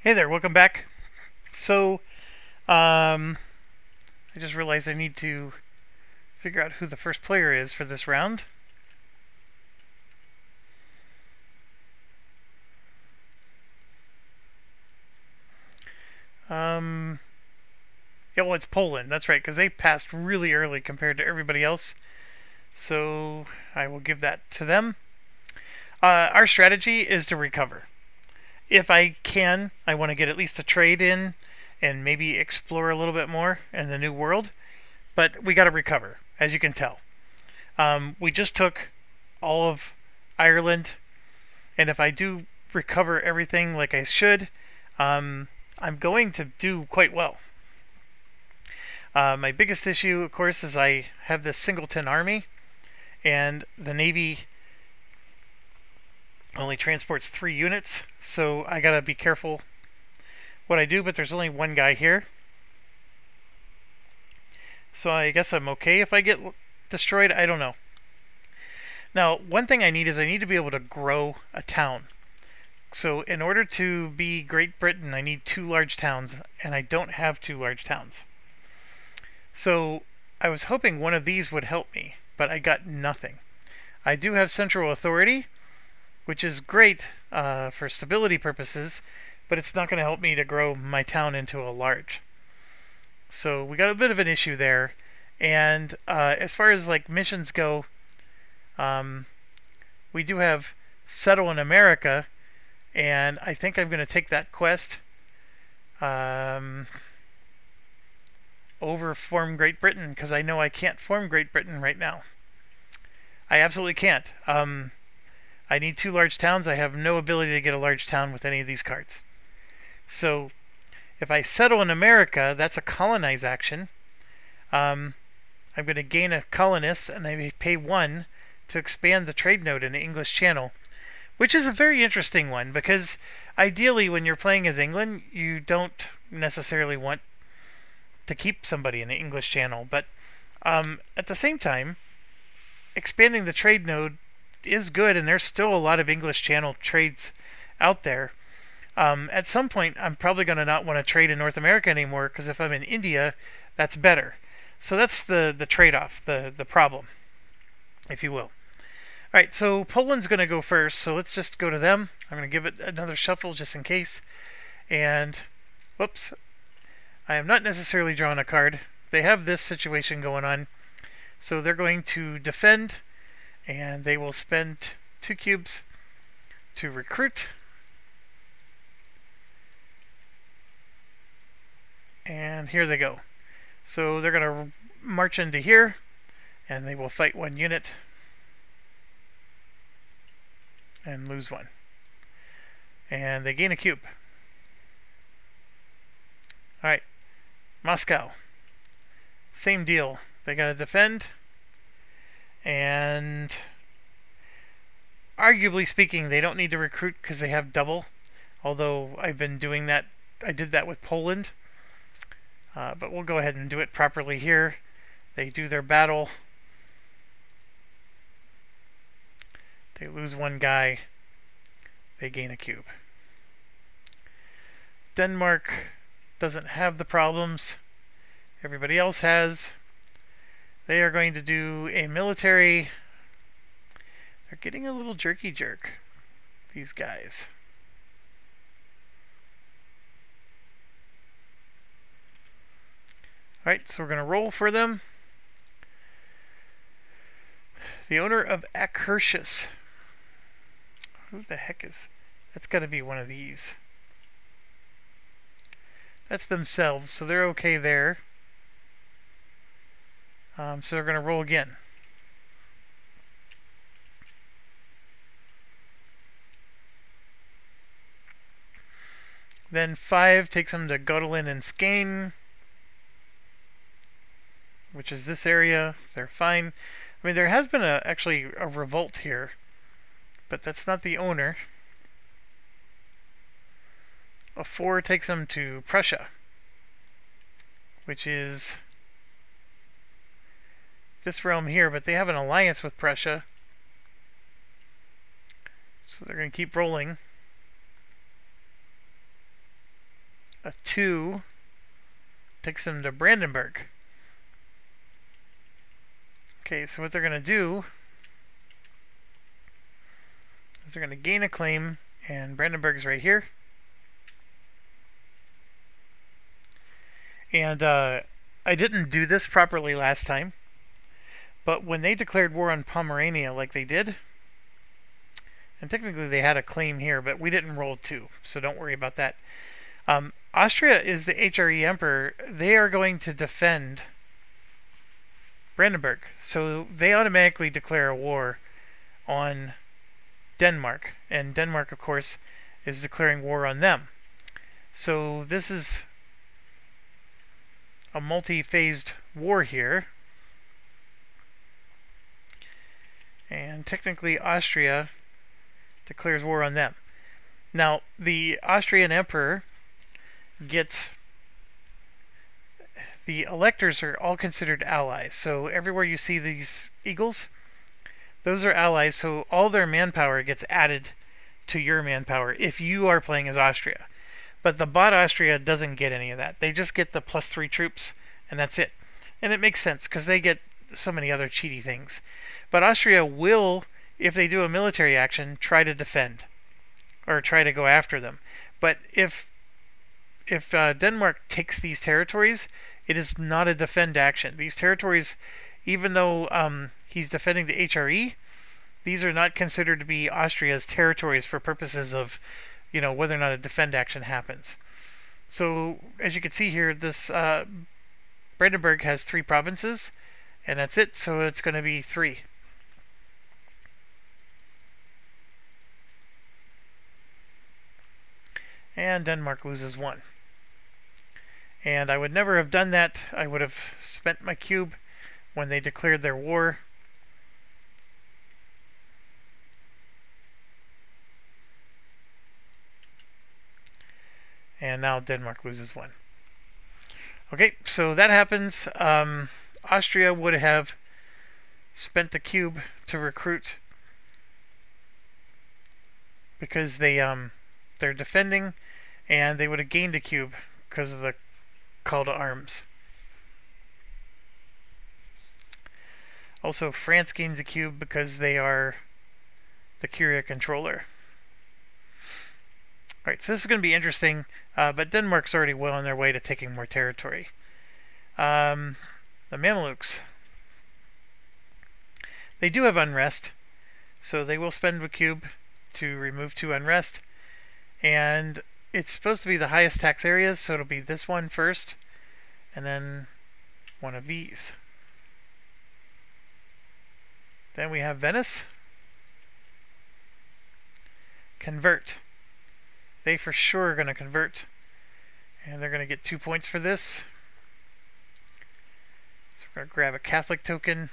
Hey there, welcome back. So, I just realized I need to figure out who the first player is for this round. Um, yeah, well, it's Poland. That's right, because they passed really early compared to everybody else. So I will give that to them. Our strategy is to recover. If I can, I want to get at least a trade in and maybe explore a little bit more in the new world. But we got to recover, as you can tell. We just took all of Ireland, and if I do recover everything like I should, um, I'm going to do quite well. My biggest issue, of course, is I have this singleton army, and the Navy only transports 3 units, so I gotta be careful what I do, but there's only one guy here. So I guess I'm okay if I get destroyed. I don't know. Now, one thing I need is I need to be able to grow a town. So in order to be Great Britain, I need 2 large towns, and I don't have 2 large towns. So I was hoping one of these would help me, but I got nothing. I do have central authority, which is great for stability purposes, but it's not going to help me to grow my town into a large. So we got a bit of an issue there. And as far as like missions go, we do have Settle in America, and I think I'm going to take that quest over Form Great Britain, because I know I can't form Great Britain right now. I absolutely can't. I need 2 large towns. I have no ability to get a large town with any of these cards. So if I settle in America, that's a colonize action. I'm going to gain a colonist, and I pay 1 to expand the trade node in the English Channel, which is a very interesting one, because ideally when you're playing as England, you don't necessarily want to keep somebody in the English Channel. But at the same time, expanding the trade node is good, and there's still a lot of English Channel trades out there. At some point, I'm probably going to not want to trade in North America anymore, because if I'm in India, that's better. So that's the trade-off, the problem, if you will. Alright, so Poland's going to go first, so let's just go to them. I'm going to give it another shuffle just in case. And, whoops, I have not necessarily drawn a card. They have this situation going on. So they're going to defend, and they will spend 2 cubes to recruit. And here they go. So they're going to march into here, and they will fight 1 unit and lose 1. And they gain a cube. Alright, Moscow. Same deal. They gotta defend, and arguably speaking, they don't need to recruit because they have double. Although I've been doing that, I did that with Poland. But we'll go ahead and do it properly here. They do their battle. They lose 1 guy. They gain a cube. Denmark doesn't have the problems everybody else has. They are going to do a military. They're getting a little jerky jerk, these guys. Alright, so we're going to roll for them. The owner of Akershus. Who the heck is... That's got to be one of these. That's themselves, so they're okay there. So they're going to roll again. Then 5 takes them to Göttingen and Skane, which is this area. They're fine. I mean, there has been actually a revolt here, but that's not the owner. A 4 takes them to Prussia, which is this realm here, but they have an alliance with Prussia. So they're going to keep rolling. A 2 takes them to Brandenburg. Okay, so what they're going to do is they're going to gain a claim, and Brandenburg's right here. And I didn't do this properly last time, but when they declared war on Pomerania like they did, and technically they had a claim here, but we didn't roll 2, so don't worry about that. Austria is the HRE emperor. They are going to defend Brandenburg, so they automatically declare a war on Denmark, and Denmark, of course, is declaring war on them. So this is a multi-phased war here, and technically Austria declares war on them. Now, the Austrian emperor gets... The electors are all considered allies, so everywhere you see these eagles, those are allies, so all their manpower gets added to your manpower if you are playing as Austria. But the bot Austria doesn't get any of that. They just get the +3 troops, and that's it. And it makes sense, because they get so many other cheaty things. But Austria will, if they do a military action, try to defend, or try to go after them. But if Denmark takes these territories, it is not a defend action. These territories, even though he's defending the HRE, these are not considered to be Austria's territories for purposes of, you know, whether or not a defend action happens. So, as you can see here, this Brandenburg has 3 provinces, and that's it, so it's going to be 3. And Denmark loses 1. And I would never have done that. I would have spent my cube when they declared their war. And now Denmark loses 1. Okay, so that happens. Austria would have spent the cube to recruit because they're defending, and they would have gained a cube because of the call to arms. Also, France gains a cube because they are the Curia controller. Alright, so this is going to be interesting, but Denmark's already well on their way to taking more territory. The Mamelukes. They do have unrest, so they will spend a cube to remove 2 unrest. And it's supposed to be the highest tax areas, so it'll be this one first, and then one of these. Then we have Venice. Convert. They for sure are going to convert, and they're going to get 2 points for this. So we're going to grab a Catholic token,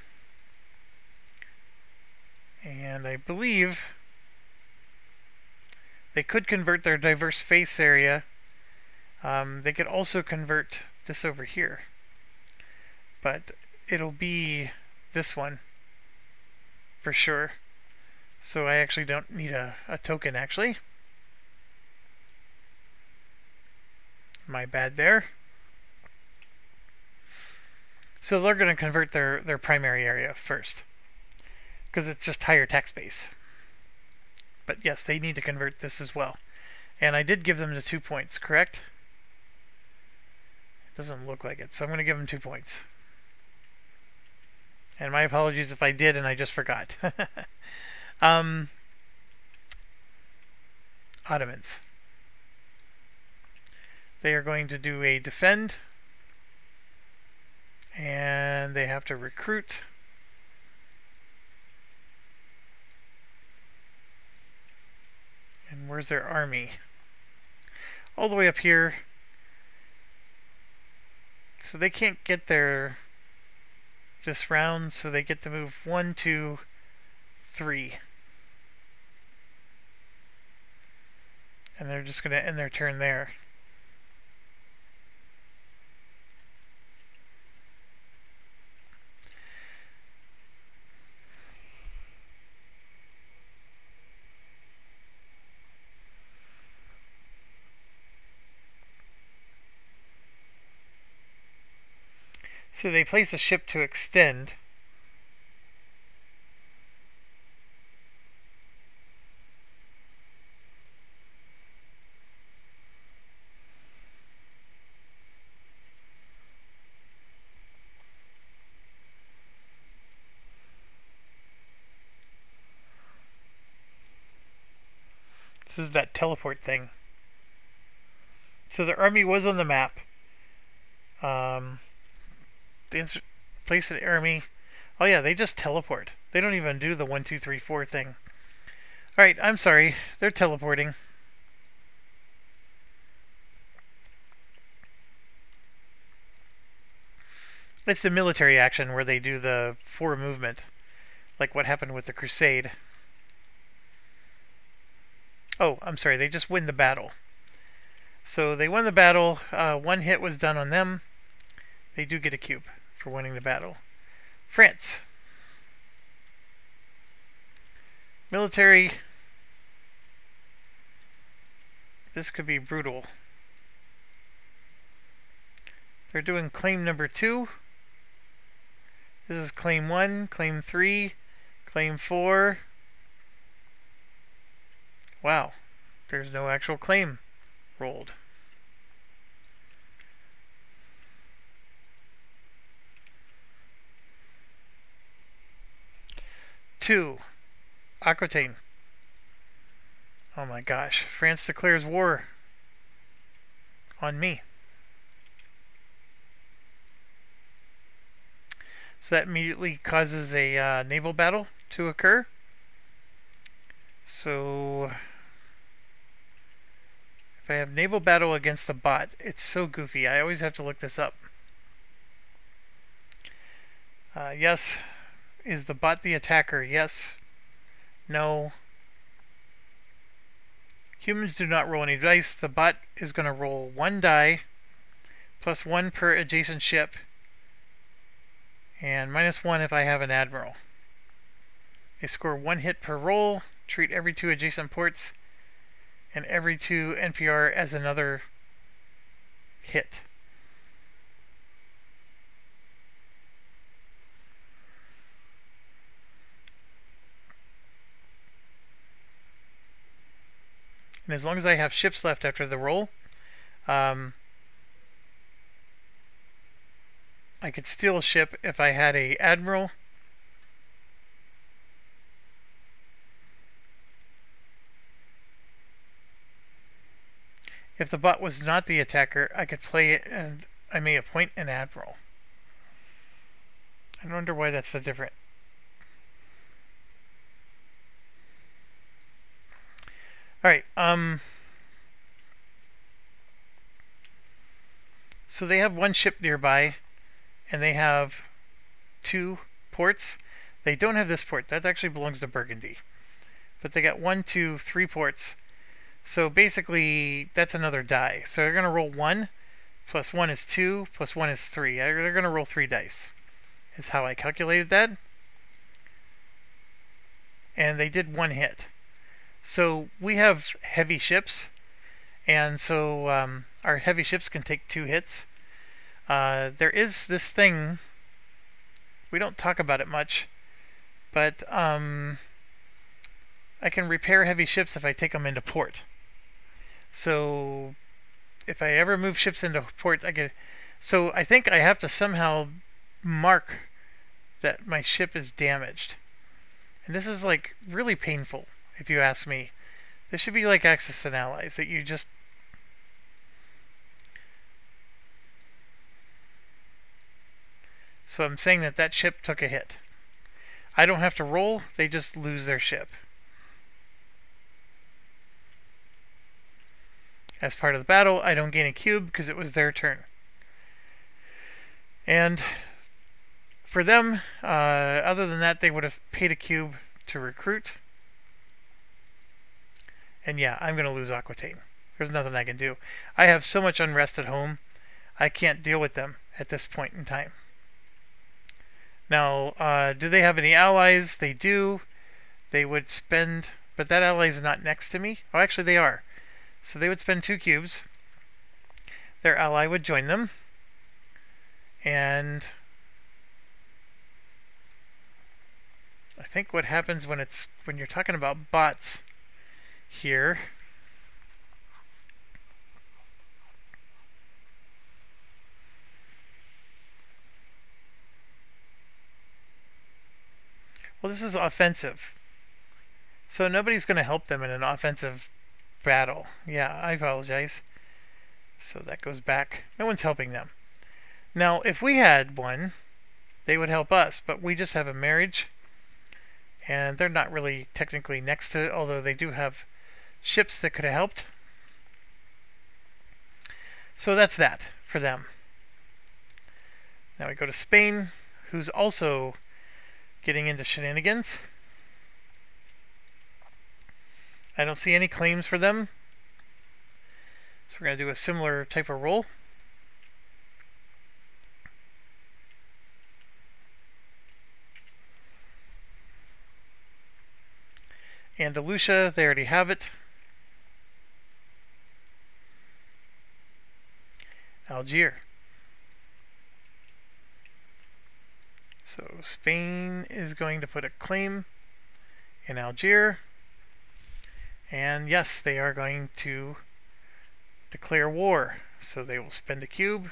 and I believe they could convert their diverse faiths area. They could also convert this over here, but it'll be this one for sure. So I actually don't need a token, actually. My bad there. So they're going to convert their primary area first, because it's just higher tax base. But yes, they need to convert this as well. And I did give them the 2 points, correct? It doesn't look like it, so I'm going to give them 2 points. And my apologies if I did and I just forgot. Ottomans. They are going to do a defend, and they have to recruit. And where's their army? All the way up here. So they can't get there this round, so they get to move 1, 2, 3. And they're just going to end their turn there. So they place a ship to extend. This is that teleport thing. So the army was on the map. They place an army. Oh yeah, they just teleport. They don't even do the 1, 2, 3, 4 thing. Alright, I'm sorry. They're teleporting. It's the military action where they do the 4 movement. Like what happened with the Crusade. Oh, I'm sorry. They just win the battle. So they won the battle. 1 hit was done on them. They do get a cube for winning the battle. France. Military. This could be brutal. They're doing claim number 2. This is claim 1, claim 3, claim 4. Wow. There's no actual claim rolled. Two, Aquitaine. Oh my gosh. France declares war on me. So that immediately causes a naval battle to occur. So if I have naval battle against the bot, it's so goofy. I always have to look this up. Yes. Is the bot the attacker? Yes. No. Humans do not roll any dice. The bot is going to roll 1 die, plus 1 per adjacent ship, and minus 1 if I have an admiral. They score 1 hit per roll, treat every 2 adjacent ports, and every 2 NPR as another hit. And as long as I have ships left after the roll, I could steal a ship if I had a admiral. If the bot was not the attacker, I could play it and I may appoint an admiral. I wonder why that's so different. Alright, so they have 1 ship nearby, and they have 2 ports. They don't have this port. That actually belongs to Burgundy. But they got 1, 2, 3 ports. So basically, that's another die. So they're going to roll 1, plus 1 is 2, plus 1 is 3. They're going to roll 3 dice, is how I calculated that. And they did 1 hit. So we have heavy ships, and so our heavy ships can take 2 hits. There is this thing, we don't talk about it much, but I can repair heavy ships if I take them into port. So if I ever move ships into port, I get. So I think I have to somehow mark that my ship is damaged, and this is like really painful. If you ask me, this should be like Axis and Allies, that you just... So I'm saying that that ship took a hit. I don't have to roll, they just lose their ship. As part of the battle, I don't gain a cube because it was their turn. And for them, other than that, they would have paid a cube to recruit. And yeah, I'm going to lose Aquitaine. There's nothing I can do. I have so much unrest at home, I can't deal with them at this point in time. Now, do they have any allies? They do. They would spend... But that ally is not next to me. Oh, actually they are. So they would spend 2 cubes. Their ally would join them. And think what happens when you're talking about bots here. Well, this is offensive. So nobody's going to help them in an offensive battle. Yeah, I apologize. So that goes back. No one's helping them. Now, if we had one, they would help us, but we just have a marriage, and they're not really technically next to it, although they do have ships that could have helped. So that's that for them. Now we go to Spain, who's also getting into shenanigans. I don't see any claims for them. So we're going to do a similar type of roll. Andalusia, they already have it. Algiers. So Spain is going to put a claim in Algiers. And yes, they are going to declare war. So they will spend a cube,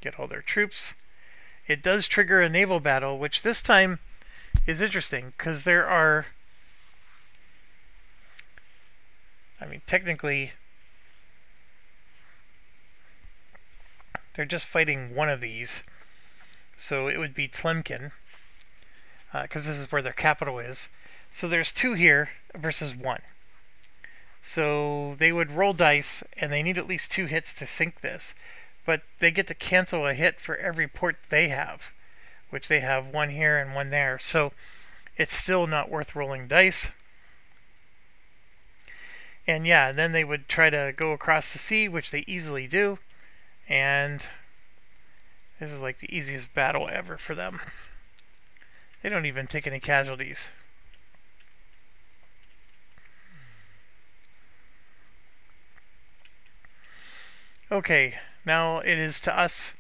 get all their troops. It does trigger a naval battle, which this time is interesting because there are, I mean, technically they're just fighting one of these. So it would be Tlemcen, because this is where their capital is. So there's 2 here versus 1. So they would roll dice, and they need at least 2 hits to sink this. But they get to cancel a hit for every port they have, which they have 1 here and 1 there. So it's still not worth rolling dice. And yeah, then they would try to go across the sea, which they easily do. And this is like the easiest battle ever for them. They don't even take any casualties. Okay, now it is to us.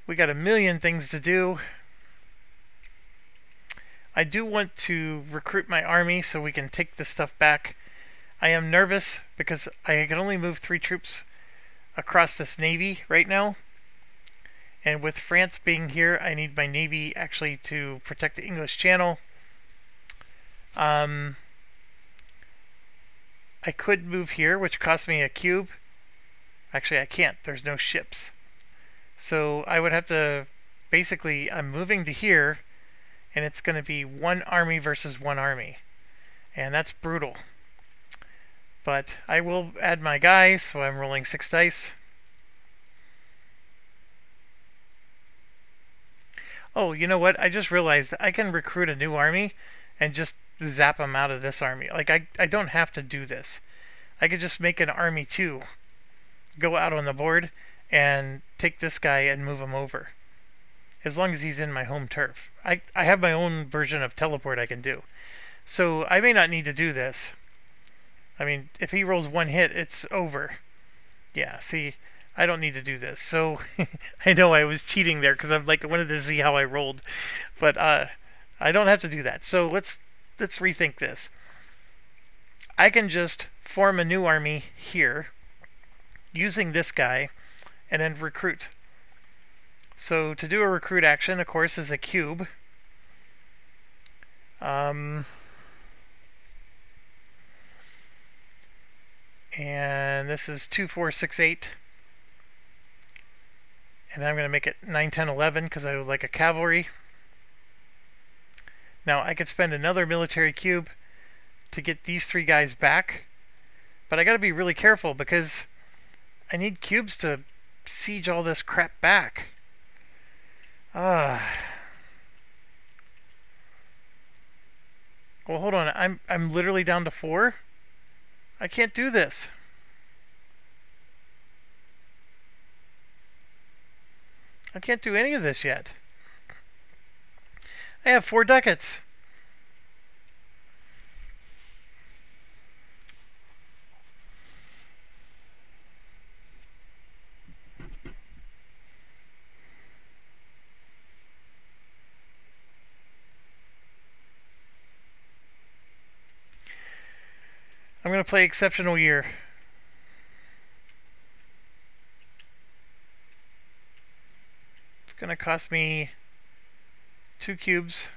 We got a million things to do. I do want to recruit my army so we can take this stuff back. I am nervous because I can only move 3 troops across this navy right now. And with France being here, I need my navy actually to protect the English Channel. I could move here, which costs me a cube. Actually, I can't. There's no ships. So I would have to, basically, I'm moving to here, and it's going to be 1 army versus 1 army. And that's brutal. But I will add my guy, so I'm rolling 6 dice. Oh, you know what? I just realized that I can recruit a new army and just zap them out of this army. Like, I don't have to do this. I could just make an army 2, go out on the board, and take this guy and move him over. As long as he's in my home turf. I have my own version of teleport I can do. So I may not need to do this. I mean, if he rolls 1 hit, it's over. Yeah, see, I don't need to do this. So I know I was cheating there because I'm like, I wanted to see how I rolled. But I don't have to do that. So let's rethink this. I can just form a new army here using this guy and then recruit. So to do a recruit action, of course, is a cube. And this is 2, 4, 6, 8. And I'm going to make it 9, 10, 11 because I would like a cavalry. Now I could spend another military cube to get these 3 guys back. But I got to be really careful because I need cubes to siege all this crap back. Well, hold on. I'm literally down to 4. I can't do this. I can't do any of this yet. I have 4 ducats. to play Exceptional Year. It's going to cost me 2 cubes.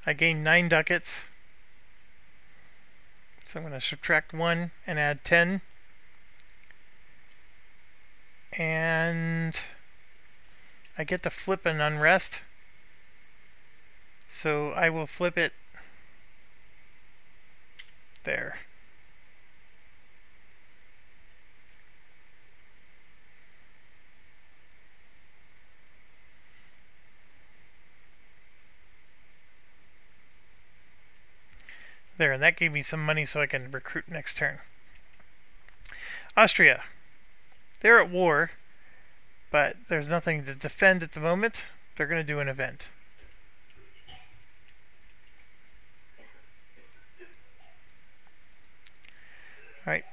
I gain 9 ducats. So I'm going to subtract 1 and add 10. And I get to flip an unrest. So I will flip it there. There, and that gave me some money so I can recruit next turn. Austria. They're at war, but there's nothing to defend at the moment. They're going to do an event. Alright.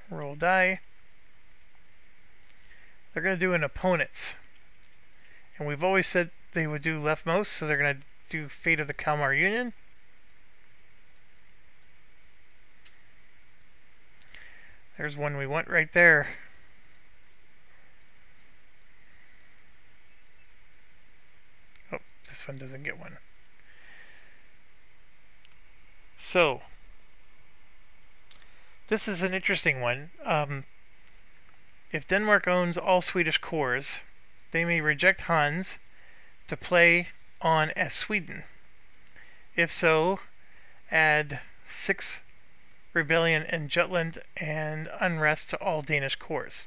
Roll die. They're going to do an opponents. And we've always said they would do leftmost, so they're going to do Fate of the Kalmar Union. There's one we want right there. Oh, this one doesn't get one. So, this is an interesting one. If Denmark owns all Swedish cores, they may reject Hans to play on as Sweden. If so, add 6 rebellion in Jutland and unrest to all Danish cores.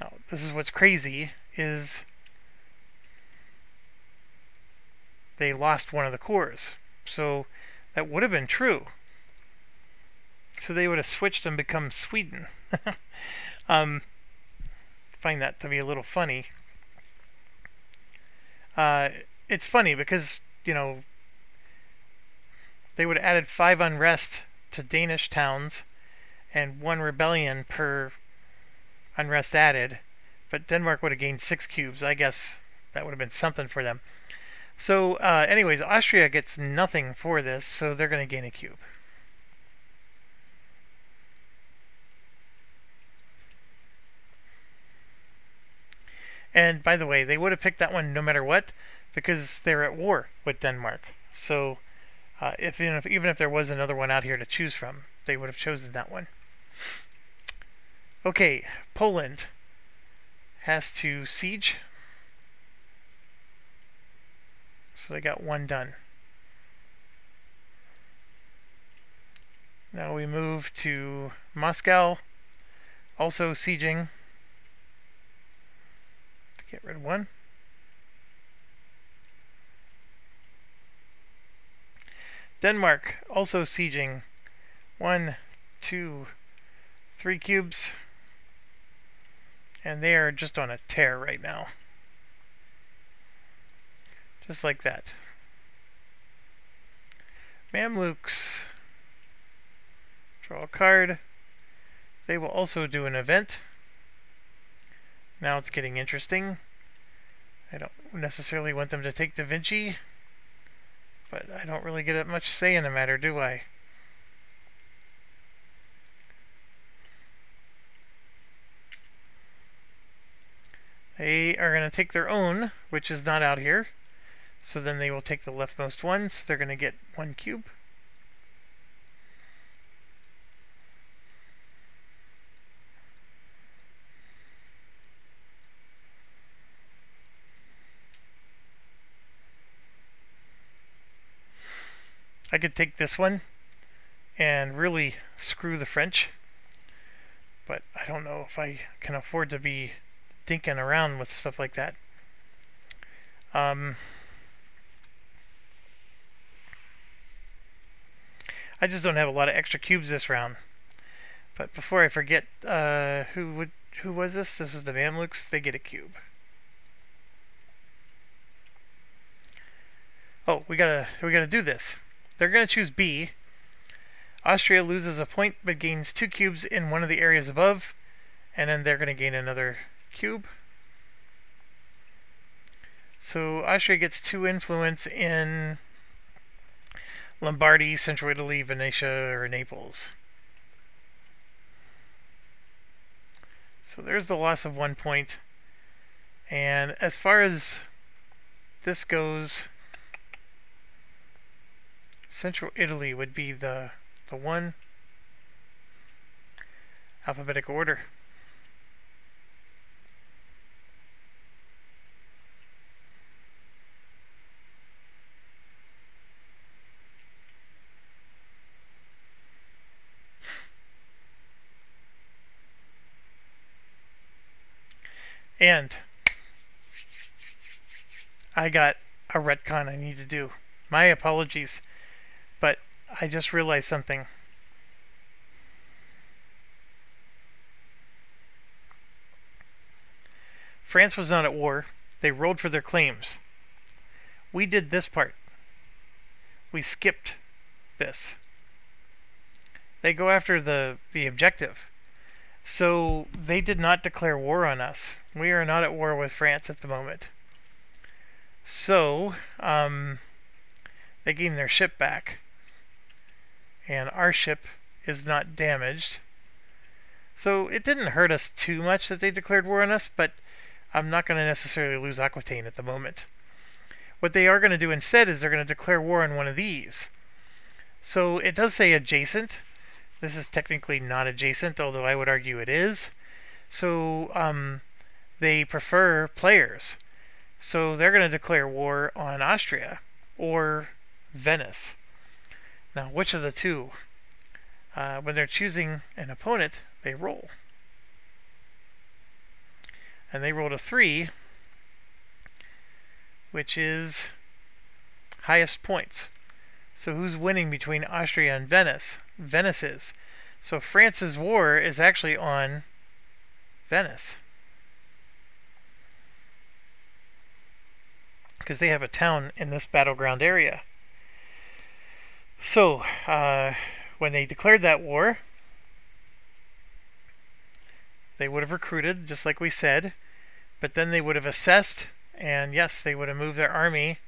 Now, this is what's crazy, is they lost one of the cores. So that would have been true. So they would have switched and become Sweden. Find that to be a little funny. It's funny because, you know, they would have added 5 unrest to Danish towns and 1 rebellion per unrest added, but Denmark would have gained 6 cubes. I guess that would have been something for them. So anyways, Austria gets nothing for this, so they're going to gain a cube. And by the way, they would have picked that one no matter what, because they're at war with Denmark. So even if there was another one out here to choose from, they would have chosen that one. Okay, Poland has to siege. So they got 1 done. Now we move to Moscow, also sieging. To get rid of 1. Denmark also sieging. 1, 2, 3 cubes. And they are just on a tear right now. Just like that. Mamluks. Draw a card. They will also do an event. Now it's getting interesting. I don't necessarily want them to take Da Vinci, but I don't really get much say in the matter, do I? They are going to take their own, which is not out here. So then they will take the leftmost ones. They're going to get 1 cube. I could take this one and really screw the French, but I don't know if I can afford to be dinking around with stuff like that. I just don't have a lot of extra cubes this round. But before I forget, who was this? This is the Mamluks. They get a cube. Oh, we gotta do this. They're gonna choose B. Austria loses a point but gains 2 cubes in one of the areas above, and then they're gonna gain another cube. So Austria gets 2 influence in Lombardy, Central Italy, Venetia, or Naples. So there's the loss of 1 point. And as far as this goes, Central Italy would be the one. Alphabetic order. And I got a retcon I need to do. My apologies, but I just realized something. France was not at war. They rolled for their claims. We did this part. We skipped this. They go after the objective. So they did not declare war on us. We are not at war with France at the moment. So, they gain their ship back. And our ship is not damaged. So it didn't hurt us too much that they declared war on us, but I'm not going to necessarily lose Aquitaine at the moment. What they are going to do instead is they're going to declare war on one of these. So it does say adjacent. This is technically not adjacent, although I would argue it is. So they prefer players. So they're going to declare war on Austria or Venice. Now, which of the two? When they're choosing an opponent, they roll. And they rolled a 3, which is highest points. So who's winning between Austria and Venice? Venice is. So France's war is actually on Venice. Because they have a town in this battleground area. So, when they declared that war, they would have recruited, just like we said, but then they would have assessed, and yes, they would have moved their army.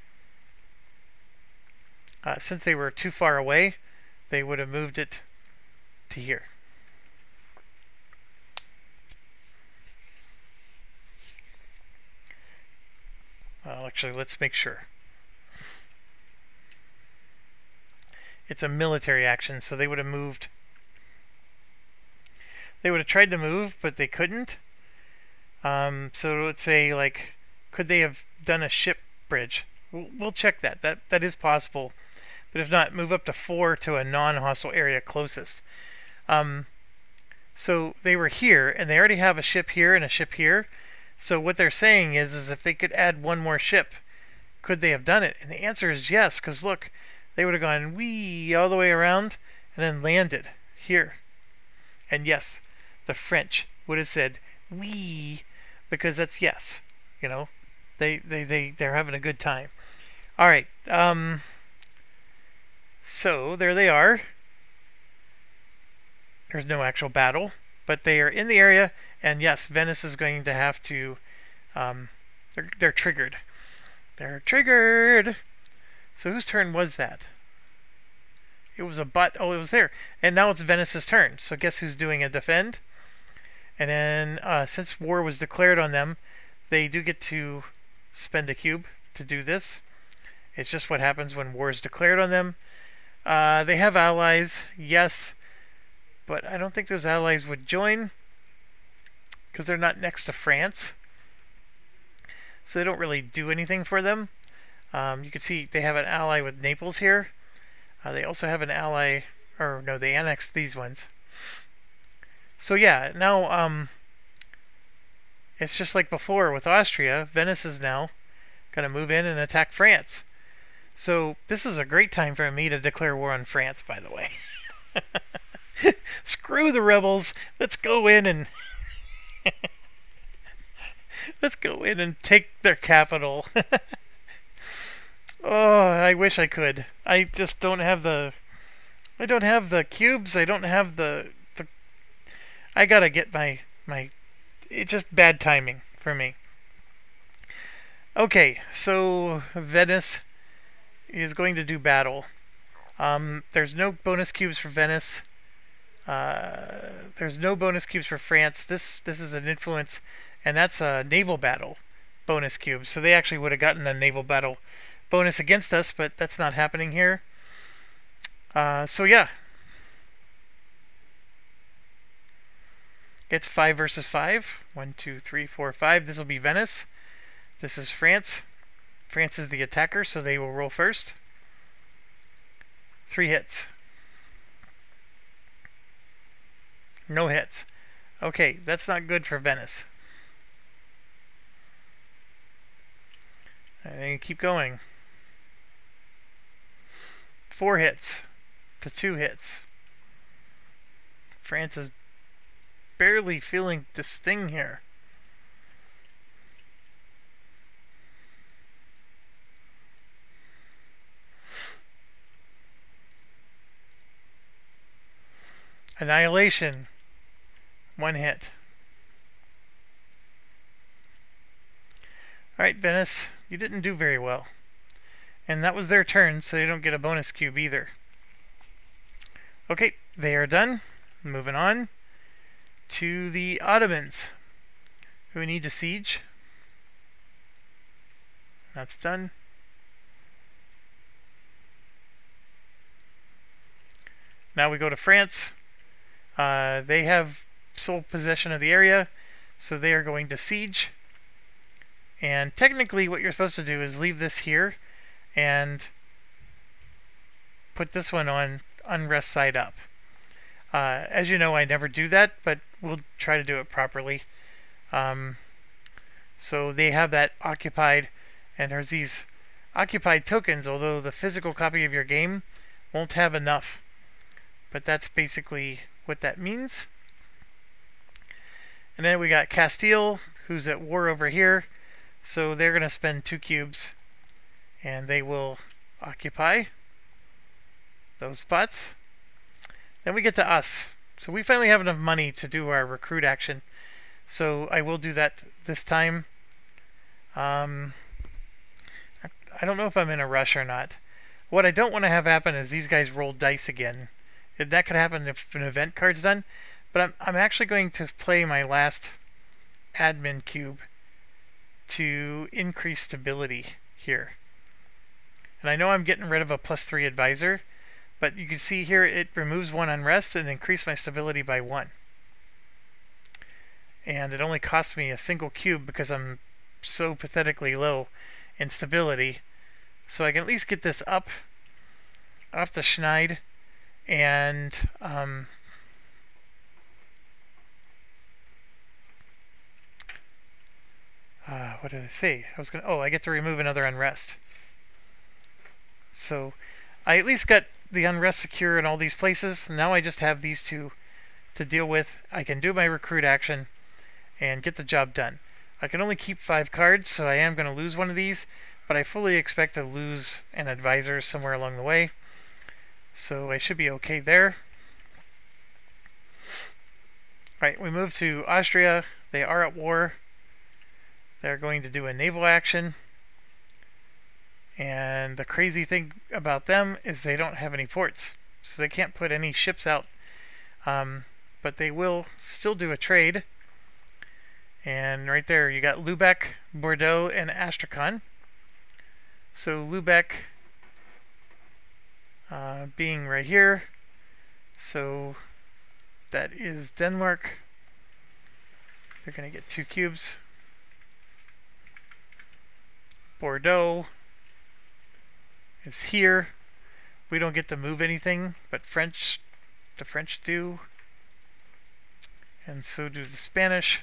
Since they were too far away, they would have moved it to here. Well, actually, let's make sure. It's a military action, so they would have moved. They would have tried to move, but they couldn't. So let's say, like, could they have done a ship bridge? We'll check that. That is possible. But if not, move up to 4 to a non-hostile area closest. So they were here, and they already have a ship here and a ship here. So what they're saying is if they could add one more ship, could they have done it? And the answer is yes, because look, they would have gone wee all the way around and then landed here. And yes, the French would have said wee, because that's yes. You know, they're having a good time. All right. So there they are. There's no actual battle, but they are in the area, and yes, Venice is going to have to. They're triggered. They're triggered. So whose turn was that? It was a butt. Oh, it was there. And now it's Venice's turn. So guess who's doing a defend? And then since war was declared on them, they do get to spend a cube to do this. It's just what happens when war is declared on them. They have allies, yes, but I don't think those allies would join because they're not next to France. So they don't really do anything for them. You can see they have an ally with Naples here. They also have an ally, or no, they annexed these ones. So yeah, now it's just like before with Austria. Venice is now going to move in and attack France. So this is a great time for me to declare war on France, by the way. Screw the rebels. Let's go in and let's go in and take their capital. Oh, I wish I could. I just don't have the. I don't have the cubes. I don't have the. I gotta get my. It's just bad timing for me. Okay, so Venice is going to do battle. There's no bonus cubes for Venice. There's no bonus cubes for France. This is an influence, and that's a naval battle bonus cube. So they actually would have gotten a naval battle bonus against us, but that's not happening here. So yeah, it's 5 versus 5. 1, 2, 3, 4, 5. This will be Venice. This is France. France is the attacker, so they will roll first. 3 hits. No hits. Okay, that's not good for Venice. And then you keep going. 4 hits to 2 hits. France is barely feeling the sting here. Annihilation. 1 hit. Alright, Venice, you didn't do very well. And that was their turn, so they don't get a bonus cube either. Okay, they are done. Moving on to the Ottomans, who need to siege. That's done. Now we go to France. They have sole possession of the area, so they are going to siege. And technically what you're supposed to do is leave this here and put this one on unrest side up. As you know, I never do that, but we'll try to do it properly. So they have that occupied, and there's these occupied tokens, although the physical copy of your game won't have enough. But that's basically what that means. And then we got Castile, who's at war over here. So they're going to spend 2 cubes, and they will occupy those spots. Then we get to us. So we finally have enough money to do our recruit action. So I will do that this time. I don't know if I'm in a rush or not. What I don't want to have happen is these guys roll dice again. That could happen if an event card's done. But I'm actually going to play my last admin cube to increase stability here. And I know I'm getting rid of a +3 advisor, but you can see here it removes 1 unrest and increased my stability by 1. And it only costs me a single cube because I'm so pathetically low in stability. So I can at least get this up off the schneid, and what did I say? I get to remove another unrest. So I at least got the unrest secure in all these places. Now I just have these 2 to deal with. I can do my recruit action and get the job done. I can only keep 5 cards, so I am going to lose one of these, but I fully expect to lose an advisor somewhere along the way. So I should be okay there. Alright, we move to Austria. They are at war. They're going to do a naval action. And the crazy thing about them is they don't have any ports. So they can't put any ships out. But they will still do a trade. And right there you got Lubeck, Bordeaux, and Astrakhan. So Lubeck being right here. So that is Denmark. They're going to get 2 cubes. Bordeaux is here. We don't get to move anything, but the French do. And so do the Spanish.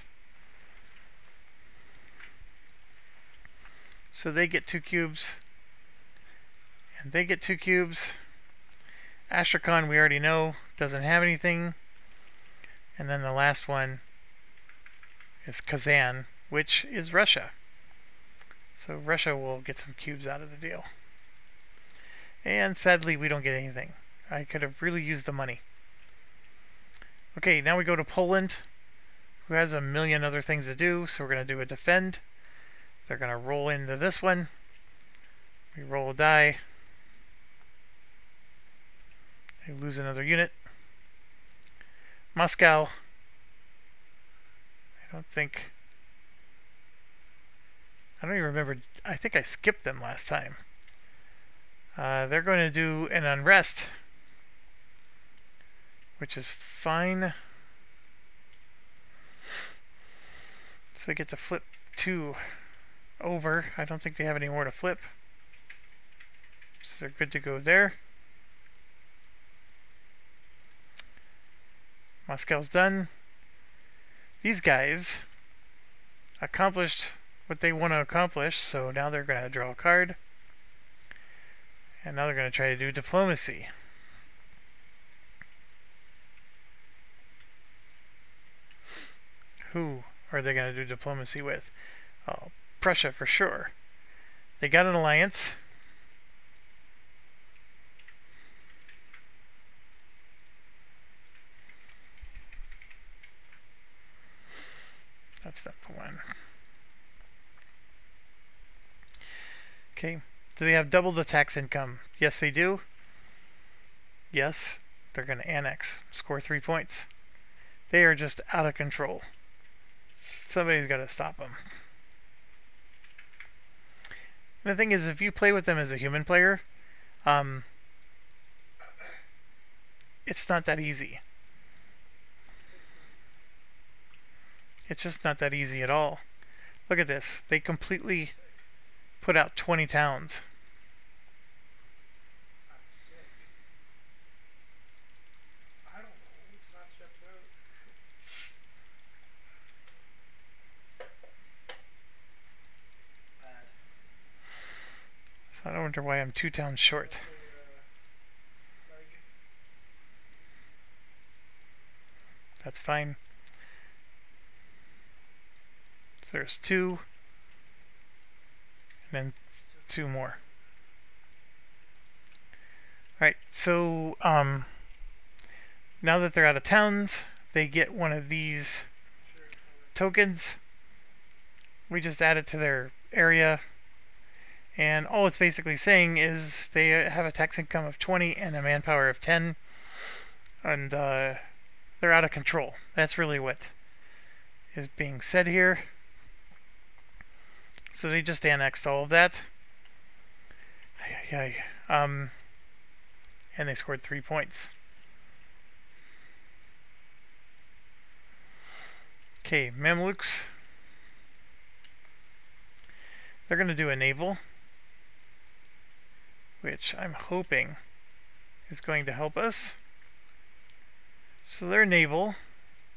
So they get 2 cubes. And they get 2 cubes. Astrakhan, we already know, doesn't have anything. And then the last one is Kazan, which is Russia. So Russia will get some cubes out of the deal. And sadly, we don't get anything. I could have really used the money. Okay, now we go to Poland, who has a million other things to do. So we're going to do a defend. They're going to roll into this one. We roll a die. They lose another unit. Moscow. I don't even remember. I think I skipped them last time. They're going to do an unrest, which is fine. So they get to flip 2 over. I don't think they have any more to flip. So they're good to go there. Moscow's done. These guys accomplished what they want to accomplish, so now they're going to draw a card. And now they're going to try to do diplomacy. Who are they going to do diplomacy with? Oh, Prussia for sure. They got an alliance. That's not the one. Okay. Do they have double the tax income? Yes, they do. Yes, they're going to annex. Score 3 points. They are just out of control. Somebody's got to stop them. And the thing is, if you play with them as a human player, it's not that easy. It's just not that easy at all. Look at this. They completely put out 20 towns. I don't know. It's not stepped out. Bad. So I wonder why I'm 2 towns short. That's fine. So there's 2. And then 2 more. Alright, so now that they're out of towns, they get one of these tokens. We just add it to their area. And all it's basically saying is they have a tax income of 20 and a manpower of 10. And they're out of control. That's really what is being said here. So they just annexed all of that. And they scored 3 points. Okay, Mamluks. They're going to do a naval, which I'm hoping is going to help us. So they're naval.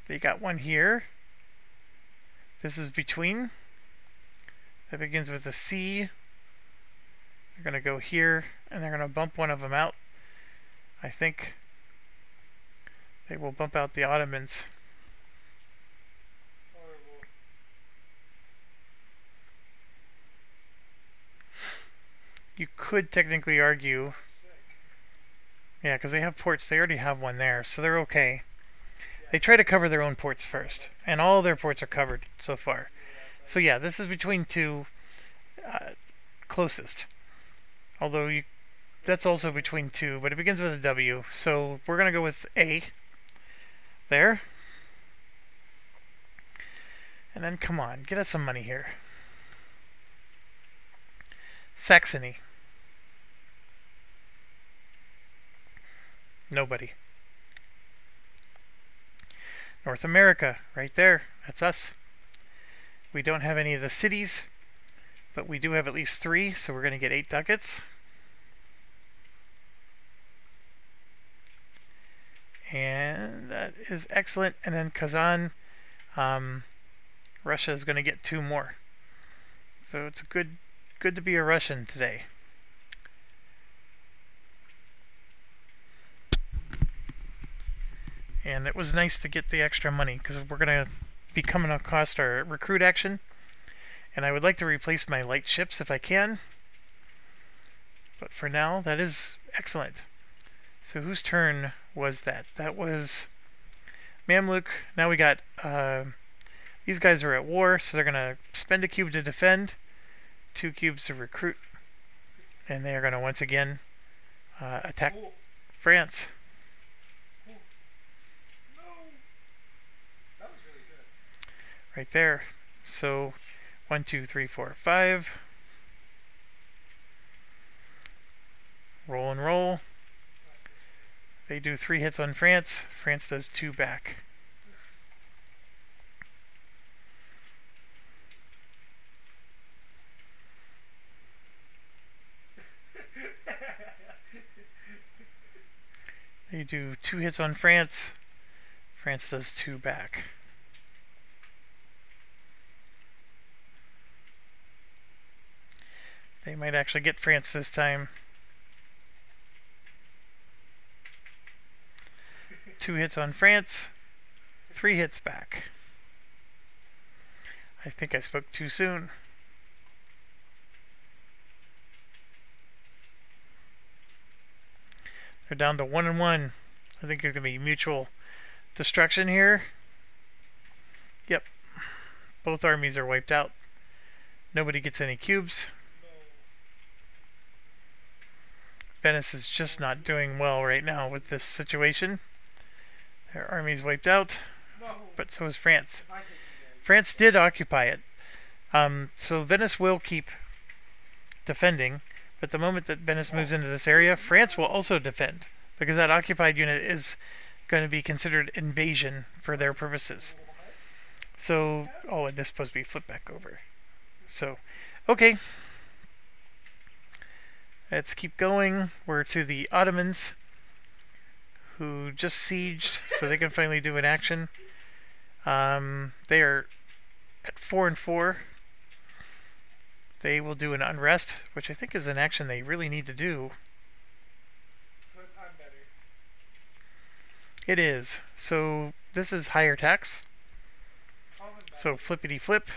They got one here. This is between. That begins with a C. They're going to go here, and they're going to bump one of them out. I think they will bump out the Ottomans. Horrible. You could technically argue, Sick. yeah, because they have ports. They already have one there, so they're okay. They try to cover their own ports first, and all their ports are covered so far. So yeah, this is between 2 closest. Although that's also between 2, but it begins with a W. So we're going to go with A there. And then come on, get us some money here. Saxony. Nobody. North America, right there. That's us. We don't have any of the cities, but we do have at least 3, so we're going to get 8 ducats. And that is excellent. And then Kazan, Russia is going to get 2 more. So it's good to be a Russian today. And it was nice to get the extra money, because we're going to be coming across our recruit action. And I would like to replace my light ships if I can. But for now, that is excellent. So whose turn was that? That was Mamluk. Now we got, these guys are at war, so they're going to spend a cube to defend, 2 cubes to recruit. And they are going to once again attack France. right there. So 1, 2, 3, 4, 5. Roll and roll. They do 3 hits on France. France does 2 back. They do 2 hits on France. France does 2 back. They might actually get France this time. 2 hits on France, 3 hits back. I think I spoke too soon. They're down to 1 and 1. I think there's going to be mutual destruction here. Yep. Both armies are wiped out. Nobody gets any cubes. Venice is just not doing well right now with this situation. Their army's wiped out, but so is France. France did occupy it. So Venice will keep defending, but the moment that Venice moves into this area, France will also defend, because that occupied unit is going to be considered invasion for their purposes. So, oh, and this is supposed to be flipped back over. So, okay. Let's keep going. We're to the Ottomans, who just sieged, so they can finally do an action. They are at 4 and 4. They will do an unrest, which I think is an action they really need to do. It is. So this is higher tax. So flippity flip.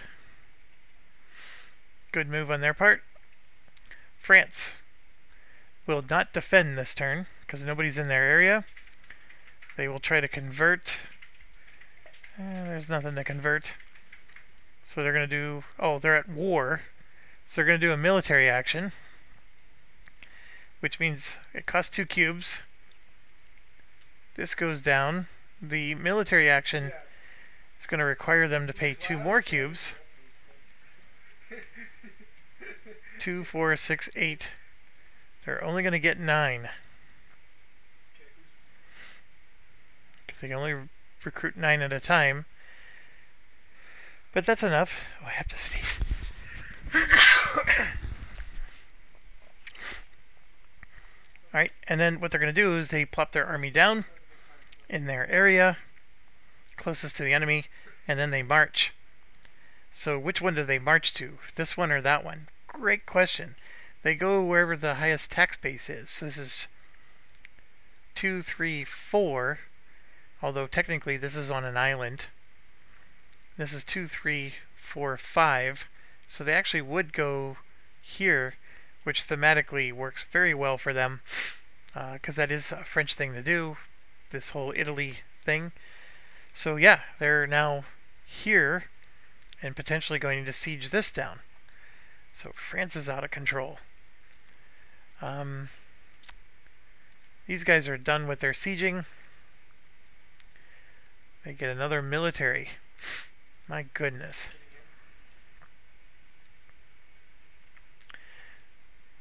Good move on their part. France will not defend this turn because nobody's in their area. They will try to convert. There's nothing to convert. So they're going to do... Oh, they're at war. So they're going to do a military action, which means it costs 2 cubes. This goes down. The military action is going to require them to pay 2 more cubes. 2, 4, 6, 8. They're only going to get 9. Because they can only recruit 9 at a time. But that's enough. Oh, I have to sneeze. Alright, and then what they're going to do is they plop their army down in their area, closest to the enemy, and then they march. So which one do they march to? This one or that one? Great question. They go wherever the highest tax base is. So this is 2, 3, 4, although technically this is on an island. This is 2, 3, 4, 5. So they actually would go here, which thematically works very well for them, because that is a French thing to do, this whole Italy thing. So yeah, they're now here and potentially going to siege this down. So France is out of control. These guys are done with their sieging. They get another military. My goodness.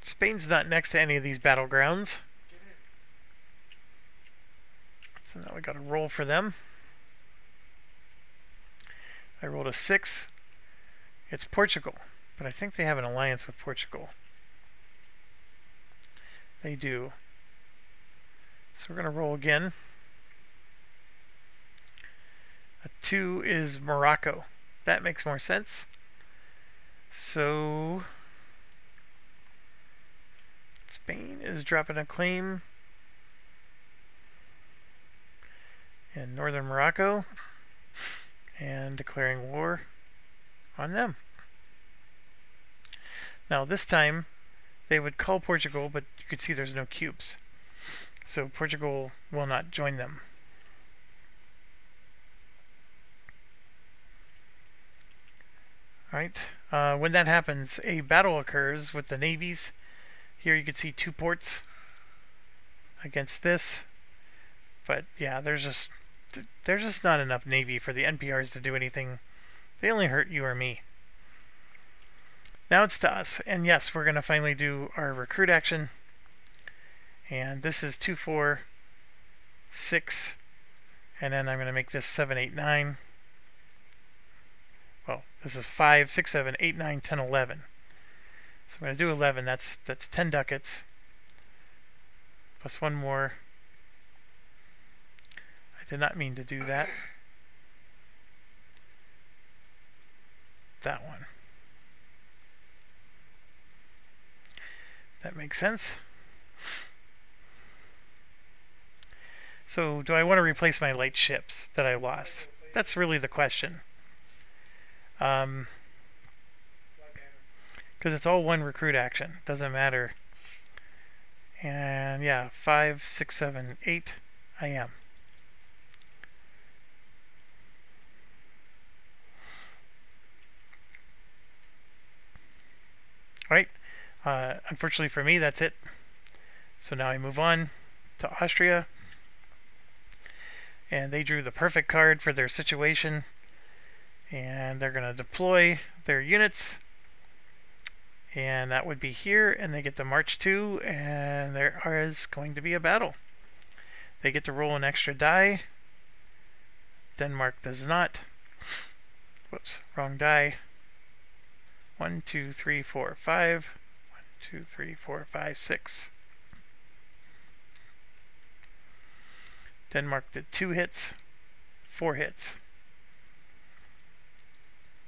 Spain's not next to any of these battlegrounds. So now we got to roll for them. I rolled a 6. It's Portugal, but I think they have an alliance with Portugal. They do. So we're going to roll again. A 2 is Morocco. That makes more sense. So Spain is dropping a claim in northern Morocco and declaring war on them. Now this time they would call Portugal, but you could see there's no cubes. So Portugal will not join them. Alright, when that happens, a battle occurs with the navies. Here you can see 2 ports against this. But yeah, there's just not enough navy for the NPRs to do anything They only hurt you or me. Now it's to us. And yes, we're going to finally do our recruit action. And this is 2, 4, 6. And then I'm going to make this 7, 8, 9. Well, this is 5, 6, 7, 8, 9, 10, 11. So I'm going to do 11. That's 10 ducats. Plus one more. I did not mean to do that. That one. That makes sense. So, do I want to replace my light ships that I lost? That's really the question. Because it's all one recruit action. Doesn't matter. And yeah, 5, 6, 7, 8. I am. Alright. Unfortunately for me, that's it. So now I move on to Austria. And they drew the perfect card for their situation. And they're going to deploy their units. And that would be here. And they get to march to. And there is going to be a battle. They get to roll an extra die. Denmark does not. Whoops, wrong die. 1, 2, 3, 4, 5. 1, 2, 3, 4, 5, 6. Denmark did 2 hits, 4 hits.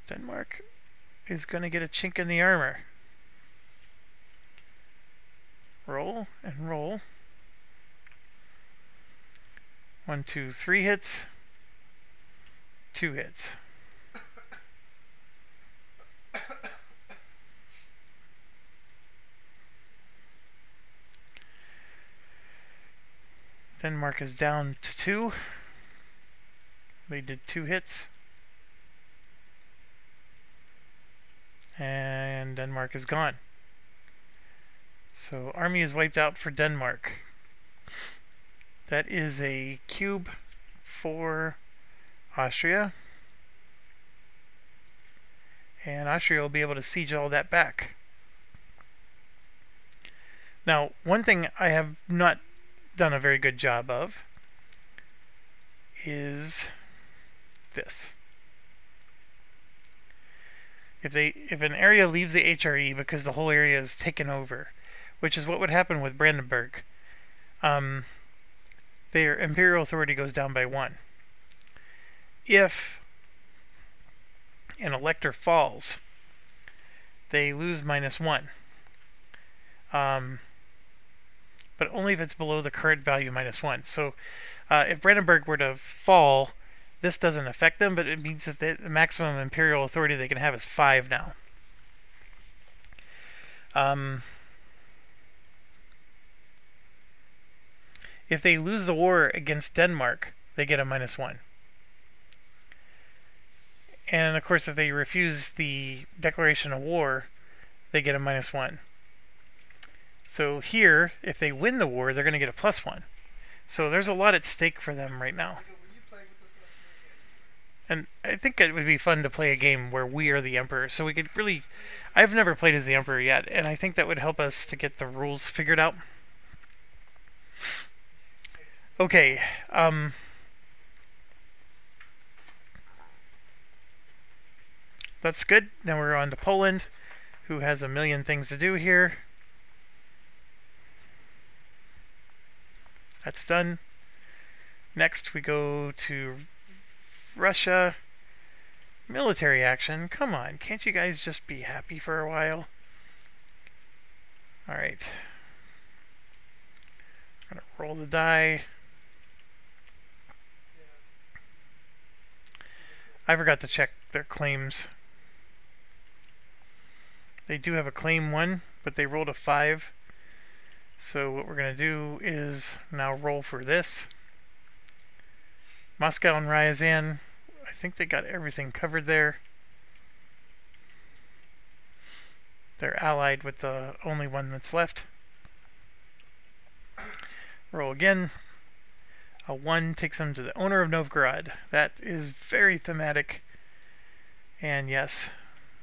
Denmark is going to get a chink in the armor. Roll and roll. 1, 2, 3 hits, 2 hits. Denmark is down to 2. They did 2 hits. And Denmark is gone. So army is wiped out for Denmark. That is a cube for Austria. And Austria will be able to siege all that back. Now, one thing I have not done a very good job of is this. If an area leaves the HRE because the whole area is taken over, which is what would happen with Brandenburg, their imperial authority goes down by 1. If an elector falls, they lose -1. But only if it's below the current value -1. So if Brandenburg were to fall, this doesn't affect them, but it means that the maximum imperial authority they can have is 5 now. If they lose the war against Denmark, they get a -1. And of course, if they refuse the declaration of war, they get a -1. So here, if they win the war, they're going to get a +1. So there's a lot at stake for them right now. And I think it would be fun to play a game where we are the Emperor. So we could really... I've never played as the Emperor yet, and I think that would help us to get the rules figured out. Okay, that's good. Now we're on to Poland, who has a million things to do here. That's done. Next we go to Russia. Military action. Come on, can't you guys just be happy for a while? Alright. I'm gonna roll the die. I forgot to check their claims. They do have a claim 1, but they rolled a 5. So what we're going to do is now roll for this. Moscow and Ryazan, I think they got everything covered there. They're allied with the only one that's left. Roll again. A 1 takes them to the owner of Novgorod. That is very thematic. And yes,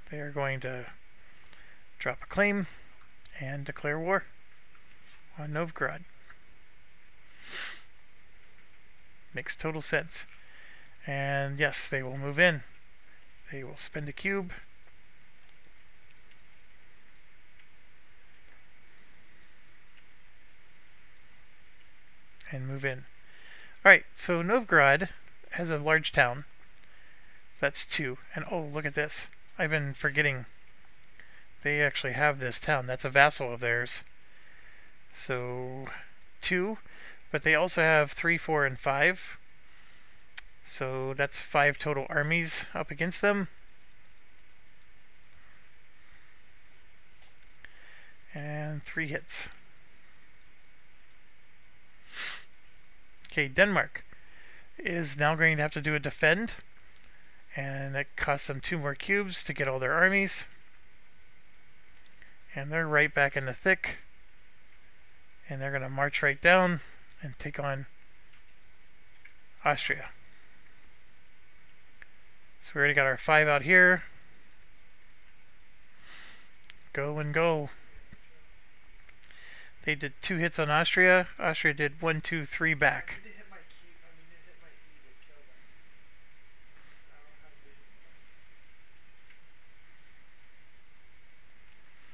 they are going to drop a claim and declare war on Novgorod. Makes total sense. And yes, they will move in. They will spend a cube. And move in. Alright, so Novgorod has a large town. That's 2. And oh, look at this. I've been forgetting they actually have this town. That's a vassal of theirs. So 2. But they also have 3, 4, and 5. So that's 5 total armies up against them. And 3 hits. Okay, Denmark is now going to have to do a defend. And it costs them 2 more cubes to get all their armies. And they're right back in the thick. And they're going to march right down and take on Austria. So we already got our 5 out here. Go and go. They did 2 hits on Austria. Austria did 1, 2, 3 back. It hit my key. I mean, it hit my E to kill them. I don't have vision.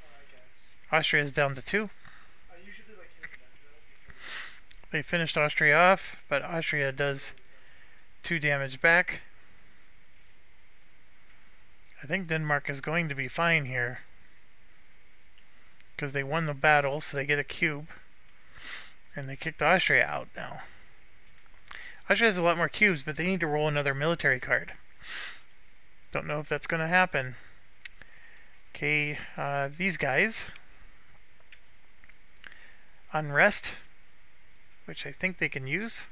Oh, I guess. Austria is down to 2. I usually like hitting them though because They finished Austria off, but Austria does 2 damage back. I think Denmark is going to be fine here, because they won the battle, so they get a cube. And they kicked Austria out now. Austria has a lot more cubes, but they need to roll another military card. Don't know if that's going to happen. Okay, these guys. Unrest, which I think they can use.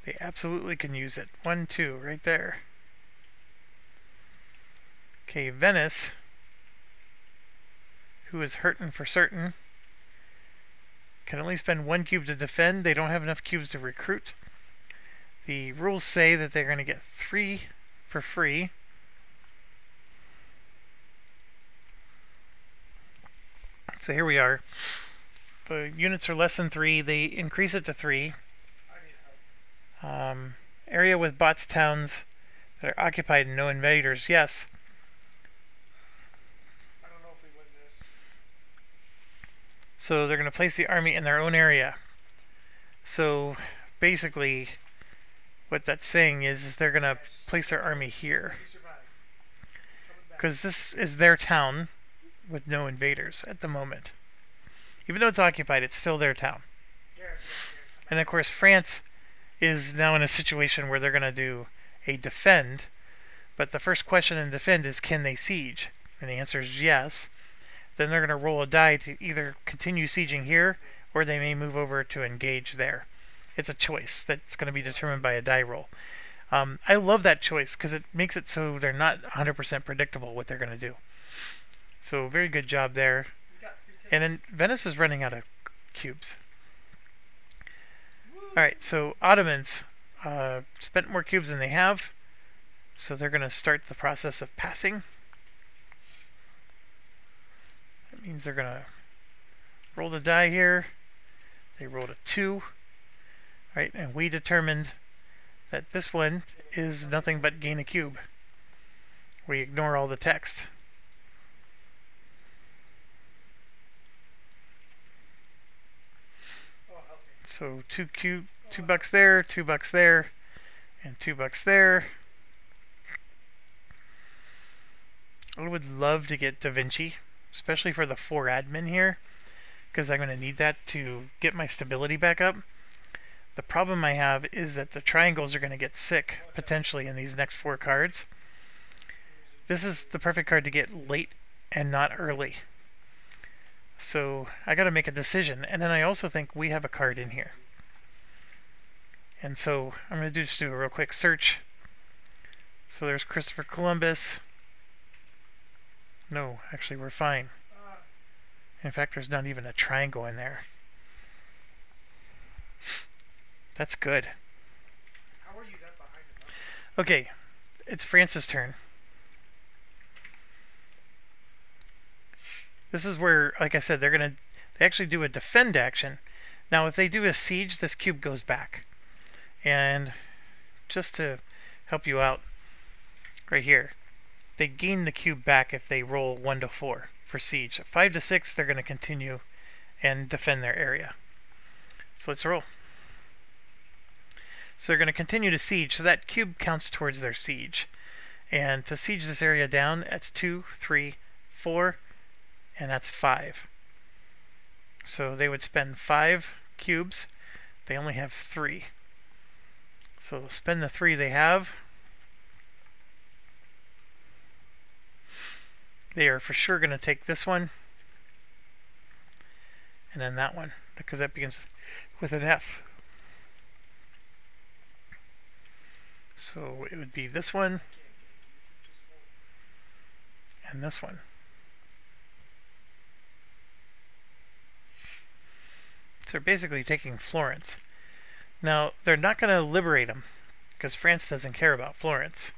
They absolutely can use it. 1, 2, right there. Okay, Venice, who is hurting for certain, can only spend 1 cube to defend. They don't have enough cubes to recruit. The rules say that they're going to get 3 for free. So here we are. The units are less than 3. They increase it to 3. I need help. Area with bots towns that are occupied and no invaders. Yes. I don't know if we win this. So they're going to place the army in their own area. So basically what that's saying is they're going to place their army here. We survived. Coming back. Because this is their town with no invaders at the moment. Even though it's occupied, it's still their town. Garrett, And of course France is now in a situation where they're going to do a defend. But the first question in defend is, can they siege? And the answer is yes. Then they're going to roll a die to either continue sieging here, or they may move over to engage there. It's a choice that's going to be determined by a die roll. I love that choice because it makes it so they're not 100% predictable what they're going to do. So very good job there. we got 3 And then Venice is running out of cubes. Alright, so Ottomans spent more cubes than they have. So they're going to start the process of passing. That means they're going to roll the die here. They rolled a 2. Right, and we determined that this one is nothing but gain a cube. We ignore all the text. Oh, help me. So $2 there, $2 there, and $2 there. I would love to get Da Vinci, especially for the 4 admin here, because I'm going to need that to get my stability back up. The problem I have is that the triangles are going to get sick, potentially, in these next 4 cards. This is the perfect card to get late and not early. So I got to make a decision. And then I also think we have a card in here. And so I'm going to just do a real quick search. So there's Christopher Columbus. No, actually we're fine. In fact, there's not even a triangle in there. That's good. How are you that behind him? Okay, it's France's turn. This is where, like I said, they actually do a defend action. Now, if they do a siege, this cube goes back. And just to help you out, right here, they gain the cube back if they roll 1 to 4 for siege. 5 to 6, they're going to continue and defend their area. So let's roll. So they're going to continue to siege, so that cube counts towards their siege. And to siege this area down, that's 2, 3, 4, and that's 5. So they would spend 5 cubes. They only have 3. So they'll spend the 3 they have. They are for sure going to take this one. And then that one, because that begins with an F. So it would be this one and this one. So they're basically taking Florence. Now, they're not going to liberate them, because France doesn't care about Florence.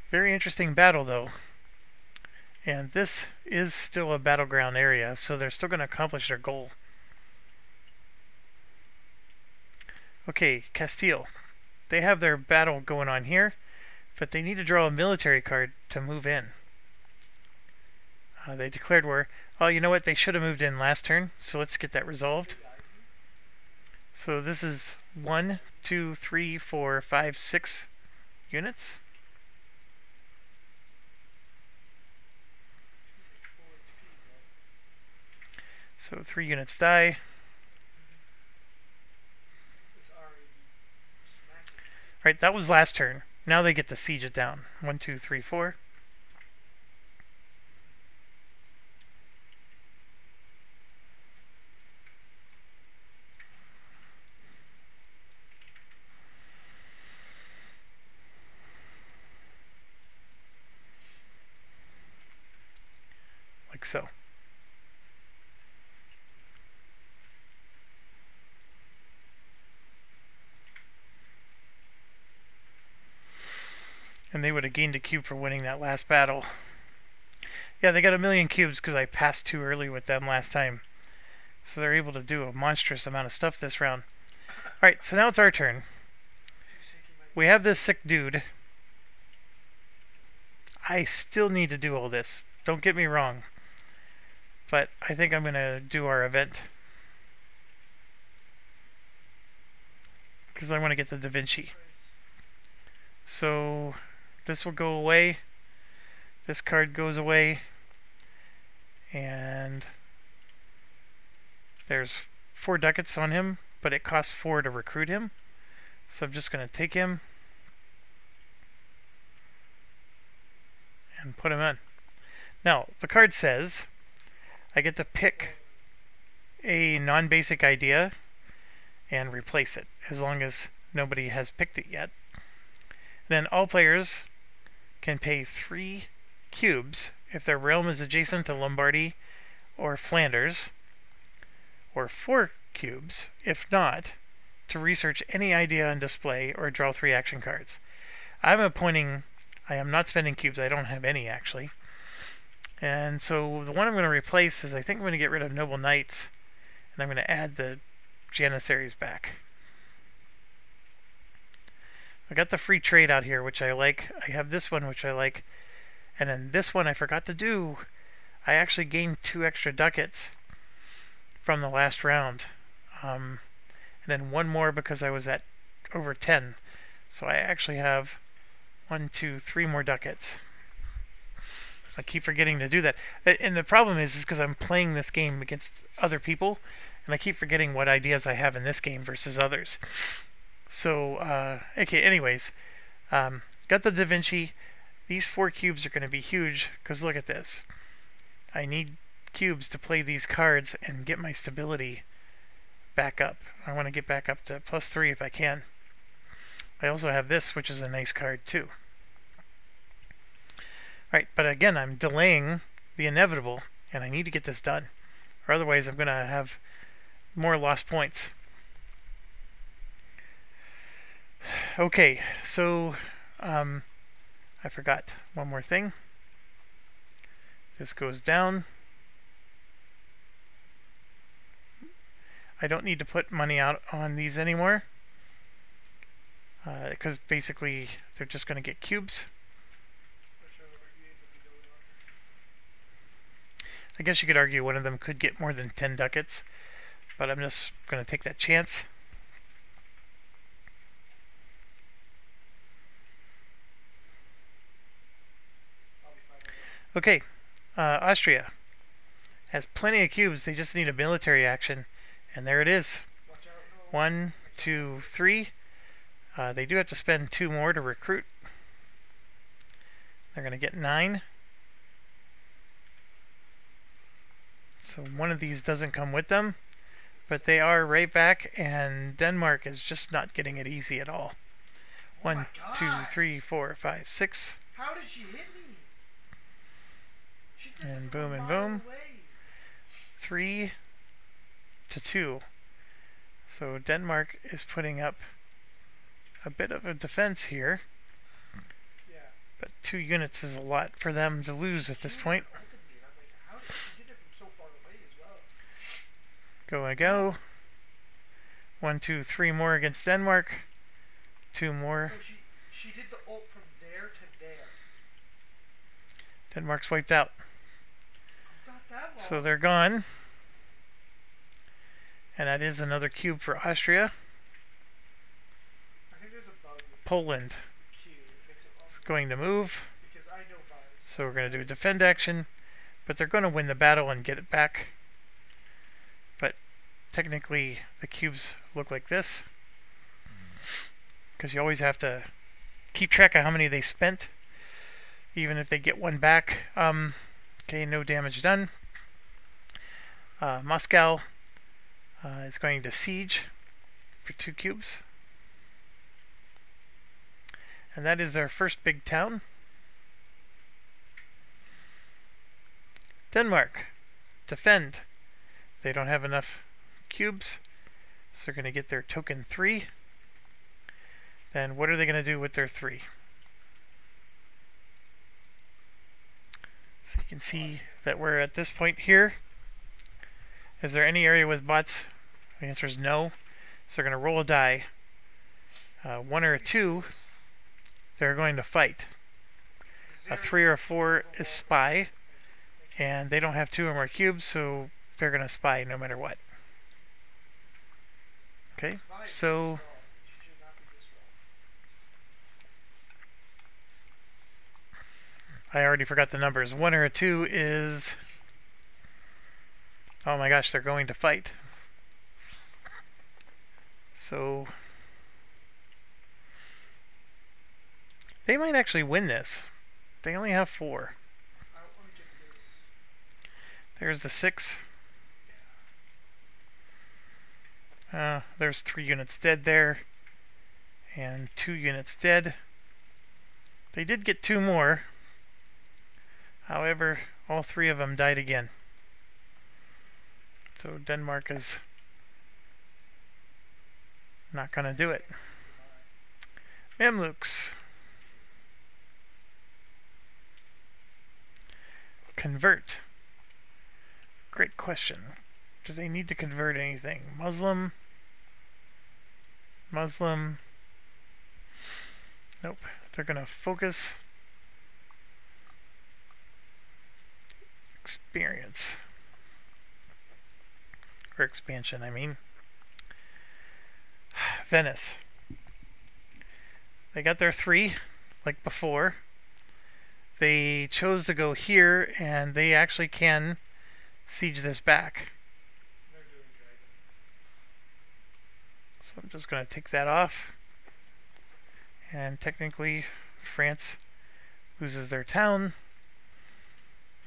Very interesting battle, though. And this is still a battleground area, so they're still going to accomplish their goal. Okay, Castile. They have their battle going on here, but they need to draw a military card to move in. They declared war. Oh, you know what? They should have moved in last turn, so let's get that resolved. So this is 1, 2, 3, 4, 5, 6 units. So 3 units die. Right, that was last turn. Now they get to siege it down. 1, 2, 3, 4. Like so. And they would have gained a cube for winning that last battle. Yeah, they got 1,000,000 cubes because I passed too early with them last time. So they're able to do a monstrous amount of stuff this round. Alright, so now it's our turn. We have this sick dude. I still need to do all this. Don't get me wrong. But I think I'm going to do our event. Because I want to get the Da Vinci. So this will go away. This card goes away. And there's 4 ducats on him, but it costs 4 to recruit him. So I'm just going to take him and put him in. Now, the card says I get to pick a non-basic idea and replace it, as long as nobody has picked it yet. Then all players can pay 3 cubes if their realm is adjacent to Lombardy or Flanders, or 4 cubes if not, to research any idea on display or draw 3 action cards. I am not spending cubes, I don't have any actually. And so the one I'm going to replace is, I think I'm going to get rid of Noble Knights, and I'm going to add the Janissaries back. I got the free trade out here, which I like. I have this one, which I like. And then this one I forgot to do. I actually gained 2 extra ducats from the last round. And then 1 more because I was at over 10. So I actually have 1, 2, 3 more ducats. I keep forgetting to do that. And the problem is because I'm playing this game against other people, and I keep forgetting what ideas I have in this game versus others. So, okay, anyways, got the Da Vinci. These 4 cubes are going to be huge, because look at this. I need cubes to play these cards and get my stability back up. I want to get back up to +3 if I can. I also have this, which is a nice card too. Alright, but again, I'm delaying the inevitable, and I need to get this done, or otherwise I'm going to have more lost points. Okay, so I forgot one more thing. This goes down. I don't need to put money out on these anymore because basically they're just going to get cubes. I guess you could argue one of them could get more than 10 ducats, but I'm just going to take that chance. Okay, Austria has plenty of cubes. They just need a military action, and there it is. 1, 2, 3. They do have to spend 2 more to recruit. They're going to get 9. So one of these doesn't come with them, but they are right back, and Denmark is just not getting it easy at all. 1, 2, 3, 4, 5, 6. How did she hit me? And boom and boom. 3 to 2. So Denmark is putting up a bit of a defense here. Yeah. But 2 units is a lot for them to lose at this point. Go and go. 1, 2, 3 more against Denmark. 2 more. No, she did the ult from there to there. Denmark's wiped out. Not that long. So they're gone. And that is another cube for Austria. I think there's a bug with Poland Q that makes it is going to move. because I know bugs. So we're going to do a defend action. But they're going to win the battle and get it back. But technically the cubes look like this. Because you always have to keep track of how many they spent. Even if they get one back. Okay, no damage done. Moscow is going to siege for 2 cubes. And that is their first big town. Denmark, defend. They don't have enough cubes, so they're going to get their token 3. Then what are they going to do with their 3? So you can see that we're at this point here. Is there any area with bots? The answer is no. So they're going to roll a die. 1 or a 2, they're going to fight. A 3 or a 4 is spy. And they don't have 2 or more cubes, so they're going to spy no matter what. Okay, so I already forgot the numbers. 1 or a 2 is... Oh my gosh, they're going to fight. So they might actually win this. They only have 4. There's the 6. There's 3 units dead there. And 2 units dead. They did get 2 more. However, all 3 of them died again. So Denmark is not going to do it. Mamluks. Convert. Great question. Do they need to convert anything? Muslim? Muslim? Nope. They're going to focus. Experience. Or expansion, I mean. Venice. They got their 3, like before. They chose to go here, and they actually can siege this back. So I'm just going to take that off. And technically, France loses their town.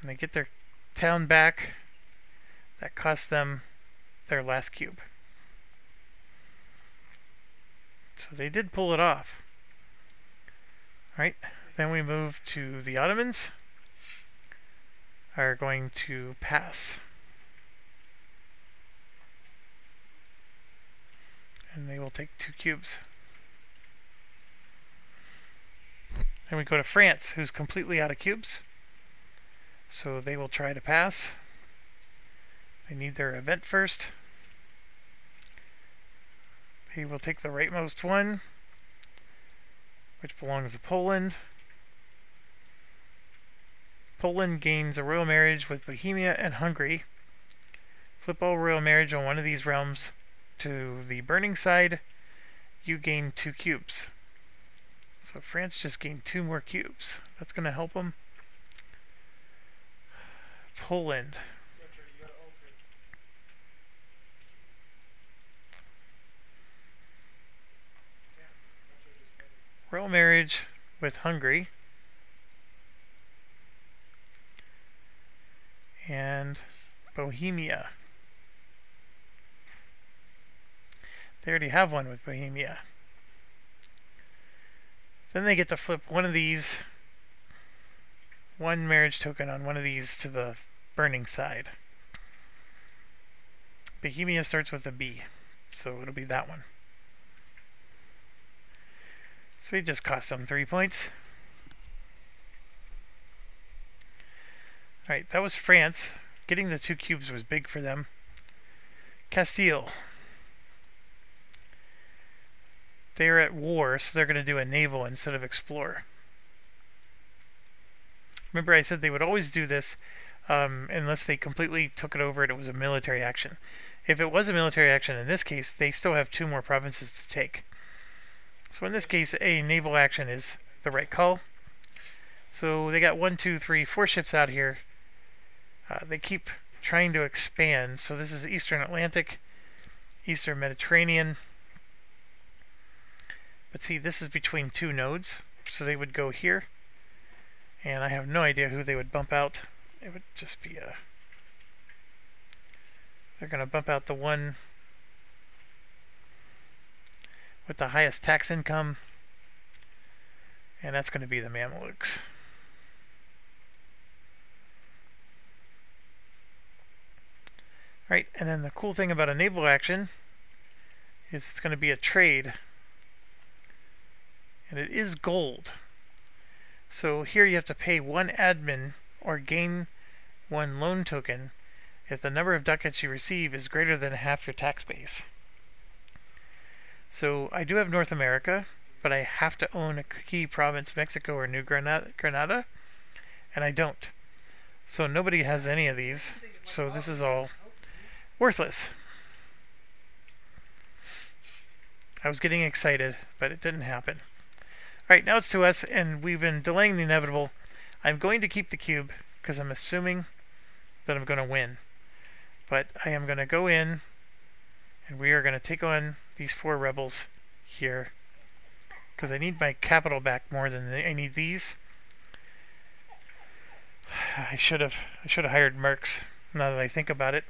And they get their town back. That costs them their last cube. So they did pull it off. Alright, then we move to the Ottomans. Are going to pass. And they will take 2 cubes. Then we go to France, who's completely out of cubes. So they will try to pass. They need their event first. They will take the rightmost one, which belongs to Poland. Poland gains a royal marriage with Bohemia and Hungary. Flip all royal marriage on one of these realms to the burning side. You gain 2 cubes. So France just gained 2 more cubes. That's going to help them. Poland. Royal marriage with Hungary. And Bohemia. They already have one with Bohemia. Then they get to flip one of these, one marriage token on one of these to the burning side. Bohemia starts with a B, so it'll be that one. So it just cost them 3 points. Alright, that was France. Getting the 2 cubes was big for them. Castile. They're at war, so they're going to do a naval instead of explore. Remember I said they would always do this unless they completely took it over and it was a military action. If it was a military action in this case, they still have 2 more provinces to take. So in this case, a naval action is the right call. So they got 1, 2, 3, 4 ships out here. They keep trying to expand. So this is Eastern Atlantic, Eastern Mediterranean. But see, this is between 2 nodes. So they would go here. And I have no idea who they would bump out. It would just be a... They're going to bump out the one with the highest tax income. And that's going to be the Mamelukes. Right, and then the cool thing about a naval action is it's going to be a trade. And it is gold. So here you have to pay 1 admin or gain 1 loan token if the number of ducats you receive is greater than half your tax base. So I do have North America, but I have to own a key province, Mexico or New Granada, and I don't. So nobody has any of these, so this is all worthless. I was getting excited, but it didn't happen. Alright, now it's to us, and we've been delaying the inevitable. I'm going to keep the cube, because I'm assuming that I'm going to win. But I am going to go in, and we are going to take on these 4 rebels here, because I need my capital back more than I need these. I should have hired mercs, now that I think about it.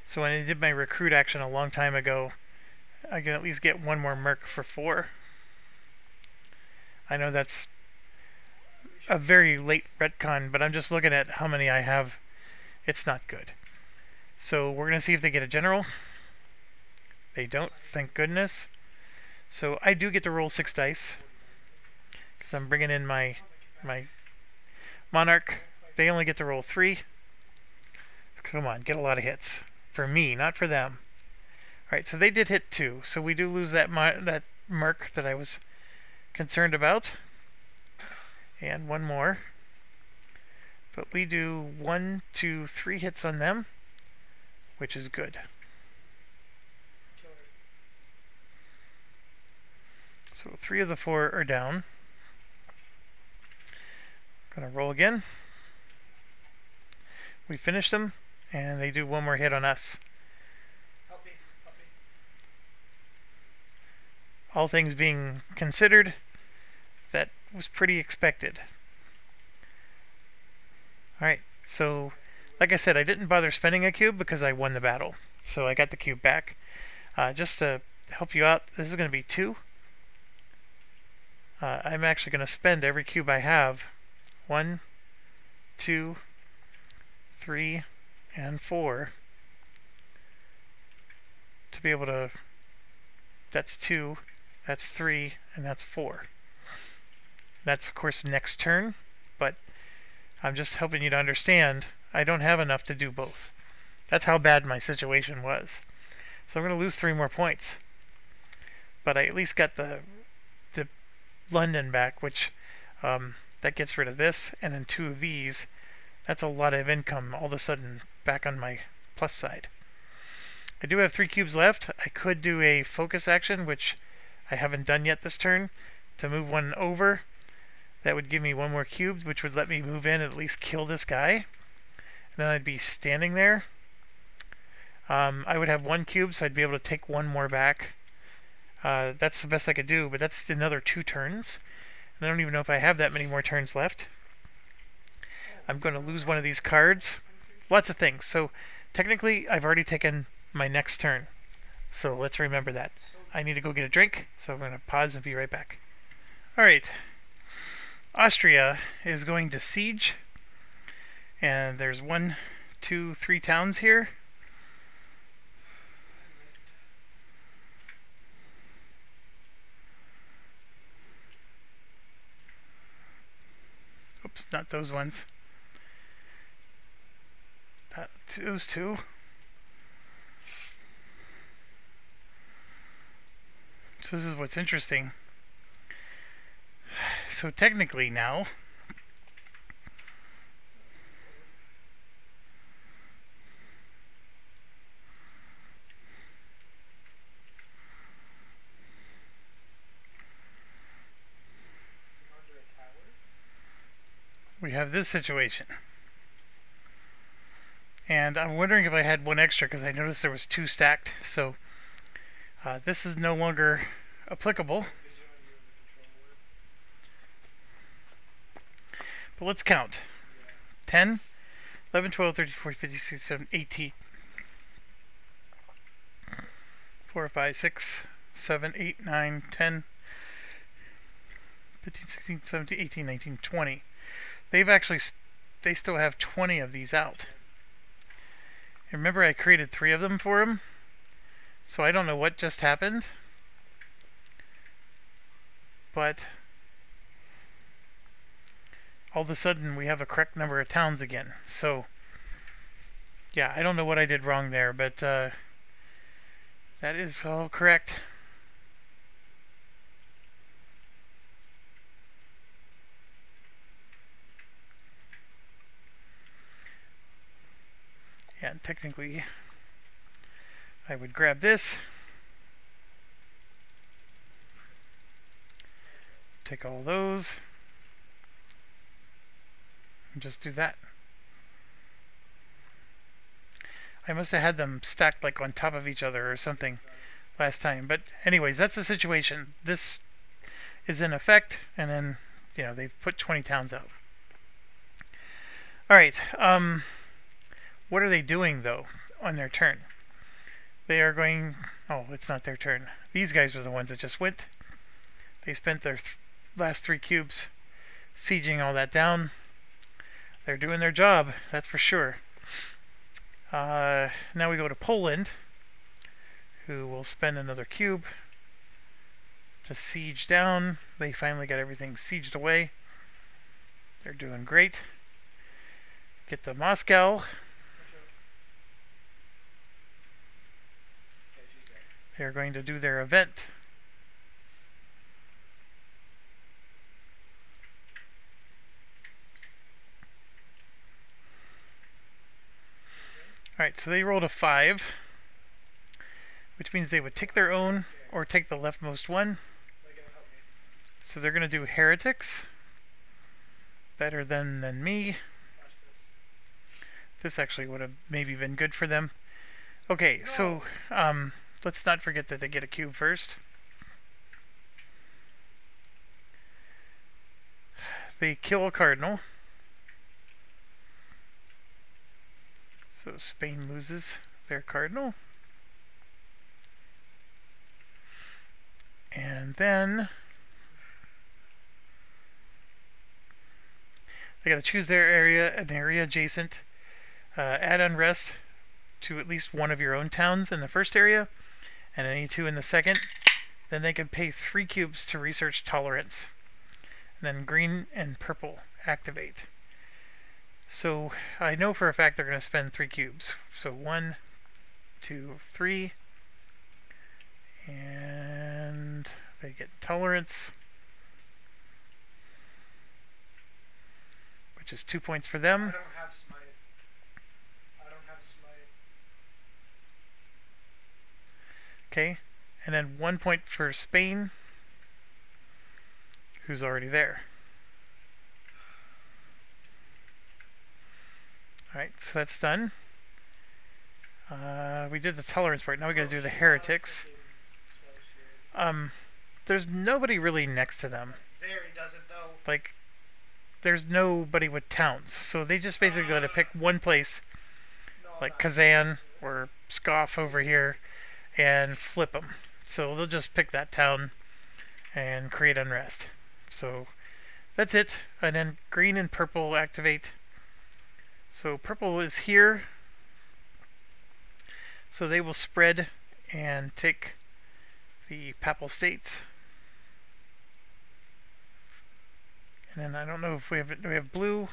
So when I did my recruit action a long time ago, I can at least get 1 more merc for 4. I know that's a very late retcon, but I'm just looking at how many I have. It's not good. So we're going to see if they get a general. They don't, thank goodness. So I do get to roll 6 dice, because I'm bringing in my monarch. They only get to roll 3. So come on, get a lot of hits. For me, not for them. Alright, so they did hit 2. So we do lose that merc that I was concerned about. And 1 more. But we do 1, 2, 3 hits on them, which is good. So 3 of the 4 are down. Gonna roll again. We finish them, and they do 1 more hit on us. Help me. All things being considered, that was pretty expected. Alright, so like I said, I didn't bother spending a cube because I won the battle. So I got the cube back. Just to help you out, this is going to be 2. I'm actually going to spend every cube I have. 1, 2, 3, and 4. To be able to... That's 2, that's 3, and that's 4. That's, of course, next turn, but I'm just helping you to understand I don't have enough to do both. That's how bad my situation was. So I'm going to lose 3 more points. But I at least got the London back, which that gets rid of this, and then 2 of these. That's a lot of income all of a sudden back on my plus side. I do have 3 cubes left. I could do a focus action, which I haven't done yet this turn, to move one over. That would give me 1 more cube, which would let me move in and at least kill this guy. And then I'd be standing there. I would have 1 cube, so I'd be able to take 1 more back. That's the best I could do, but that's another 2 turns. And I don't even know if I have that many more turns left. I'm going to lose one of these cards. Lots of things. So technically, I've already taken my next turn. So let's remember that. I need to go get a drink, so I'm going to pause and be right back. Alright. Austria is going to siege. And there's 1, 2, 3 towns here. Oops, not those ones. Those 2. So this is what's interesting. So technically now, we have this situation. And I'm wondering if I had 1 extra, because I noticed there was 2 stacked. So this is no longer applicable. But let's count. 10, 11, 12, 13, 14, 15, 16, 17, 18. 4, 5, 6, 7, 8, 9, 10, 15, 16, 17, 18, 19, 20. They still have 20 of these out. And remember, I created 3 of them for them. So I don't know what just happened. But all of a sudden we have a correct number of towns again. So yeah, I don't know what I did wrong there, but that is all correct. Yeah, and technically I would grab this, take all those, and just do that. I must have had them stacked like on top of each other or something last time. But anyways, that's the situation. This is in effect, and then, you know, they've put 20 towns out. Alright, what are they doing, though, on their turn? They are going... Oh, it's not their turn. These guys are the ones that just went. They spent their last 3 cubes sieging all that down. They're doing their job, that's for sure. Now we go to Poland, who will spend another cube to siege down. They finally got everything sieged away. They're doing great. Get to Moscow. They're going to do their event. Alright, so they rolled a 5, which means they would take their own or take the leftmost one. So they're going to do heretics. Better than me. This actually would have maybe been good for them. Okay, so let's not forget that they get a cube first. They kill a cardinal. So Spain loses their cardinal. And then they got to choose their area, an area adjacent. Add unrest to at least one of your own towns in the first area, and any 2 in the second. Then they can pay 3 cubes to research tolerance. and then green and purple activate. So I know for a fact they're going to spend 3 cubes. So 1, 2, 3, and they get tolerance, which is 2 points for them. I don't have smite. I don't have smite. Okay, and then 1 point for Spain, who's already there. Alright, so that's done. We did the tolerance part. Now we got to do the heretics. There's nobody really next to them. Zeri doesn't though. Like, there's nobody with towns, so they just basically got to pick one place, like Kazan or Scoff over here, and flip them. So they'll just pick that town and create unrest. So that's it. And then green and purple activate. So purple is here, so they will spread and take the Papal States. And then I don't know if we have, do we have blue?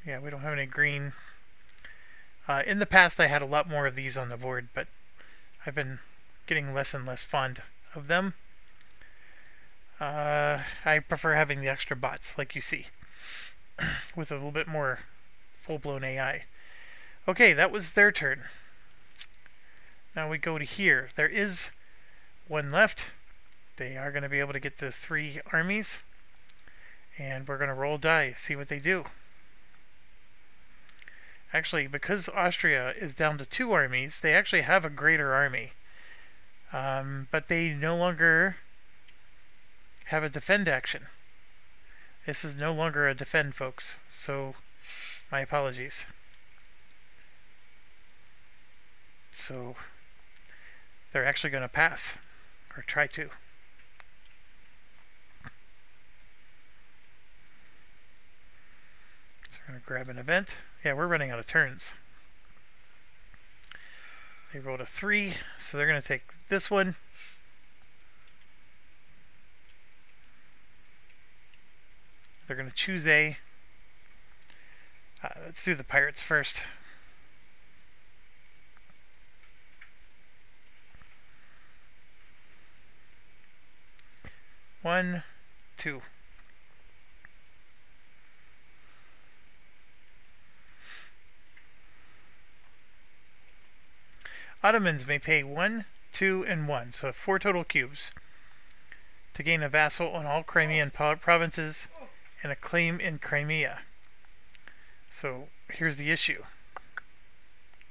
Yeah, we don't have any green. In the past I had a lot more of these on the board, but I've been getting less and less fond of them. I prefer having the extra bots, like you see, with a little bit more full-blown AI. Okay, that was their turn. Now we go to here. There is one left. They are going to be able to get the 3 armies. And we're going to roll die, see what they do. Actually, because Austria is down to 2 armies, they actually have a greater army. But they no longer have a defend action. This is no longer a defend, folks. So, my apologies. So, they're actually going to pass. Or try to. So we're going to grab an event. Yeah, we're running out of turns. They rolled a 3, so they're going to take this one. They're going to choose A. Let's do the pirates first. One, 2. Ottomans may pay 1, 2, and 1, so 4 total cubes, to gain a vassal on all Crimean provinces and a claim in Crimea. So here's the issue.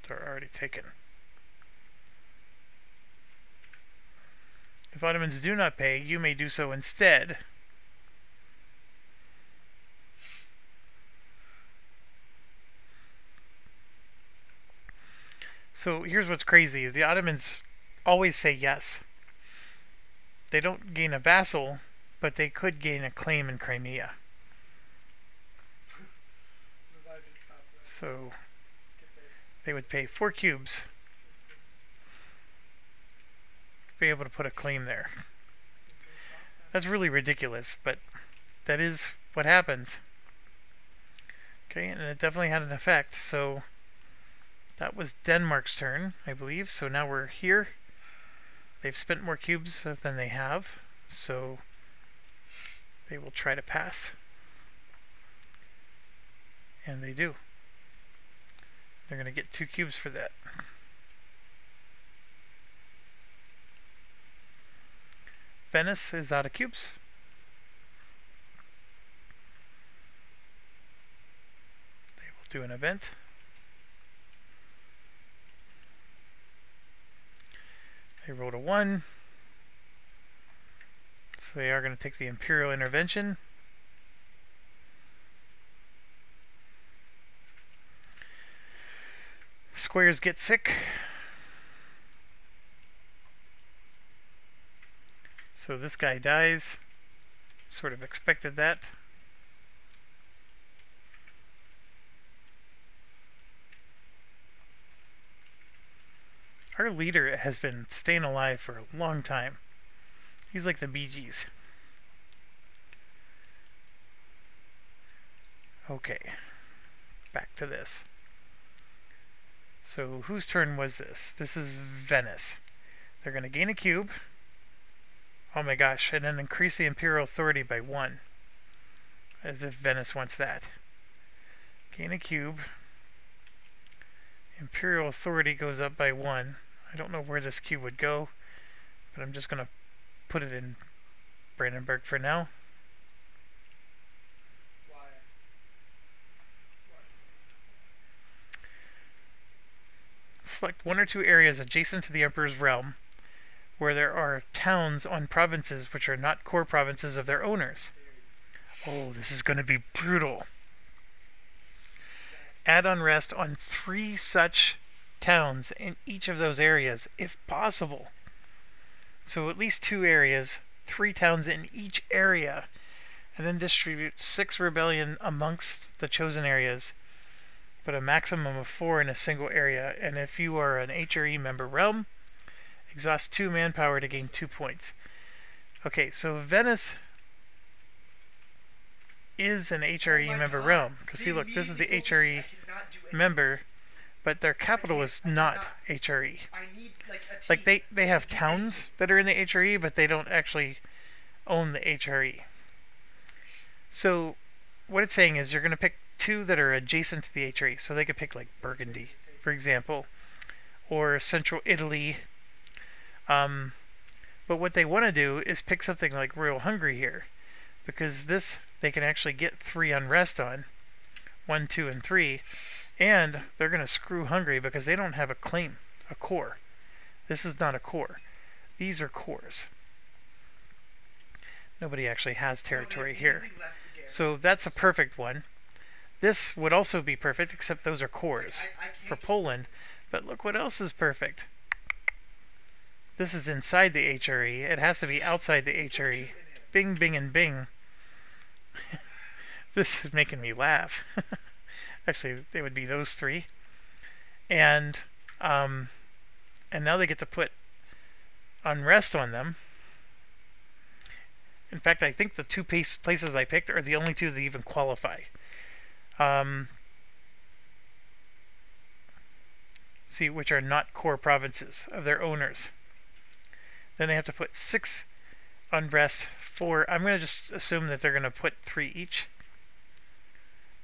They're already taken. If Ottomans do not pay, you may do so instead. So here's what's crazy, is the Ottomans always say yes. They don't gain a vassal, but they could gain a claim in Crimea. So they would pay 4 cubes to be able to put a claim there. That's really ridiculous, but that is what happens. Okay, and it definitely had an effect. So that was Denmark's turn, I believe. So now we're here. They've spent more cubes than they have, so they will try to pass. And they do. They're going to get 2 cubes for that. Venice is out of cubes. They will do an event. They rolled a 1. So they are going to take the Imperial Intervention. Squares get sick. So this guy dies. Sort of expected that. Our leader has been staying alive for a long time. He's like the Bee Gees. Okay, back to this. So whose turn was this? This is Venice. They're going to gain a cube. Oh my gosh, and then increase the imperial authority by 1. As if Venice wants that. Gain a cube. Imperial authority goes up by 1. I don't know where this cube would go, but I'm just going to put it in Brandenburg for now. Why? Select 1 or 2 areas adjacent to the Emperor's realm where there are towns on provinces which are not core provinces of their owners. Oh, this is going to be brutal. Add unrest on 3 such towns in each of those areas, if possible. So at least 2 areas, 3 towns in each area, and then distribute 6 rebellion amongst the chosen areas, but a maximum of 4 in a single area. And if you are an HRE member realm, exhaust 2 manpower to gain 2 points. Okay, so Venice is an HRE member realm. Because see, look, this is the HRE member, but their capital is not HRE. Like they have towns that are in the HRE, but they don't actually own the HRE. So what it's saying is you're going to pick 2 that are adjacent to the HRE. So they could pick like Burgundy, for example, or Central Italy. But what they want to do is pick something like Royal Hungary here, because this they can actually get 3 unrest on, 1, 2, and 3, and they're going to screw Hungary because they don't have a claim, a core. This is not a core. These are cores. Nobody actually has territory here. So that's a perfect one. This would also be perfect, except those are cores for Poland. But look what else is perfect. This is inside the HRE. It has to be outside the HRE. Bing, bing, and bing. This is making me laugh. Actually, they would be those 3. And now they get to put unrest on them. In fact, I think the 2 places I picked are the only 2 that even qualify. See, which are not core provinces of their owners. Then they have to put 6 unrest, 4. I'm going to just assume that they're going to put 3 each.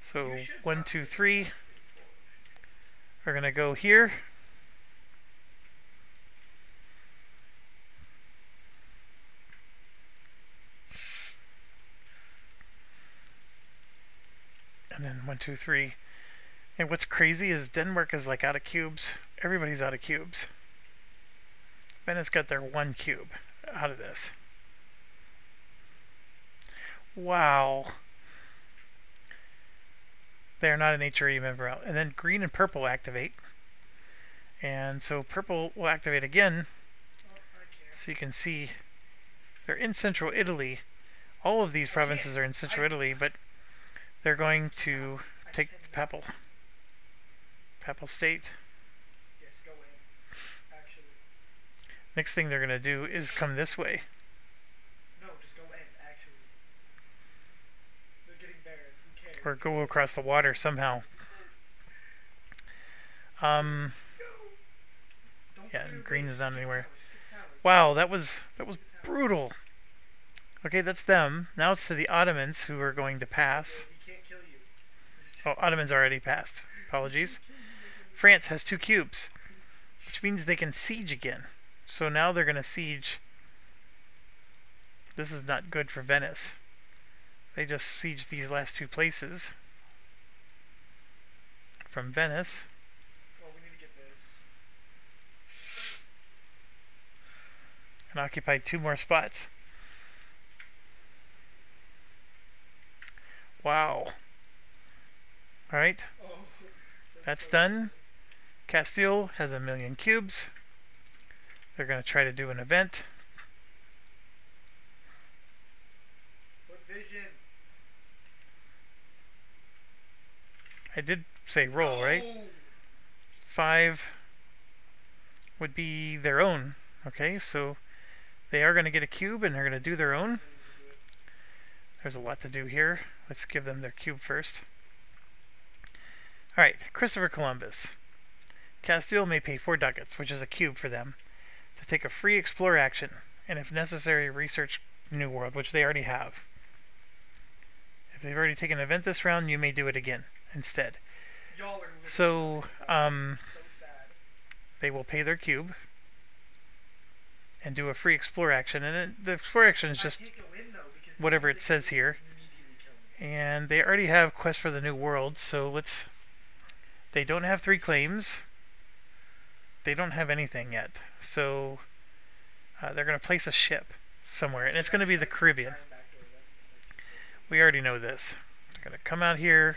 So 1, 2, 3 are going to go here. And then 1, 2, 3. And what's crazy is Denmark is like out of cubes. Everybody's out of cubes. Venice got their 1 cube out of this. Wow. They're not an HRE member out. And then green and purple activate. And so purple will activate again. So you can see they're in central Italy. All of these provinces are in central Italy, but they're going to take the papal state. Next thing they're going to do is come this way. No, just go in, actually. They're getting there. Who cares? Or go across the water somehow. Yeah, and green is not anywhere. Wow, that was brutal. Okay, that's them. Now it's to the Ottomans, who are going to pass. Oh, Ottomans already passed. Apologies. France has 2 cubes, which means they can siege again. So now they're going to siege. This is not good for Venice. They just sieged these last 2 places from Venice. Well, we need to get this. And occupied 2 more spots. Wow. Alright. Oh, That's done. Castile has 1,000,000 cubes. They're going to try to do an event. What vision? I did say roll, right? 5 would be their own. Okay, so they are going to get a cube and they're going to do their own. There's a lot to do here. Let's give them their cube first. Alright, Christopher Columbus. Castile may pay 4 ducats, which is a cube for them, to take a free explore action, and if necessary, research New World, which they already have. If they've already taken an event this round, you may do it again instead. So, they will pay their cube and do a free explore action, and the explore action is just whatever it says here. And they already have Quest for the New World, so let's... They don't have 3 claims. They don't have anything yet, so they're going to place a ship somewhere, and it's going to be the Caribbean. We already know this. They're going to come out here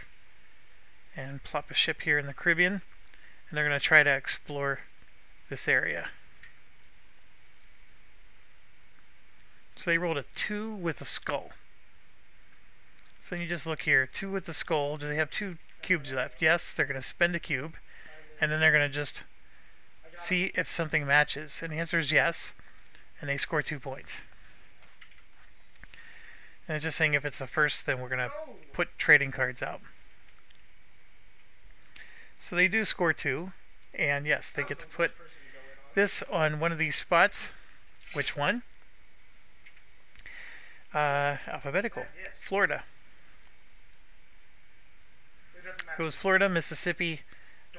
and plop a ship here in the Caribbean, and they're going to try to explore this area. So they rolled a 2 with a skull. So you just look here, 2 with the skull. Do they have 2 cubes left? Yes, they're going to spend a cube, and then they're going to just see if something matches. And the answer is yes, and they score 2 points. And it's just saying if it's the first, then we're going to put trading cards out. So they do score 2, and yes, they get to put this on one of these spots. Which one? Alphabetical. Florida. It was Florida, Mississippi,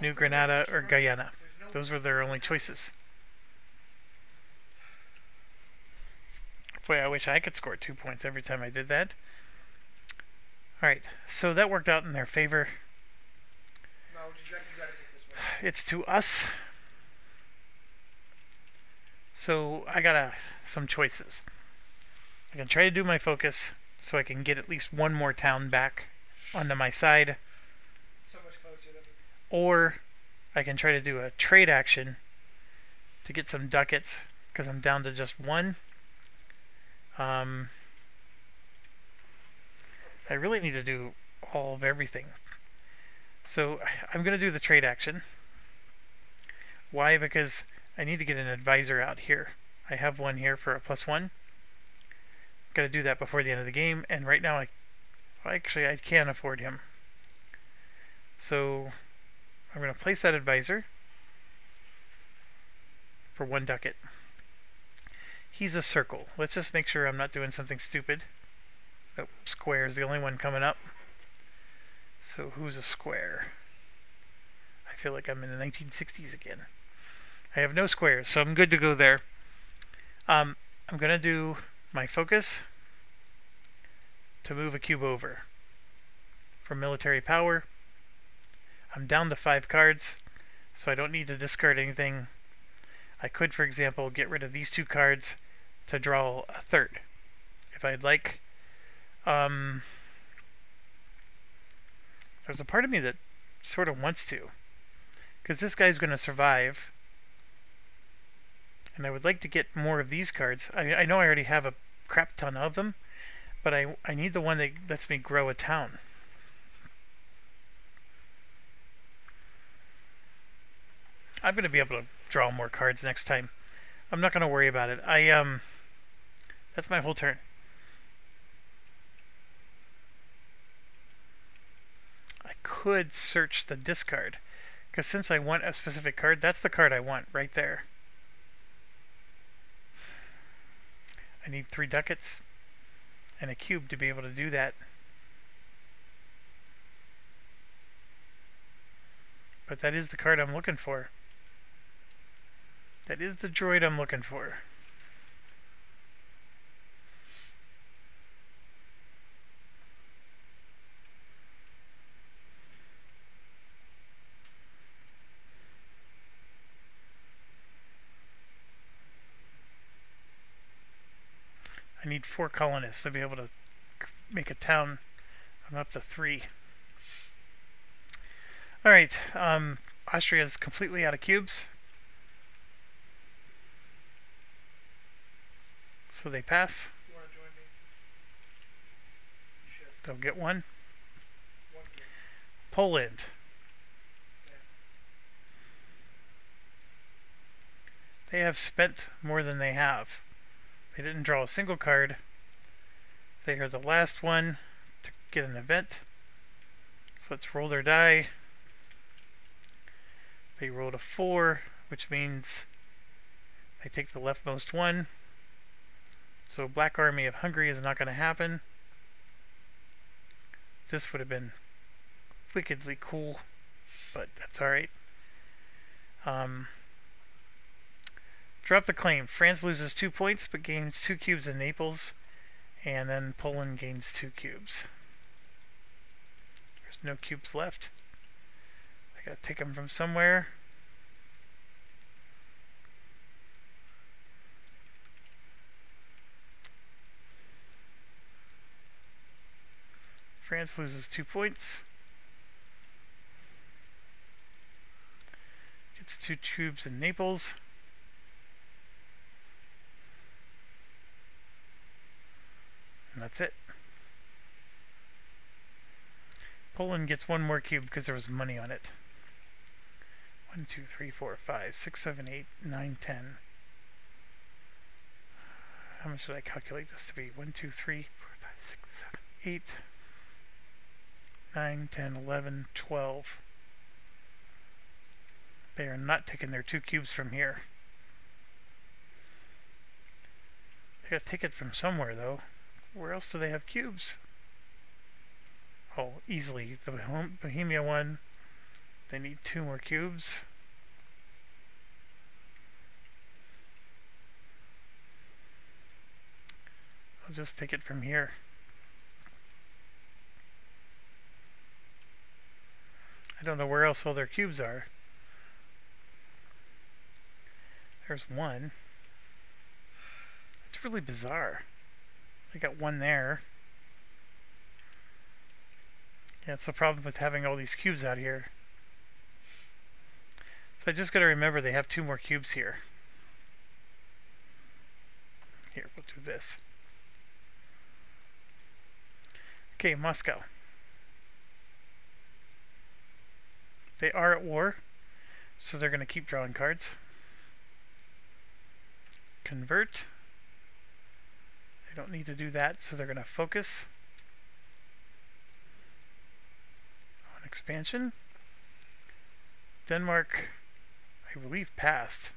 New Granada, or Guyana. Those were their only choices. Boy, I wish I could score 2 points every time I did that. Alright, so that worked out in their favor. It's to us. So I got some choices. I can try to do my focus so I can get at least one more town back onto my side. Or I can try to do a trade action to get some ducats because I'm down to just 1. I really need to do all of everything. So I'm going to do the trade action. Why? Because I need to get an advisor out here. I have one here for a +1. Got to do that before the end of the game, and right now I can't afford him. So I'm going to place that advisor for 1 ducat. He's a circle. Let's just make sure I'm not doing something stupid. Oh, square is the only one coming up. So who's a square? I feel like I'm in the 1960s again. I have no squares, so I'm good to go there. I'm going to do my focus to move a cube over. For military power, I'm down to 5 cards, so I don't need to discard anything. I could, for example, get rid of these 2 cards to draw a 3rd, if I'd like. There's a part of me that sort of wants to, because this guy's going to survive, and I would like to get more of these cards. I know I already have a crap ton of them, but I need the one that lets me grow a town. I'm going to be able to draw more cards next time. I'm not going to worry about it. That's my whole turn. I could search the discard, because since I want a specific card, that's the card I want right there. I need 3 ducats and a cube to be able to do that. But that is the card I'm looking for. That is the droid I'm looking for. I need 4 colonists to be able to make a town. I'm up to 3. Alright, Austria is completely out of cubes. So they pass. You want to join me? You should. They'll get 1. 1 cube. Poland. Yeah. They have spent more than they have. They didn't draw a single card. They are the last one to get an event. So let's roll their die. They rolled a 4, which means they take the leftmost one. So Black Army of Hungary is not going to happen. This would have been wickedly cool, but that's alright. Drop the claim. France loses 2 points, but gains 2 cubes in Naples, and then Poland gains 2 cubes. There's no cubes left. I gotta take them from somewhere. France loses 2 points. Gets 2 cubes in Naples. And that's it. Poland gets 1 more cube because there was money on it. 1, 2, 3, 4, 5, 6, 7, 8, 9, 10. How much did I calculate this to be? 1, 2, 3, 4, 5, 6, 7, 8, 9, 10, 11, 12. They are not taking their 2 cubes from here. They gotta take it from somewhere though. Where else do they have cubes? Oh, easily. The Bohemia one. They need 2 more cubes. I'll just take it from here. I don't know where else all their cubes are. There's 1. It's really bizarre. I got 1 there. Yeah, it's the problem with having all these cubes out here. So I just gotta remember they have 2 more cubes here. Here, we'll do this. Okay, Moscow. They are at war, so they're gonna keep drawing cards. Convert. They don't need to do that, so they're going to focus on expansion. Denmark, I believe, passed.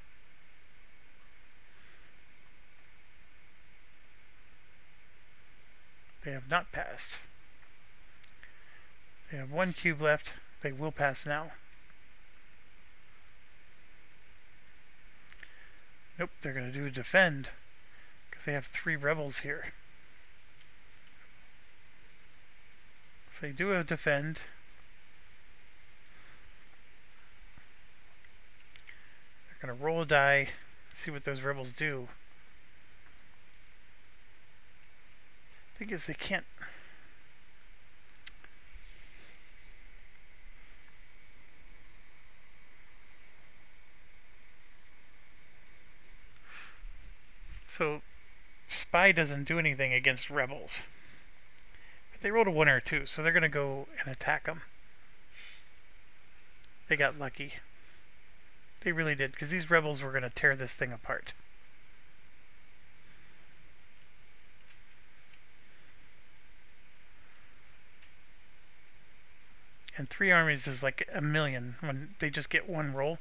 They have not passed. They have 1 cube left. They will pass now. Nope, they're going to do a defend because they have 3 rebels here. So they do a defend. They're going to roll a die, see what those rebels do. Thing is, they can't. So, spy doesn't do anything against rebels. But they rolled a 1 or a 2, so they're going to go and attack them. They got lucky. They really did, because these rebels were going to tear this thing apart. And 3 armies is like a million when they just get 1 roll.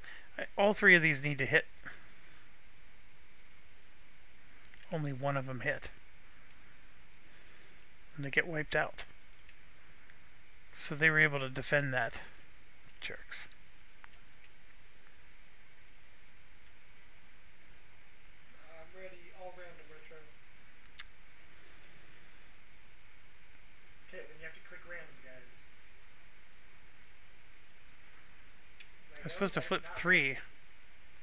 All 3 of these need to hit. Only 1 of them hit. And they get wiped out. So they were able to defend that. Jerks. I'm ready, all random retro. Okay, then you have to click random, guys. I was supposed to flip 3.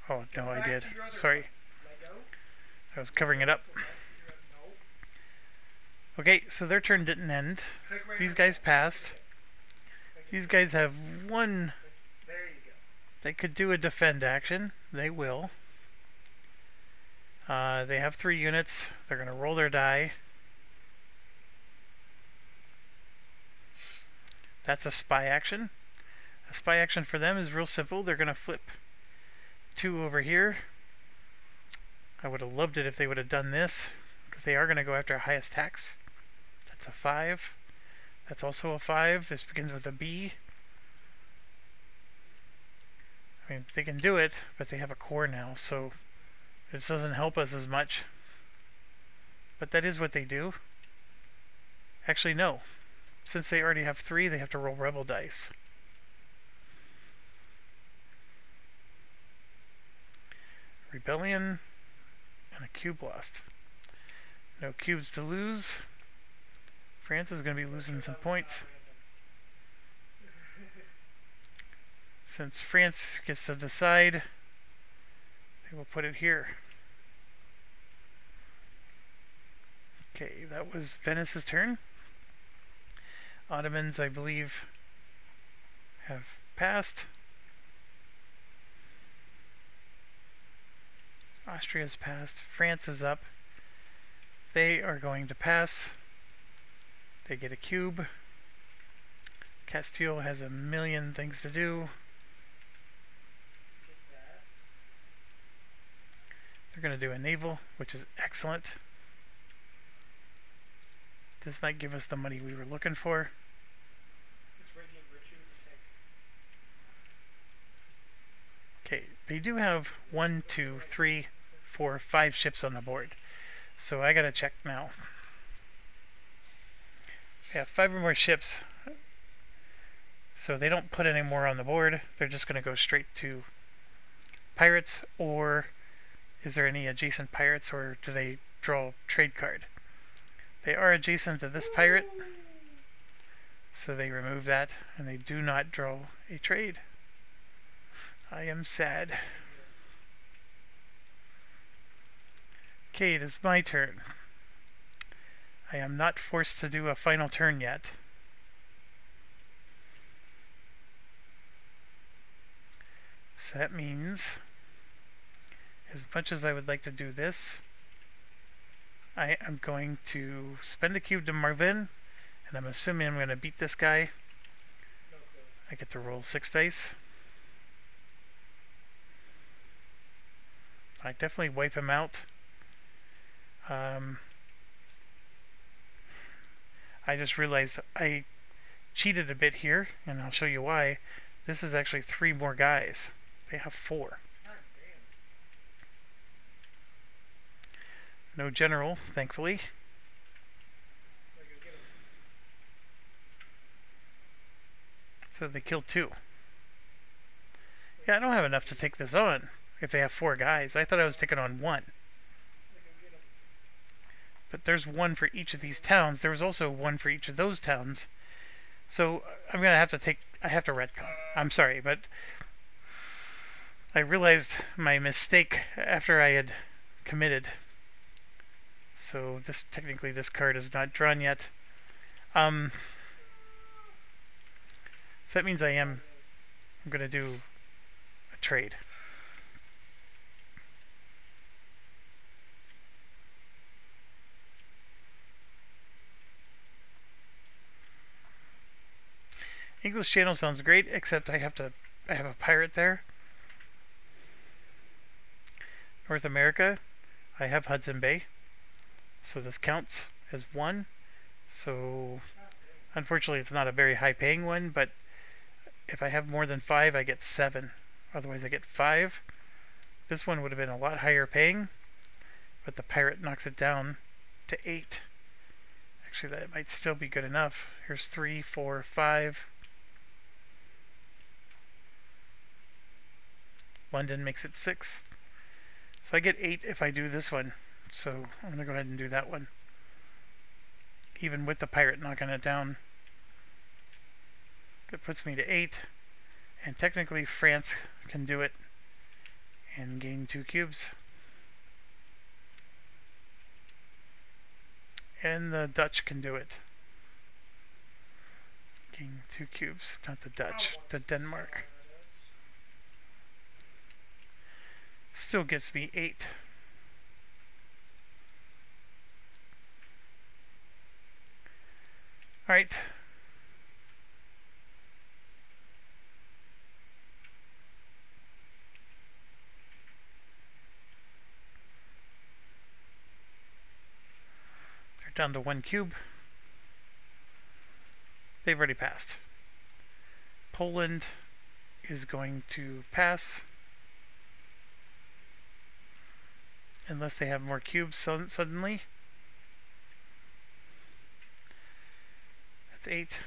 Oh, no, I did. Sorry. I was covering it up. Okay, so their turn didn't end. These guys passed. These guys have 1. There you go. They could do a defend action. They will. They have 3 units. They're going to roll their die. That's a spy action. A spy action for them is real simple. They're going to flip 2 over here. I would have loved it if they would have done this, because they are going to go after highest tax. That's a 5. That's also a 5. This begins with a B. I mean, they can do it, but they have a core now, so it doesn't help us as much. But that is what they do. Actually, no. Since they already have 3, they have to roll rebel dice. Rebellion and a cube lost. No cubes to lose. France is going to be losing some points. Since France gets to decide, they will put it here. Okay, that was Venice's turn. Ottomans, I believe, have passed. Austria's passed. France is up. They are going to pass. They get a cube. Castile has a million things to do. They're going to do a naval, which is excellent. This might give us the money we were looking for. Okay, they do have 1, 2, 3, 4, 5 ships on the board. So I gotta check now. They have 5 or more ships. So they don't put any more on the board. They're just gonna go straight to pirates, or is there any adjacent pirates, or do they draw a trade card? They are adjacent to this pirate, so they remove that, and they do not draw a trade. I am sad. Okay, it is my turn. I am not forced to do a final turn yet. So that means, as much as I would like to do this, I am going to spend a cube to Marvin, and I'm assuming I'm going to beat this guy. I get to roll 6 dice. I definitely wipe him out. I just realized I cheated a bit here, and I'll show you why. This is actually 3 more guys. They have 4. No general, thankfully. So they killed 2. Yeah, I don't have enough to take this on if they have 4 guys. I thought I was taking on 1. But there's 1 for each of these towns. There was also 1 for each of those towns. So I'm going to have to take... I have to retcon. I'm sorry, but I realized my mistake after I had committed. So this, technically this card is not drawn yet. So that means I'm going to do a trade. English Channel sounds great, except I have a pirate there. North America, I have Hudson Bay. So this counts as 1. So unfortunately it's not a very high paying one, but if I have more than 5 I get 7. Otherwise I get 5. This one would have been a lot higher paying, but the pirate knocks it down to 8. Actually that might still be good enough. Here's 3, 4, 5. London makes it 6. So I get 8 if I do this one. So I'm going to go ahead and do that one. Even with the pirate knocking it down. It puts me to 8. And technically France can do it and gain 2 cubes. And the Dutch can do it. Gain 2 cubes. Not the Dutch, the Denmark. Still gets me 8. Alright. They're down to 1 cube. They've already passed. Poland is going to pass. Unless they have more cubes suddenly. That's 8,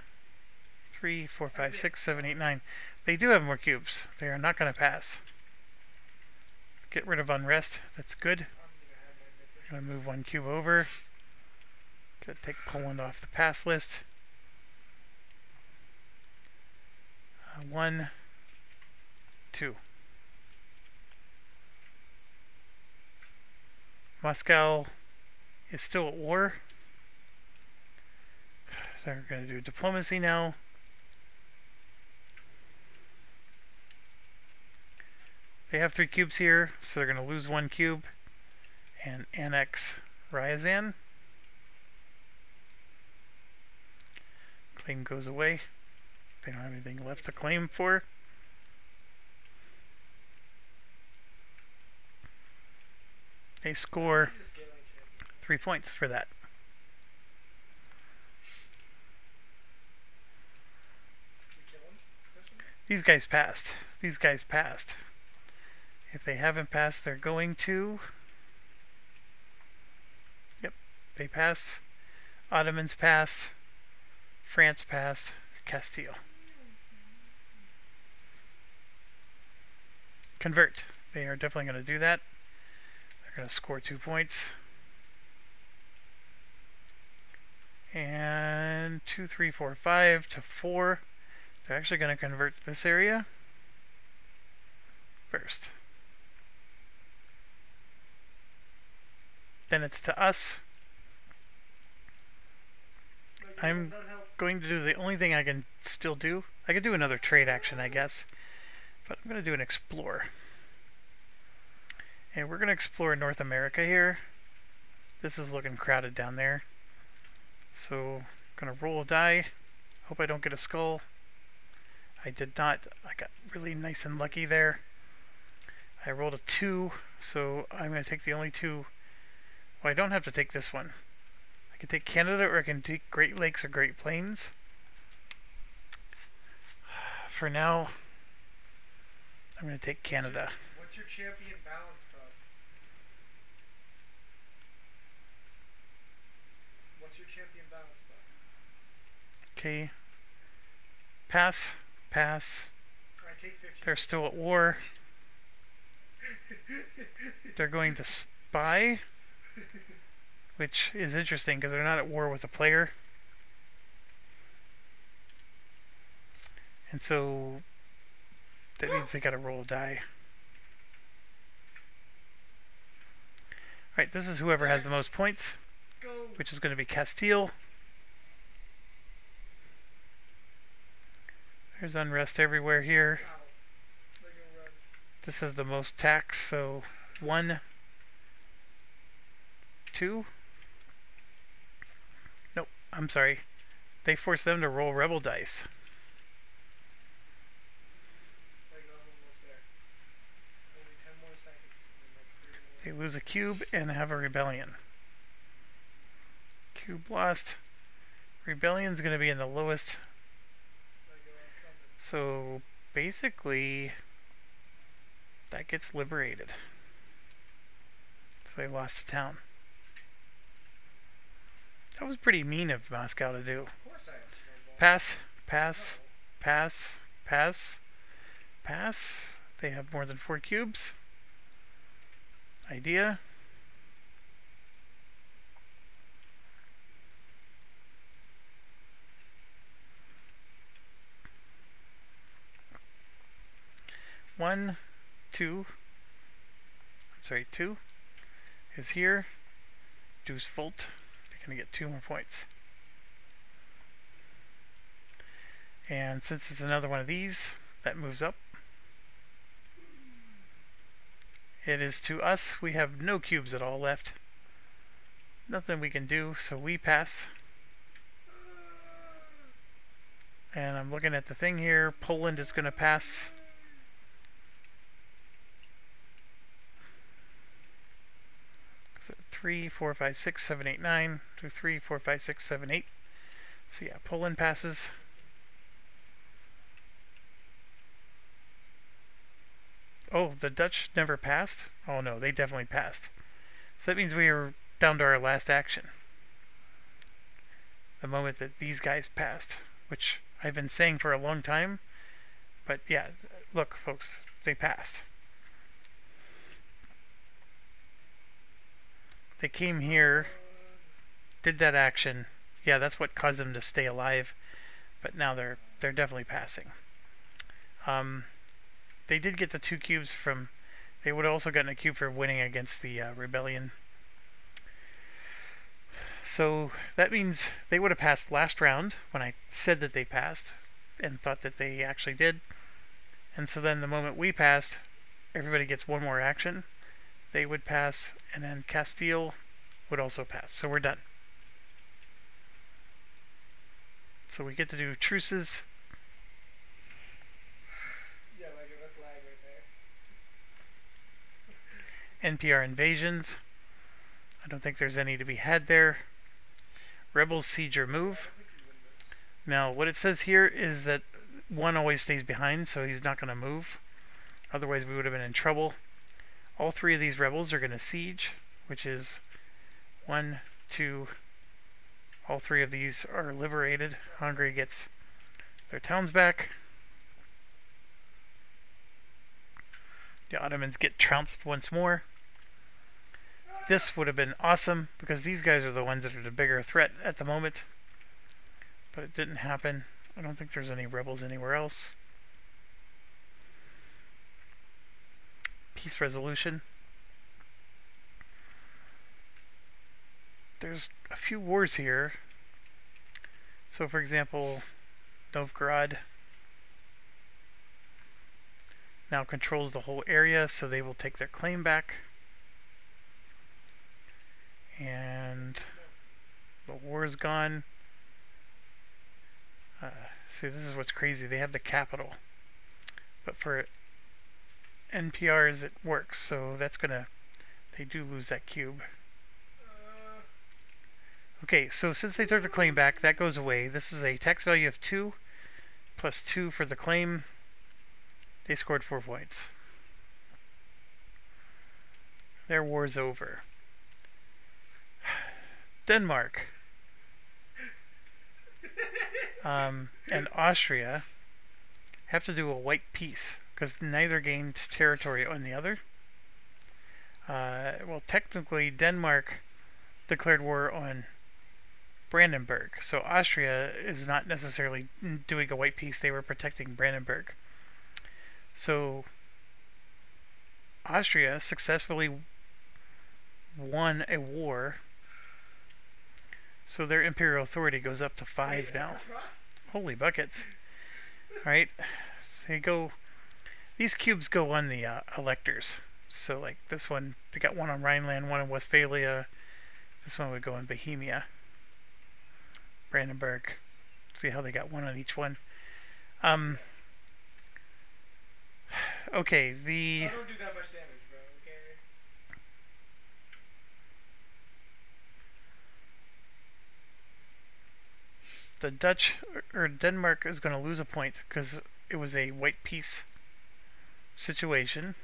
3, 4, 5, 6, 7, 8, 9. They do have more cubes. They are not going to pass. Get rid of unrest. That's good. I'm going to move 1 cube over. Going to take Poland off the pass list. 1, 2. Moscow is still at war. They're going to do diplomacy now. They have 3 cubes here, so they're going to lose 1 cube and annex Ryazan. Claim goes away. They don't have anything left to claim for. They score 3 points for that. These guys passed. These guys passed. If they haven't passed, they're going to. Yep, they passed. Ottomans passed. France passed. Castile. Convert. They are definitely going to do that. They're going to score 2 points. And 2, 3, 4, 5 to 4. They're actually going to convert this area first. Then it's to us. I'm going to do the only thing I can still do. I could do another trade action, I guess. But I'm going to do an explore. And we're going to explore North America here. This is looking crowded down there. So I'm going to roll a die. Hope I don't get a skull. I did not. I got really nice and lucky there. I rolled a 2, so I'm going to take the only 2. Well, I don't have to take this one. I can take Canada, or I can take Great Lakes or Great Plains. For now, I'm going to take Canada. What's your champion balance buff? What's your champion balance buff? Okay. Pass. Pass. I take 15. They're still at war. They're going to spy, which is interesting because they're not at war with a player. And so that means they got to roll a die. Alright, this is whoever has the most points, which is going to be Castile. There's unrest everywhere here. This is the most tax, so 1, 2. Nope, I'm sorry. They forced them to roll rebel dice. They lose a cube and have a rebellion. Cube lost. Rebellion's going to be in the lowest. So basically, that gets liberated. So they lost a town. That was pretty mean of Moscow to do. Pass, pass, pass, pass, pass. They have more than 4 cubes. Idea. One, 2. I'm sorry, 2 is here. Deuce Volt. They're going to get 2 more points. And since it's another one of these, that moves up. It is to us. We have no cubes at all left. Nothing we can do, so we pass. And I'm looking at the thing here. Poland is going to pass. So 3, 4, 5, 6, 7, 8, 9. 2, 3, 4, 5, 6, 7, 8. So yeah, Poland passes. Oh, the Dutch never passed? Oh no, they definitely passed. So that means we are down to our last action. The moment that these guys passed, which I've been saying for a long time. But yeah, look, folks, they passed. They came here, did that action. Yeah, that's what caused them to stay alive. But now they're definitely passing. They did get the 2 cubes from. They would have also gotten a cube for winning against the rebellion. So that means they would have passed last round when I said that they passed and thought that they actually did. And so then the moment we passed, everybody gets one more action. They would pass, and then Castile would also pass. So we're done. So we get to do truces. Yeah, like that's lag right there. NPR invasions. I don't think there's any to be had there. Rebels siege or move. Now, what it says here is that one always stays behind, so he's not going to move. Otherwise, we would have been in trouble. All 3 of these rebels are going to siege, which is 1, 2. All 3 of these are liberated. Hungary gets their towns back. The Ottomans get trounced once more. This would have been awesome because these guys are the ones that are the bigger threat at the moment. But it didn't happen. I don't think there's any rebels anywhere else. Peace resolution. There's a few wars here. So for example, Novgorod now controls the whole area, so they will take their claim back. And the war is gone. See, this is what's crazy. They have the capital, but for NPRs it works. So that's gonna. They do lose that cube. Okay, so since they took the claim back, that goes away. This is a tax value of 2 plus 2 for the claim. They scored 4 points. Their war's over. Denmark and Austria have to do a white peace because neither gained territory on the other. Well, technically, Denmark declared war on Brandenburg, so Austria is not necessarily doing a white peace. They were protecting Brandenburg. So Austria successfully won a war. So their imperial authority goes up to 5 now. Holy buckets. Alright. They go. These cubes go on the electors. So like this one, they got one on Rhineland, one in Westphalia. This one would go in Bohemia. Brandenburg. See how they got one on each one. Okay, the. I don't do that much damage, bro. Okay. The Dutch or Denmark is going to lose a point because it was a white peace situation.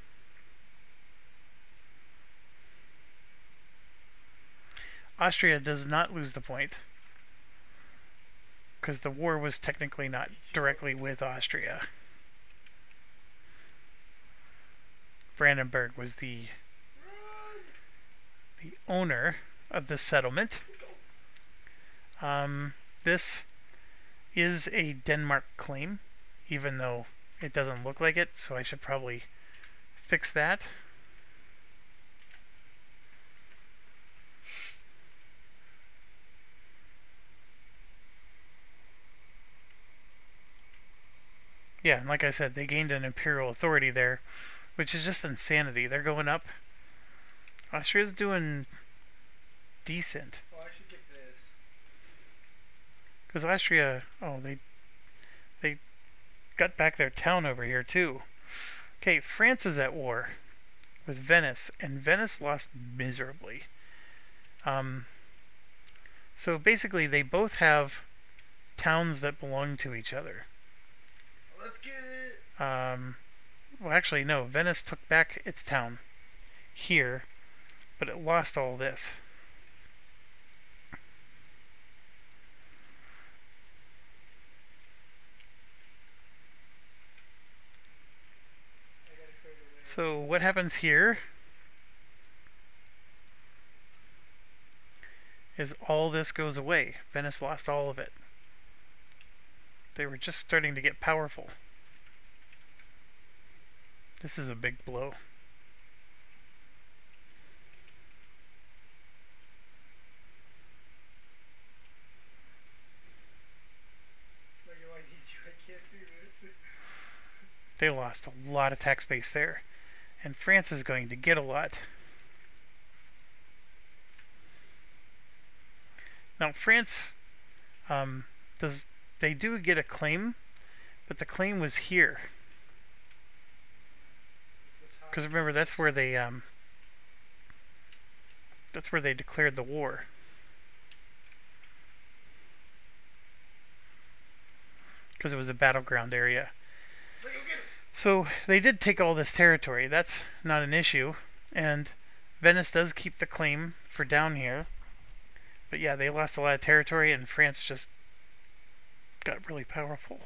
Austria does not lose the point because the war was technically not directly with Austria. Brandenburg was the owner of the settlement. This is a Denmark claim, even though it doesn't look like it, so I should probably fix that. Yeah, and like I said, they gained an imperial authority there, which is just insanity. They're going up. Austria's doing decent. Well, I should get this. Because Austria, oh, they got back their town over here too. Okay, France is at war with Venice, and Venice lost miserably. So basically, they both have towns that belong to each other. Let's get it. Well, actually, no. Venice took back its town here, but it lost all this. So what happens here is all this goes away. Venice lost all of it. They were just starting to get powerful. This is a big blow. They lost a lot of tax base there. And France is going to get a lot. Now France they do get a claim, but the claim was here. Because remember, that's where they declared the war. Because it was a battleground area. So they did take all this territory. That's not an issue. And Venice does keep the claim for down here. But yeah, they lost a lot of territory, and France just got really powerful.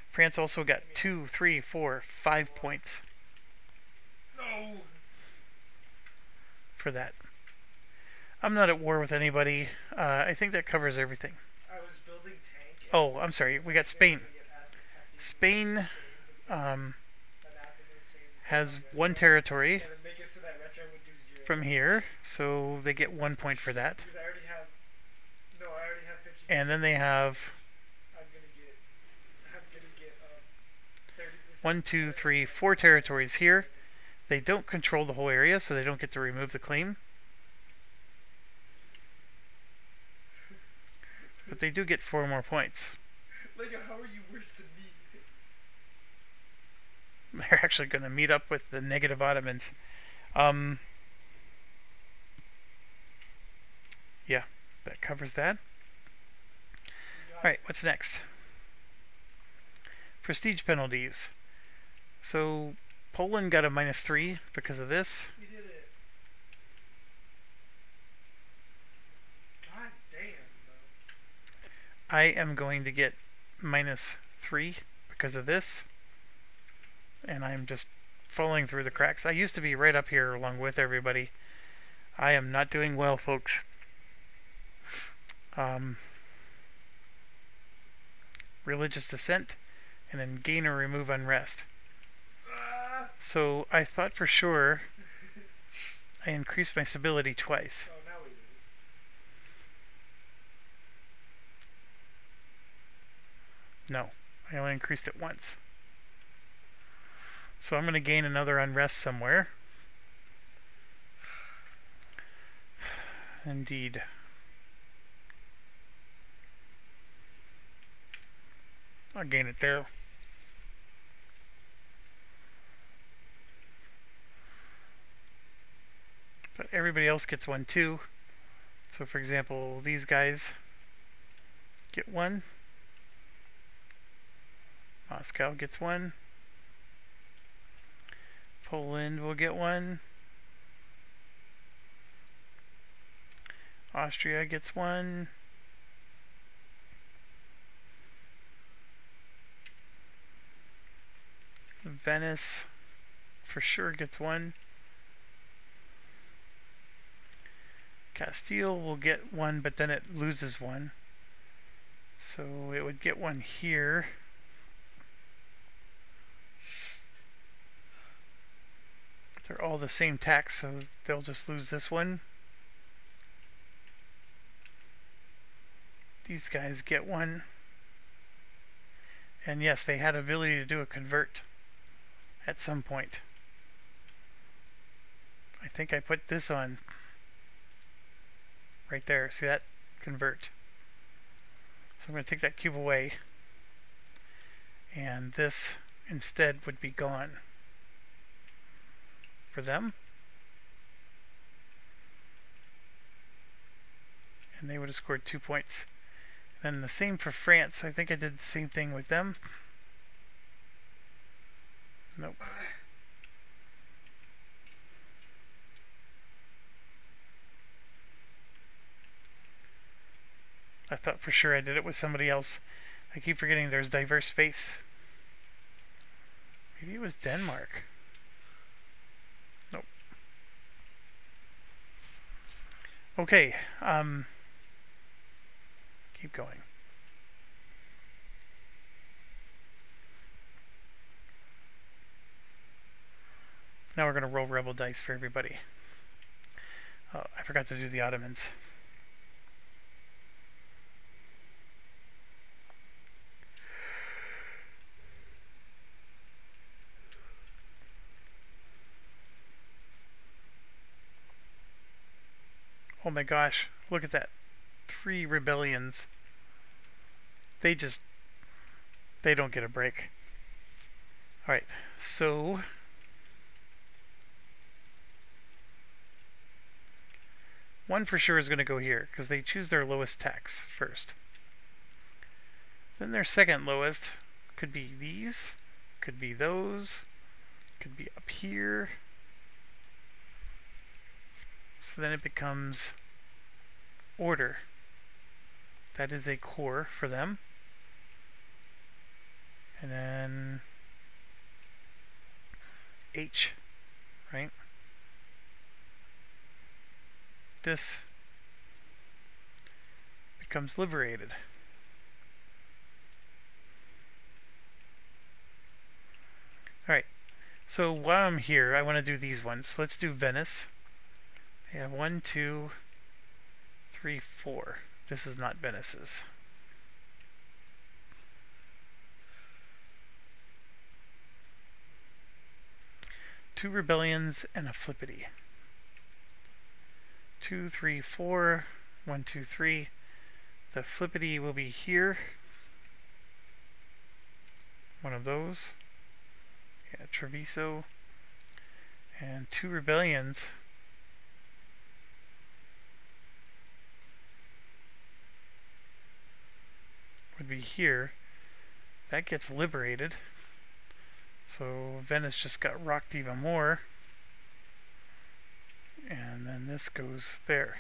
France also got 2, 3, 4, 5 points. No. For that. I'm not at war with anybody. I think that covers everything. I was building tank. Oh, I'm sorry. We got Spain. Spain has 1 territory from here, so they get 1 point for that. I already have 50. And then they have I'm gonna get 30%. 1, 2, 3, 4 territories here. They don't control the whole area, so they don't get to remove the claim. But they do get 4 more points. Like, how are you worse than me? They're actually going to meet up with the negative Ottomans. Yeah, that covers that. Alright, what's next? Prestige penalties. So, Poland got a -3 because of this. We did it. God damn, bro. I am going to get -3 because of this. And I'm just falling through the cracks. I used to be right up here along with everybody. I am not doing well, folks. Religious dissent, and then gain or remove unrest. So I thought for sure I increased my stability twice. Oh, now we lose. No, I only increased it once. So I'm going to gain another unrest somewhere. Indeed. I'll gain it there. But everybody else gets 1 too. So for example, these guys get 1. Moscow gets 1. Poland will get 1. Austria gets 1. Venice for sure gets 1. Castile will get 1, but then it loses 1. So it would get 1 here. They're all the same tax, so they'll just lose this one. These guys get 1. And yes, they had ability to do a convert at some point. I think I put this on right there. See that? Convert. So I'm going to take that cube away, and this instead would be gone for them, and they would have scored 2 points. And the same for France. I think I did the same thing with them. Nope. I thought for sure I did it with somebody else. I keep forgetting there's diverse faiths. Maybe it was Denmark. Nope. Okay, keep going. Now we're going to roll rebel dice for everybody. Oh, I forgot to do the Ottomans. Oh my gosh, look at that. 3 rebellions. They don't get a break. Alright, so one for sure is going to go here, because they choose their lowest tax first. Then their second lowest could be these, could be those, could be up here. So then it becomes order. That is a core for them. And then H, right? This becomes liberated. Alright, so while I'm here, I want to do these ones. Let's do Venice. I have 1, 2, 3, 4. This is not Venice's. Two rebellions and a flippity. 2, 3, 4. 1, 2, 3. The flippity will be here. One of those. Yeah, Treviso. And 2 rebellions. Would be here. That gets liberated. So Venice just got rocked even more. And then this goes there.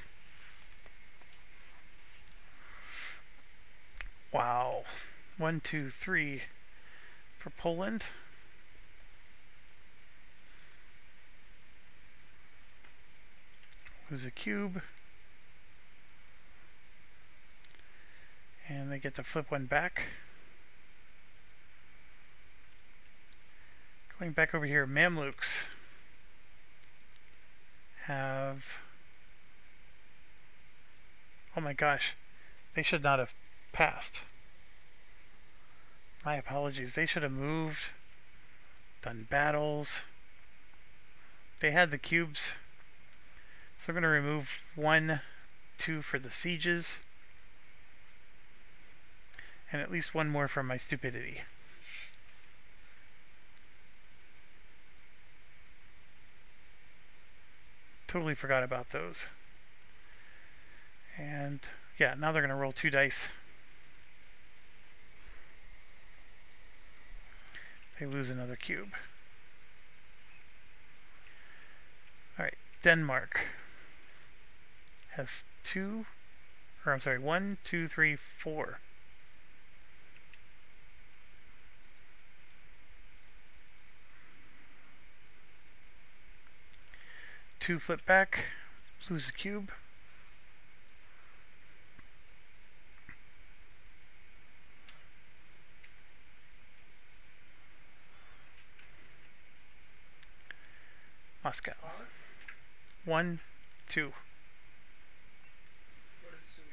Wow. 1, 2, 3 for Poland. Lose a cube. And they get to flip one back. Going back over here, Mamluks have... Oh my gosh, they should not have passed. My apologies, they should have moved, done battles. They had the cubes, so we're going to remove 1, 2 for the sieges. And at least one more from my stupidity. Totally forgot about those. And yeah, now they're going to roll 2 dice. They lose another cube. Alright, Denmark has 1, 2, 3, 4. 2 flip back, lose a cube. Moscow. 1, 2. What is Sweden?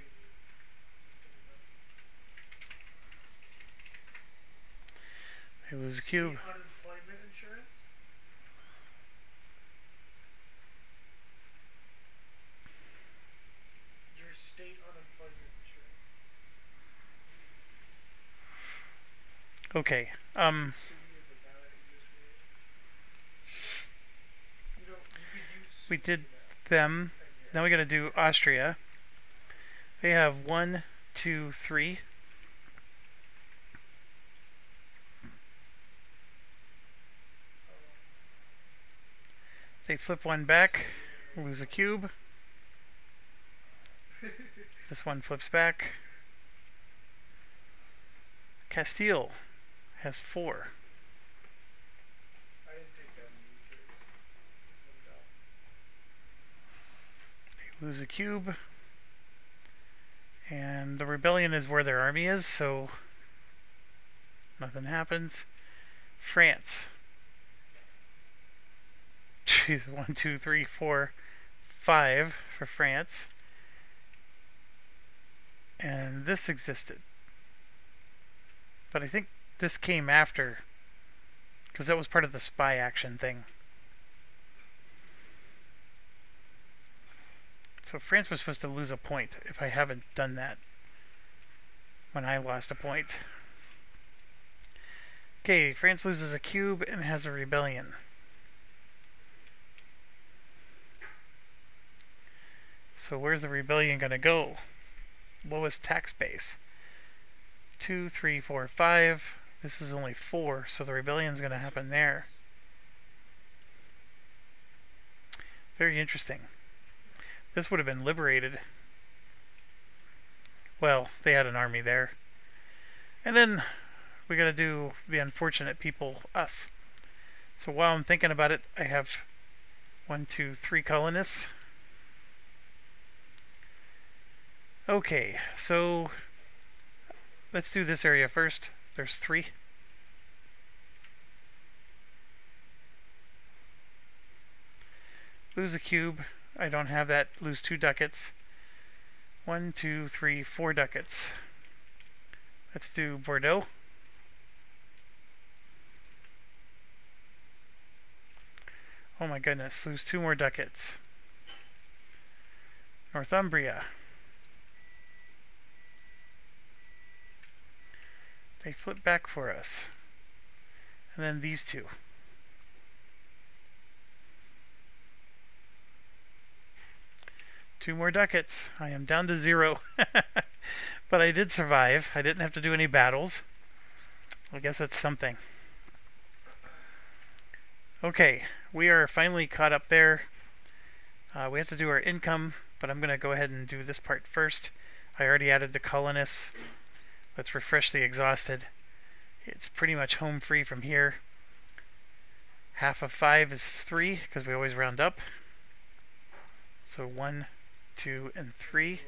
They lose a cube. Unemployment insurance? Your state unemployment insurance. Okay. Sui is a valid English word. You could use We Sui did now. them. Now we got to do Austria. They have 1, 2, 3. They flip one back, lose a cube. This one flips back. Castile has 4. I didn't take that many tricks. They lose a cube. And the rebellion is where their army is, so nothing happens. France. Jeez, 1, 2, 3, 4, 5 for France. And this existed. But I think this came after, because that was part of the spy action thing. So France was supposed to lose a point if I haven't done that when I lost a point. Okay, France loses a cube and has a rebellion. So where's the rebellion going to go? Lowest tax base. 2, 3, 4, 5. This is only 4, so the rebellion's going to happen there. Very interesting. This would have been liberated. Well, they had an army there. And then we got to do the unfortunate people, us. So while I'm thinking about it, I have 1, 2, 3 colonists. Okay, so let's do this area first. There's 3. Lose a cube. I don't have that. Lose 2 ducats. 1, 2, 3, 4 ducats. Let's do Bordeaux. Oh my goodness, lose 2 more ducats. Northumbria. They flip back for us. And then these 2. Two more ducats. I am down to 0. But I did survive. I didn't have to do any battles. I guess that's something. Okay, we are finally caught up there. We have to do our income, but I'm going to go ahead and do this part first. I already added the colonists. Let's refresh the exhausted. It's pretty much home free from here. Half of 5 is 3, because we always round up. So 1, 2, and 3.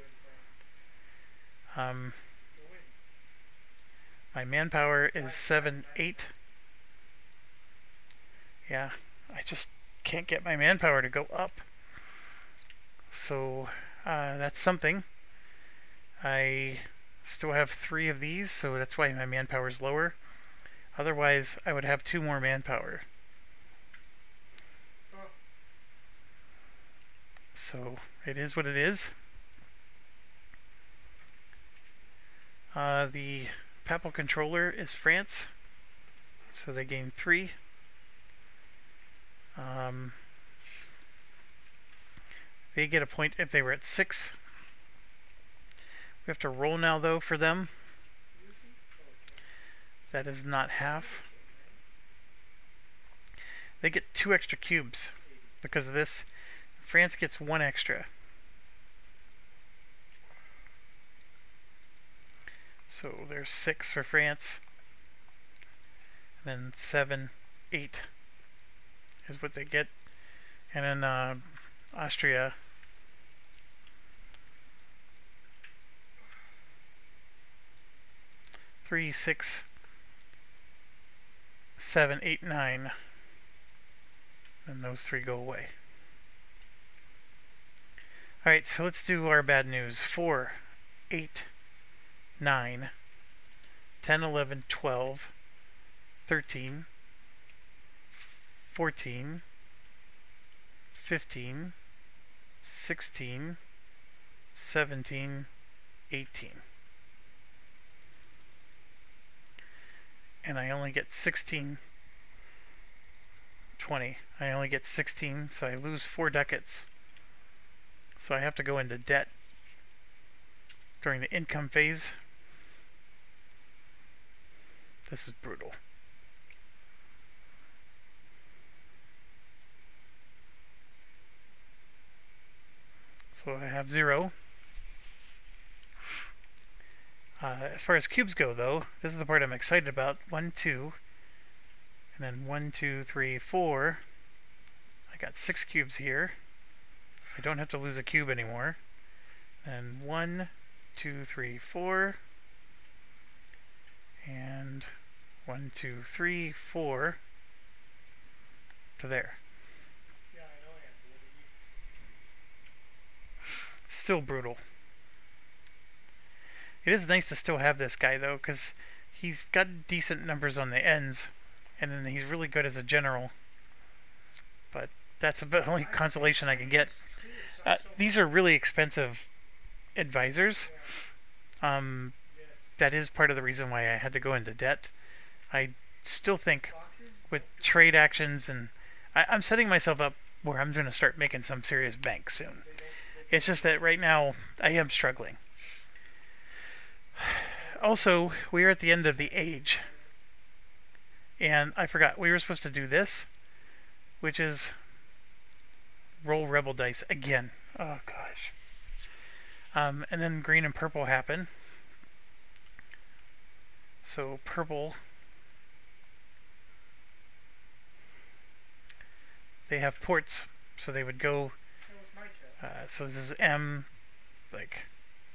My manpower is 7, 8. Yeah, I just can't get my manpower to go up. So that's something. I still have 3 of these, so that's why my manpower is lower. Otherwise, I would have 2 more manpower. So it is what it is. The papal controller is France, so they gain 3. They get a point if they were at 6. We have to roll now, though, for them. That is not half. They get 2 extra cubes because of this. France gets 1 extra. So there's 6 for France. And then 7, 8 is what they get. And then Austria. Three, 6, 7, 8, 9. And those 3 go away. Alright, so let's do our bad news. 4, 8, 9, 10, 11, 12, 13, 14, 15, 16, 17, 18. And I only get 16, 20. I only get 16, so I lose 4 ducats. So I have to go into debt during the income phase. This is brutal. So I have 0. As far as cubes go, though, this is the part I'm excited about. 1, 2, and then 1, 2, 3, 4. I got 6 cubes here. I don't have to lose a cube anymore. And 1, 2, 3, 4. And 1, 2, 3, 4 to there. Yeah, I know I have to. Still brutal. It is nice to still have this guy, though, because he's got decent numbers on the ends, and then he's really good as a general. But that's the only consolation I can get. These are really expensive advisors. That is part of the reason why I had to go into debt. I still think with trade actions, and I'm setting myself up where I'm going to start making some serious bank soon. It's just that right now I am struggling. Also, we are at the end of the age. And I forgot, we were supposed to do this, which is roll rebel dice again. Oh gosh. And then green and purple happen. So purple, they have ports, so they would go, so this is M, like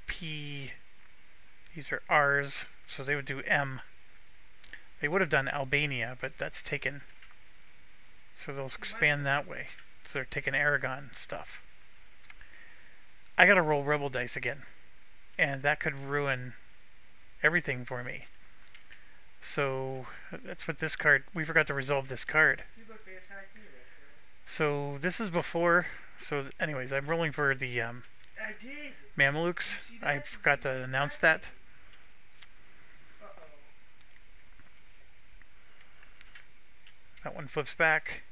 P, these are R's, so they would do M. They would have done Albania, but that's taken, so they'll expand that way. So they're taking Aragon stuff. I gotta roll rebel dice again, and that could ruin everything for me. So that's what this card, we forgot to resolve this card. So this is before, so anyways, I'm rolling for the Mamelukes. I forgot to announce that. That one flips back.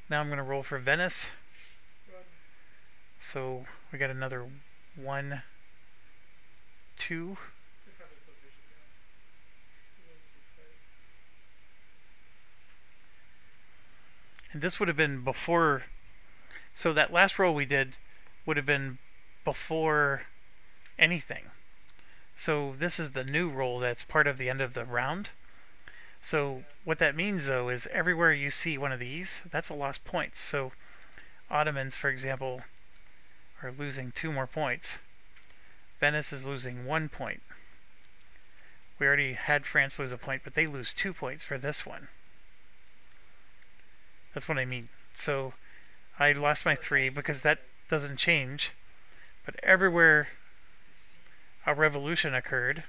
Now I'm going to roll for Venice. So we got another 1, 2. And this would have been before, so that last roll we did would have been before anything. So this is the new roll that's part of the end of the round. So what that means, though, is everywhere you see one of these, that's a lost point. So Ottomans, for example, are losing 2 more points. Venice is losing 1 point. We already had France lose a point, but they lose 2 points for this one. That's what I mean. So I lost my 3 because that doesn't change. But everywhere a revolution occurred,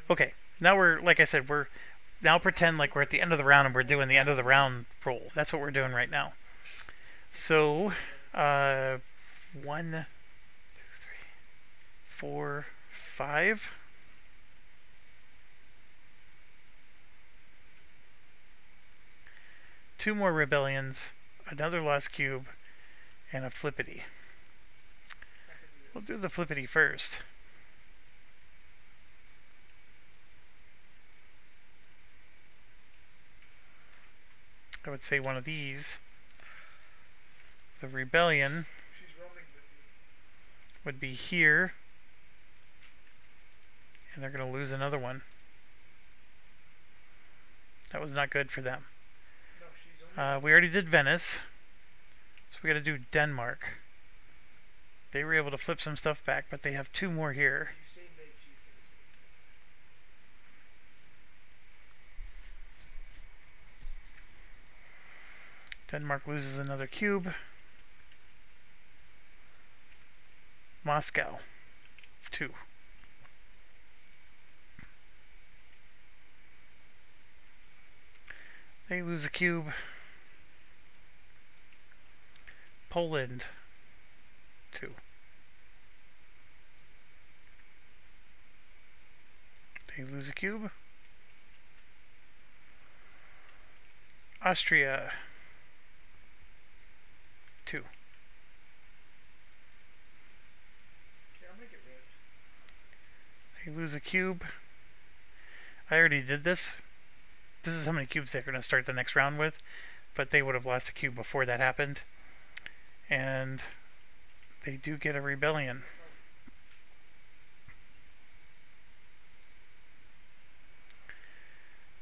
okay, now we're, like I said, we're now pretend like we're at the end of the round and we're doing the end of the round roll. That's what we're doing right now. So, 1, 2, 3, 4, 5. Two more rebellions, another lost cube, and a flippity. We'll do the flippity first. I would say one of these. The rebellion would be here, and they're going to lose another one. That was not good for them. We already did Venice, so we got to do Denmark. They were able to flip some stuff back, but they have 2 more here. Denmark loses another cube. Moscow, 2. They lose a cube. Poland, 2. They lose a cube. Austria, 2. They lose a cube. I already did this. this is how many cubes they're going to start the next round with, but they would have lost a cube before that happened. And they do get a rebellion.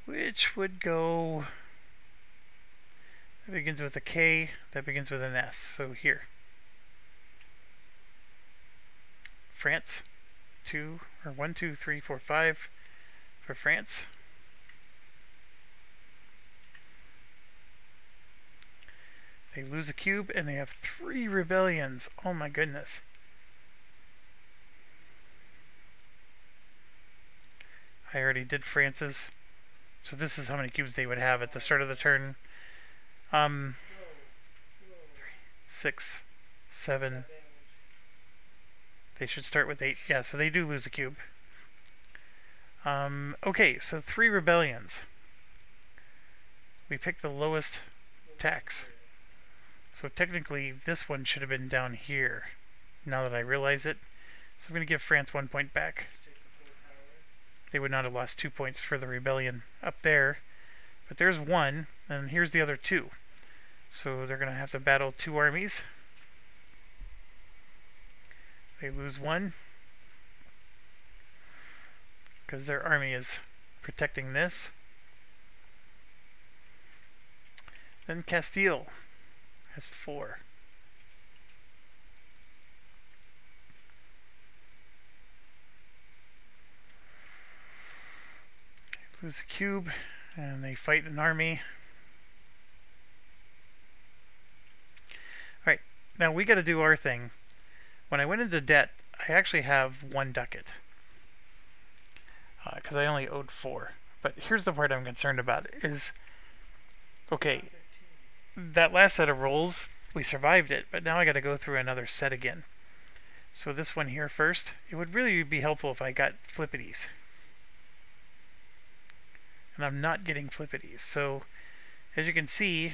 Which would go... That begins with a K, that begins with an S. So here. France. 1, 2, 3, 4, 5 for France. They lose a cube and they have 3 rebellions. Oh my goodness. I already did France's. So this is how many cubes they would have at the start of the turn. 6, 7. They should start with 8. Yeah, so they do lose a cube. Okay, so 3 rebellions. We picked the lowest tax. So technically, this one should have been down here, now that I realize it. So I'm going to give France 1 point back. They would not have lost 2 points for the rebellion up there. But there's 1, and here's the other 2. So they're going to have to battle 2 armies. They lose 1. Because their army is protecting this. Then Castile has 4. They lose a cube, and they fight an army. Alright, now we gotta do our thing. When I went into debt, I actually have 1 ducat. Because I only owed 4. But here's the part I'm concerned about is, okay, that last set of rolls, we survived it, but now I got to go through another set again. So this one here first, it would really be helpful if I got flippities. And I'm not getting flippities. So, as you can see,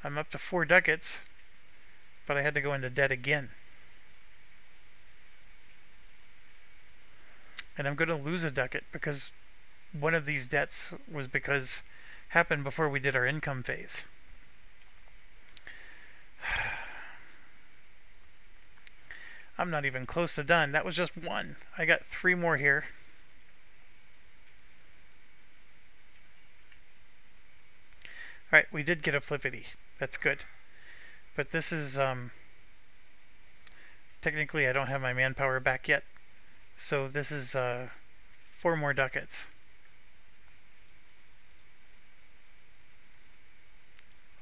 I'm up to 4 ducats, but I had to go into debt again. And I'm going to lose a ducat because one of these debts was because happened before we did our income phase. I'm not even close to done. That was just 1. I got 3 more here. Alright, we did get a flippity. That's good. But this is, technically I don't have my manpower back yet. So this is 4 more ducats.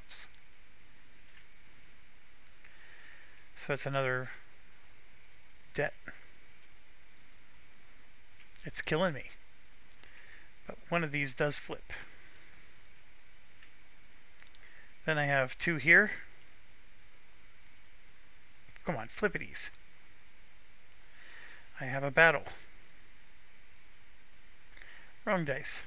Oops. So it's another debt. It's killing me. But one of these does flip. Then I have 2 here. Come on, flippities. I have a battle. Wrong dice.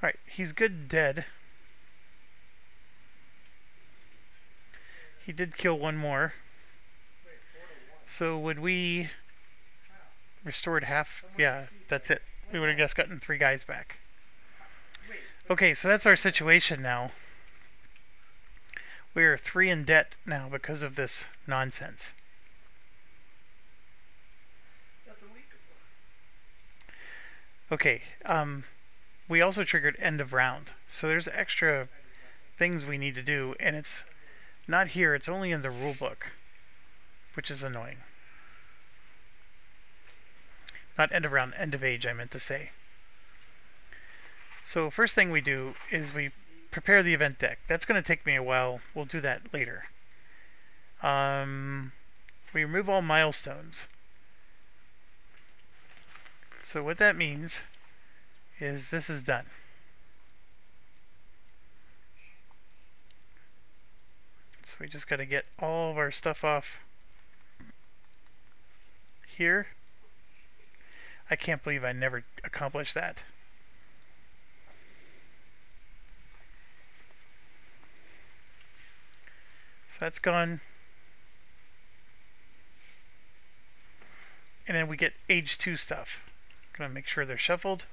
Alright, he's good dead. He did kill 1 more. So would we restored half? Yeah, that's it. We would have just gotten 3 guys back. Okay, so that's our situation now. We are 3 in debt now because of this nonsense. Okay, we also triggered end of round. So there's extra things we need to do, and it's not here, it's only in the rule book, which is annoying. Not end of round, end of age, I meant to say. So first thing we do is we prepare the event deck. That's going to take me a while. We'll do that later. We remove all milestones. So what that means is this is done. So we just got to get all of our stuff off here. I can't believe I never accomplished that. So that's gone. And then we get age 2 stuff. I'm gonna make sure they're shuffled.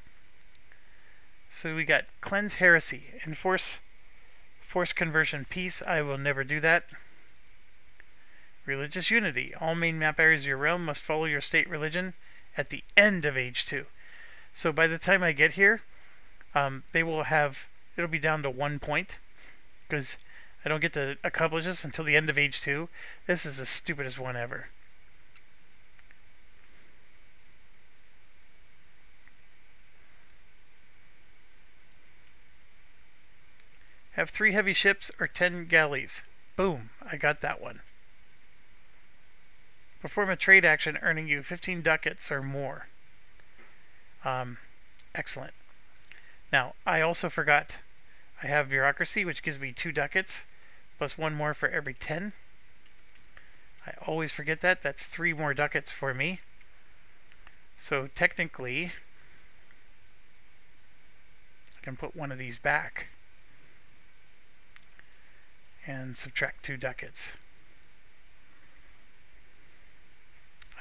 So we got Cleanse Heresy, Enforce Force Conversion Peace. I will never do that. Religious Unity. All main map areas of your realm must follow your state religion at the end of age 2. So by the time I get here, they will have, it'll be down to 1 point, because I don't get to accomplish this until the end of age 2. This is the stupidest one ever. Have 3 heavy ships or 10 galleys. Boom, I got that one. Perform a trade action earning you 15 ducats or more. Excellent. Now, I also forgot I have bureaucracy, which gives me 2 ducats, plus 1 more for every 10. I always forget that. That's 3 more ducats for me. So technically, I can put one of these back and subtract 2 ducats.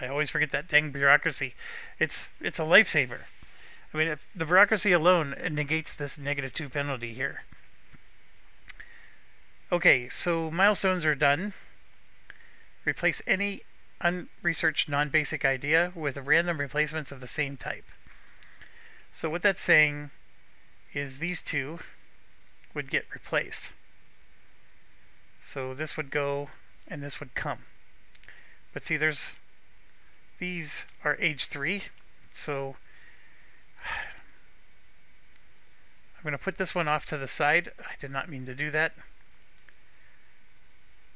I always forget that dang bureaucracy. It's a lifesaver. I mean, if the bureaucracy alone negates this -2 penalty here. Okay, so milestones are done. Replace any unresearched non-basic idea with random replacements of the same type. So what that's saying is these 2 would get replaced. So this would go and this would come. But see, these are age 3, so I'm going to put this one off to the side. I did not mean to do that.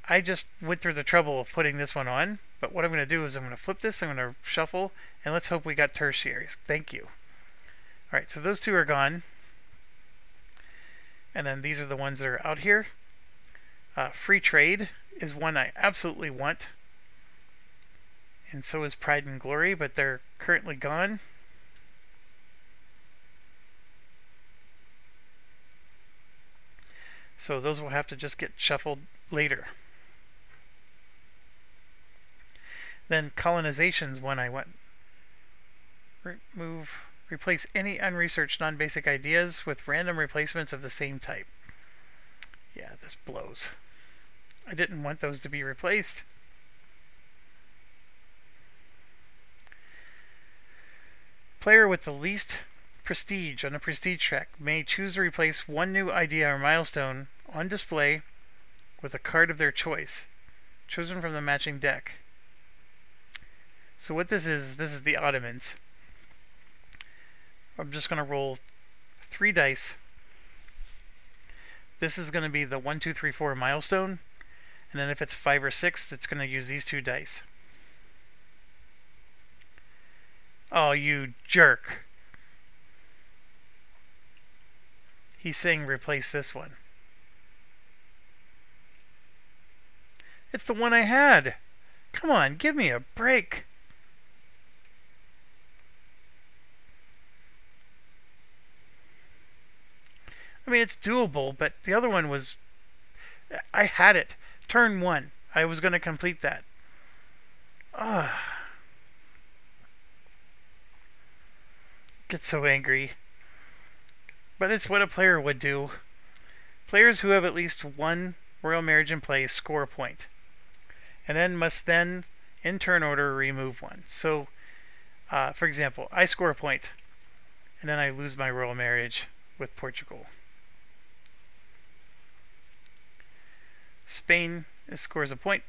I just went through the trouble of putting this one on, but what I'm going to do is I'm going to flip this, I'm going to shuffle, and let's hope we got tertiaries. Thank you. Alright, so those 2 are gone. And then these are the ones that are out here. Free trade is one I absolutely want. And so is Pride and Glory, but they're currently gone. So those will have to just get shuffled later. Then colonization's one I want. Replace any unresearched non-basic ideas with random replacements of the same type. Yeah, this blows. I didn't want those to be replaced. Player with the least prestige on the prestige track may choose to replace one new idea or milestone on display with a card of their choice, chosen from the matching deck. So what this is the Ottomans. I'm just going to roll 3 dice. This is going to be the 1, 2, 3, 4 milestone, and then if it's 5 or 6, it's going to use these 2 dice. Oh, you jerk. He's saying replace this one. It's the one I had. Come on, give me a break. I mean, it's doable, but the other one was... I had it. Turn 1. I was going to complete that. Ugh. Get so angry. But it's what a player would do. Players who have at least 1 royal marriage in play score a point, and then must in turn order remove 1. So, for example, I score a point, and then I lose my royal marriage with Portugal. Spain scores a point,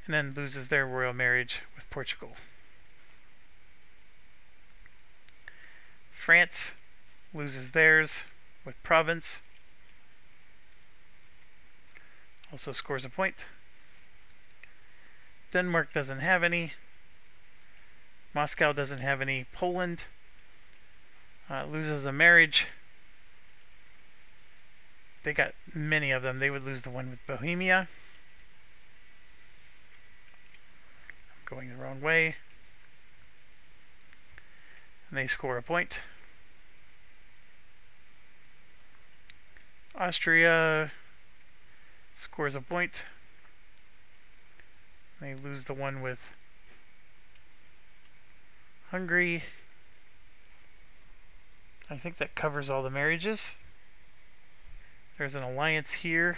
and then loses their royal marriage with Portugal. France loses theirs with Provence. Also scores a point. Denmark doesn't have any. Moscow doesn't have any. Poland loses a marriage. They got many of them. They would lose the one with Bohemia. I'm going the wrong way. And they score a point. Austria scores a point. They lose the one with Hungary. I think that covers all the marriages. There's an alliance here.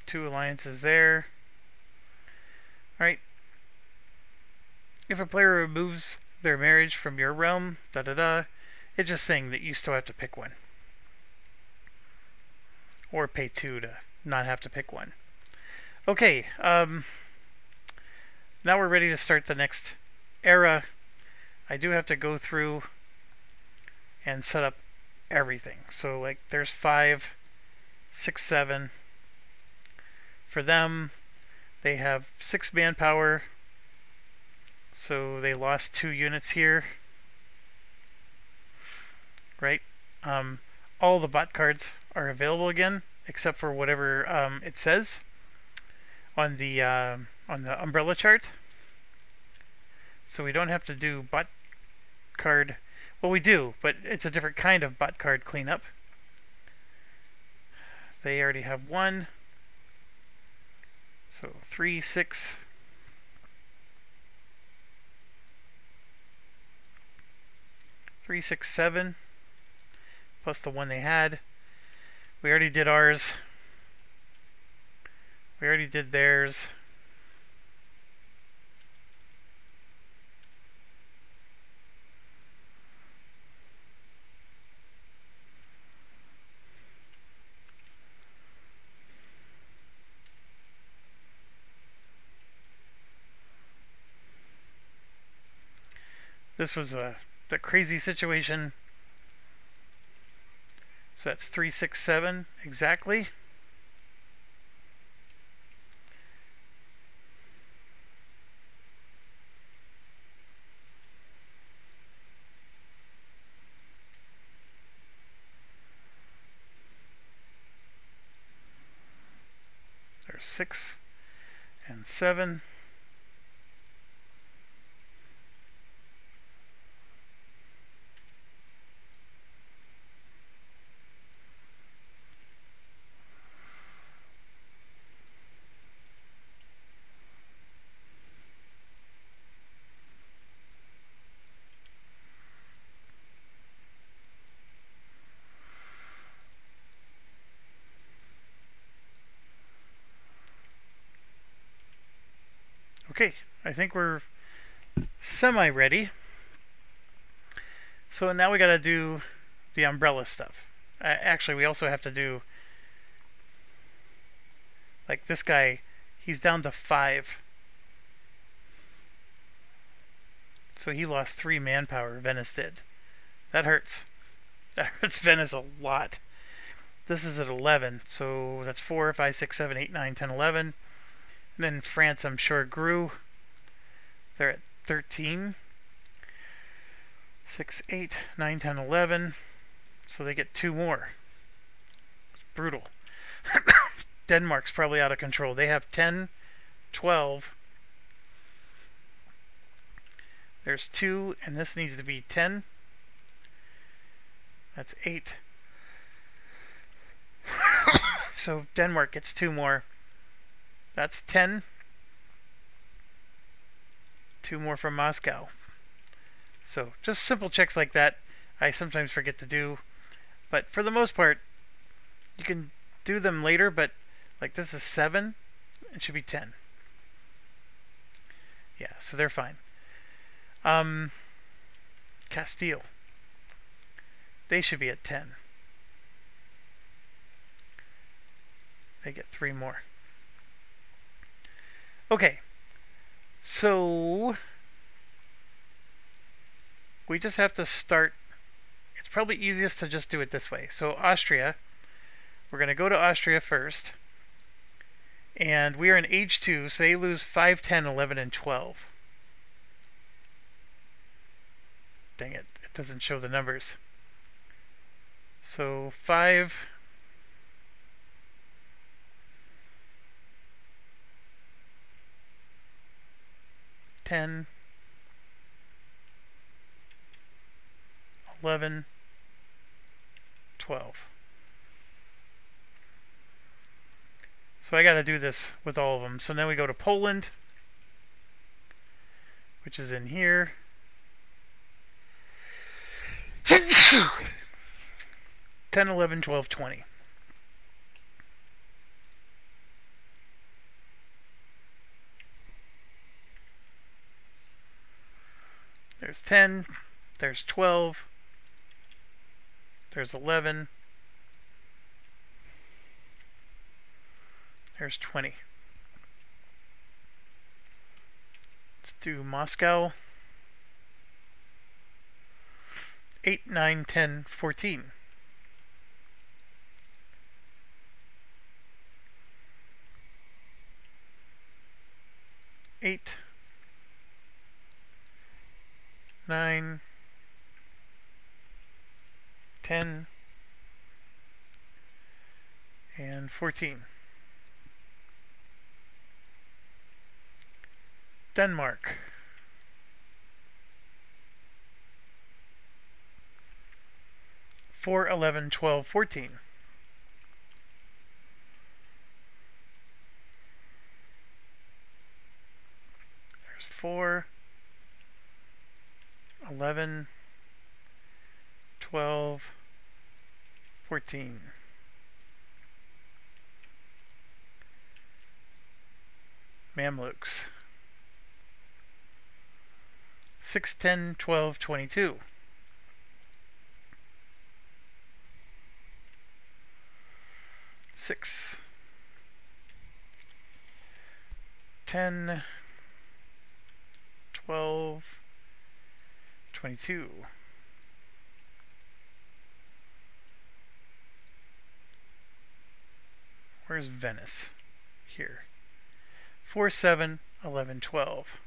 2 alliances there. Alright. If a player removes their marriage from your realm, it's just saying that you still have to pick one. Or pay 2 to not have to pick one. Okay, now we're ready to start the next era. I do have to go through and set up everything. So like there's 5, 6, 7. For them, they have 6 manpower. So they lost 2 units here. Right? All the bot cards are available again, except for whatever it says on the umbrella chart. So we don't have to do bot card. Well, we do, but it's a different kind of bot card cleanup. They already have 1. So 3, 6. Three, 6, 7. Plus the 1 they had. We already did ours. We already did theirs. This was the crazy situation. So that's 3, 6, 7 exactly. There's 6 and 7. Okay, I think we're semi-ready. So now we gotta do the umbrella stuff. Actually, we also have to do, like this guy, he's down to 5. So he lost 3 manpower, Venice did. That hurts. That hurts Venice a lot. This is at 11, so that's 4, 5, 6, 7, 8, 9, 10, 11. And then France, I'm sure, grew. They're at 13. 6, 8, 9, 10, 11. So they get 2 more. It's brutal. Denmark's probably out of control. They have 10, 12. There's 2, and this needs to be 10. That's 8. So Denmark gets 2 more. That's 10. 2 more from Moscow. So just simple checks like that I sometimes forget to do. But for the most part, you can do them later, but like this is 7. It should be 10. Yeah, so they're fine. Castile. They should be at 10. They get 3 more. Okay, so we just have to start. It's probably easiest to just do it this way. So Austria, we're going to go to Austria first. And we are in age 2, so they lose 5, 10, 11, and 12. Dang it, it doesn't show the numbers. So 5, 10, 11, 12. So I got to do this with all of them. So now we go to Poland. which is in here. 10, 11, 12, 20. There's 10, there's 12, there's 11, there's 20. Let's do Moscow. 8, 9, 10, 14. Eight, 9, 10, and 14. Denmark. 4, 11, 12, 14. There's 4, 11, 12, 14. Mamluks. 6, 10, 12, 22. 6, 10, 12, 22. Where's Venice? Here. 4, 7, 11, 12.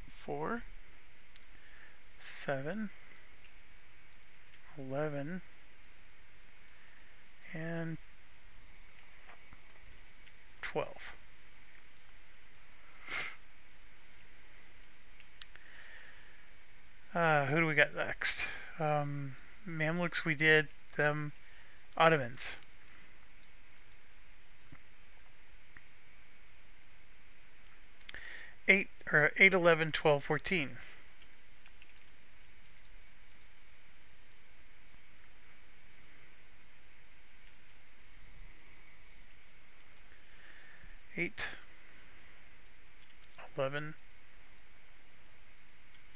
4, 7, 11, and 12. Who do we got next? Mamluks, we did them. Ottomans. 8, 11, 12, 14. 8, 11,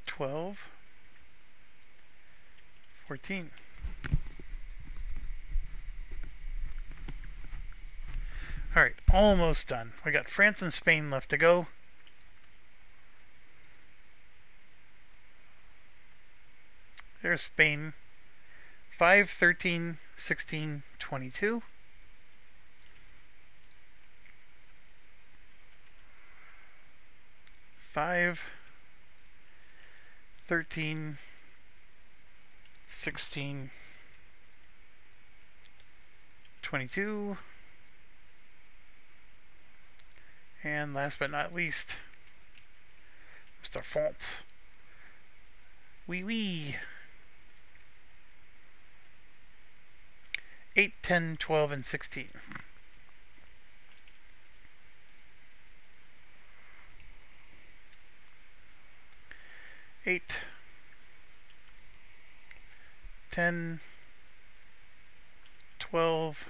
12, 14. Alright, almost done. We got France and Spain left to go. There's Spain. 5, 13, 16, 22. 5, 13, 16, 22. And last but not least, Mr. France. Oui, oui. 8, 10, 12, and 16. 8, 10, 12,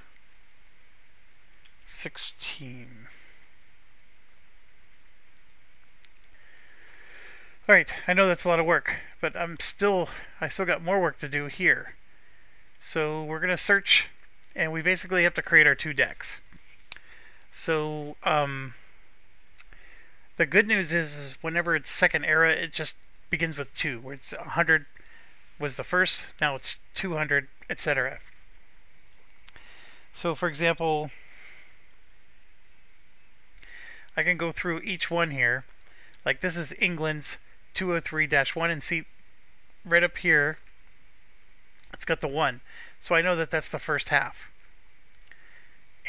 16. Alright, I know that's a lot of work, but I still got more work to do here. So we're going to search, and we basically have to create our 2 decks. So the good news is whenever it's second era, it just begins with 2, where it's 100 was the first, now it's 200, etc. So for example, I can go through each one here. Like this is England's 203-1, and see right up here it's got the 1, so I know that that's the first half.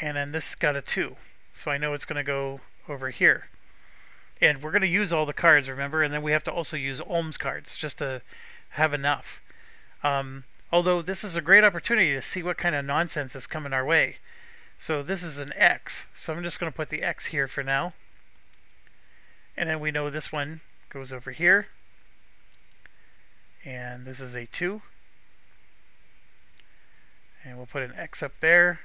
And then this got a 2, so I know it's going to go over here. And we're going to use all the cards, remember, and then we have to also use Ohm's cards just to have enough. Although this is a great opportunity to see what kind of nonsense is coming our way. So this is an X. So I'm just going to put the X here for now. And then we know this one goes over here. And this is a 2. And we'll put an X up there.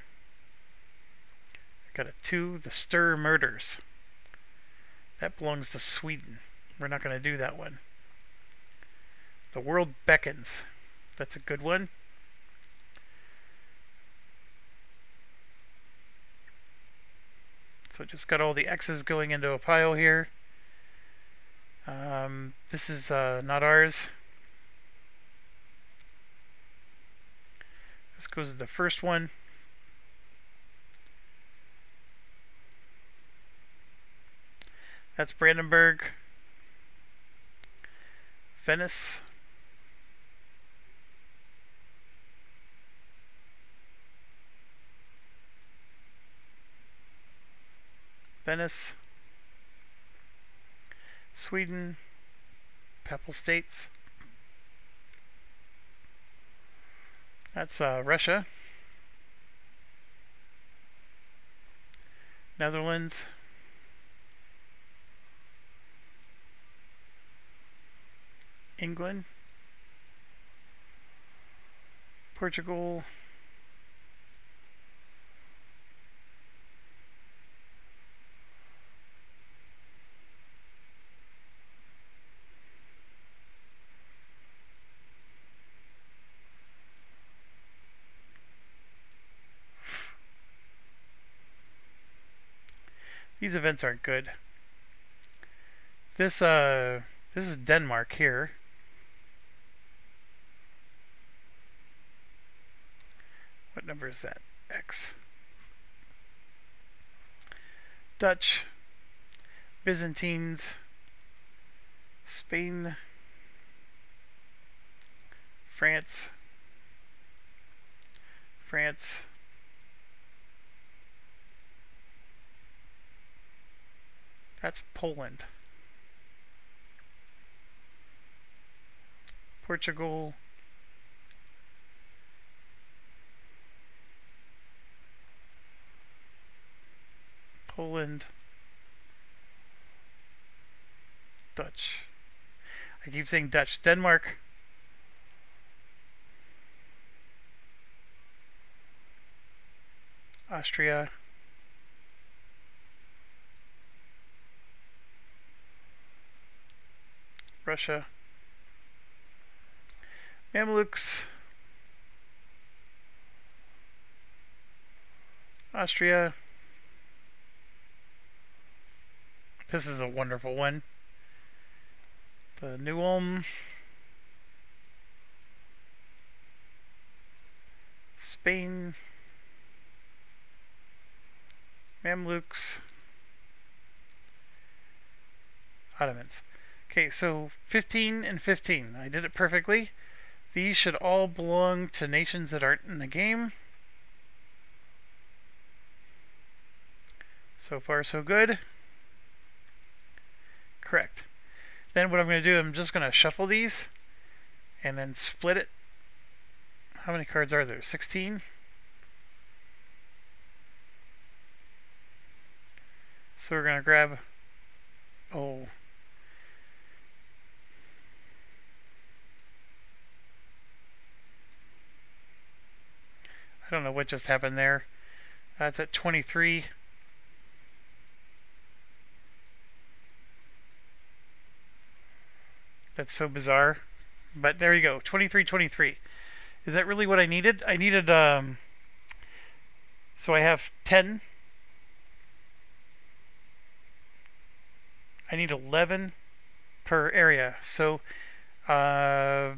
Got a 2, the Stir Murders. That belongs to Sweden. We're not going to do that one. The World Beckons. That's a good one. So just got all the X's going into a pile here. This is not ours. This goes to the first one. That's Brandenburg. Venice. Venice. Sweden. Papal States. That's Russia. Netherlands. England. Portugal. These events aren't good. This is Denmark here. What number is that? X. Dutch, Byzantines, Spain, France, that's Poland, Portugal, Poland, Dutch. I keep saying Dutch. Denmark, Austria, Russia, Mamluks, Austria. This is a wonderful one. The New Ulm, Spain, Mamluks, Ottomans. Okay, so 15 and 15. I did it perfectly. These should all belong to nations that aren't in the game. So far, so good. Correct. Then what I'm going to do, I'm just going to shuffle these and then split it. How many cards are there? 16? So we're going to grab, I don't know what just happened there. That's at 23. That's so bizarre. But there you go. 23, 23. Is that really what I needed? I needed, so I have 10. I need 11 per area. So, I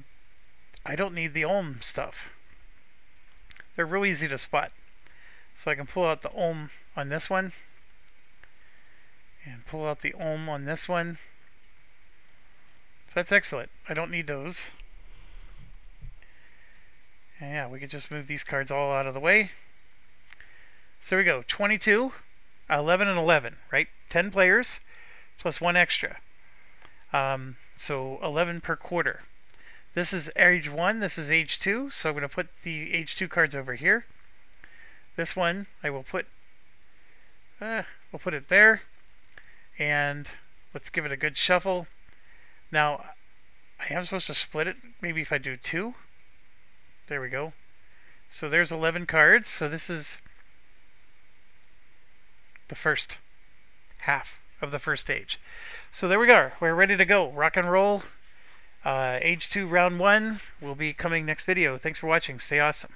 don't need the Ulm stuff. They're real easy to spot. So I can pull out the Ulm on this one. And pull out the Ulm on this one. So that's excellent. I don't need those. And yeah, we can just move these cards all out of the way. So here we go. 22, 11, and 11, right? 10 players plus 1 extra. So 11 per quarter. This is age 1, this is age 2, so I'm going to put the age 2 cards over here. this one I will put, we'll put it there, and let's give it a good shuffle. Now, I am supposed to split it, maybe if I do 2. There we go. So there's 11 cards, so this is the first half of the first stage. So there we go. We're ready to go. Rock and roll. Age 2 round 1 will be coming next video. Thanks for watching. Stay awesome.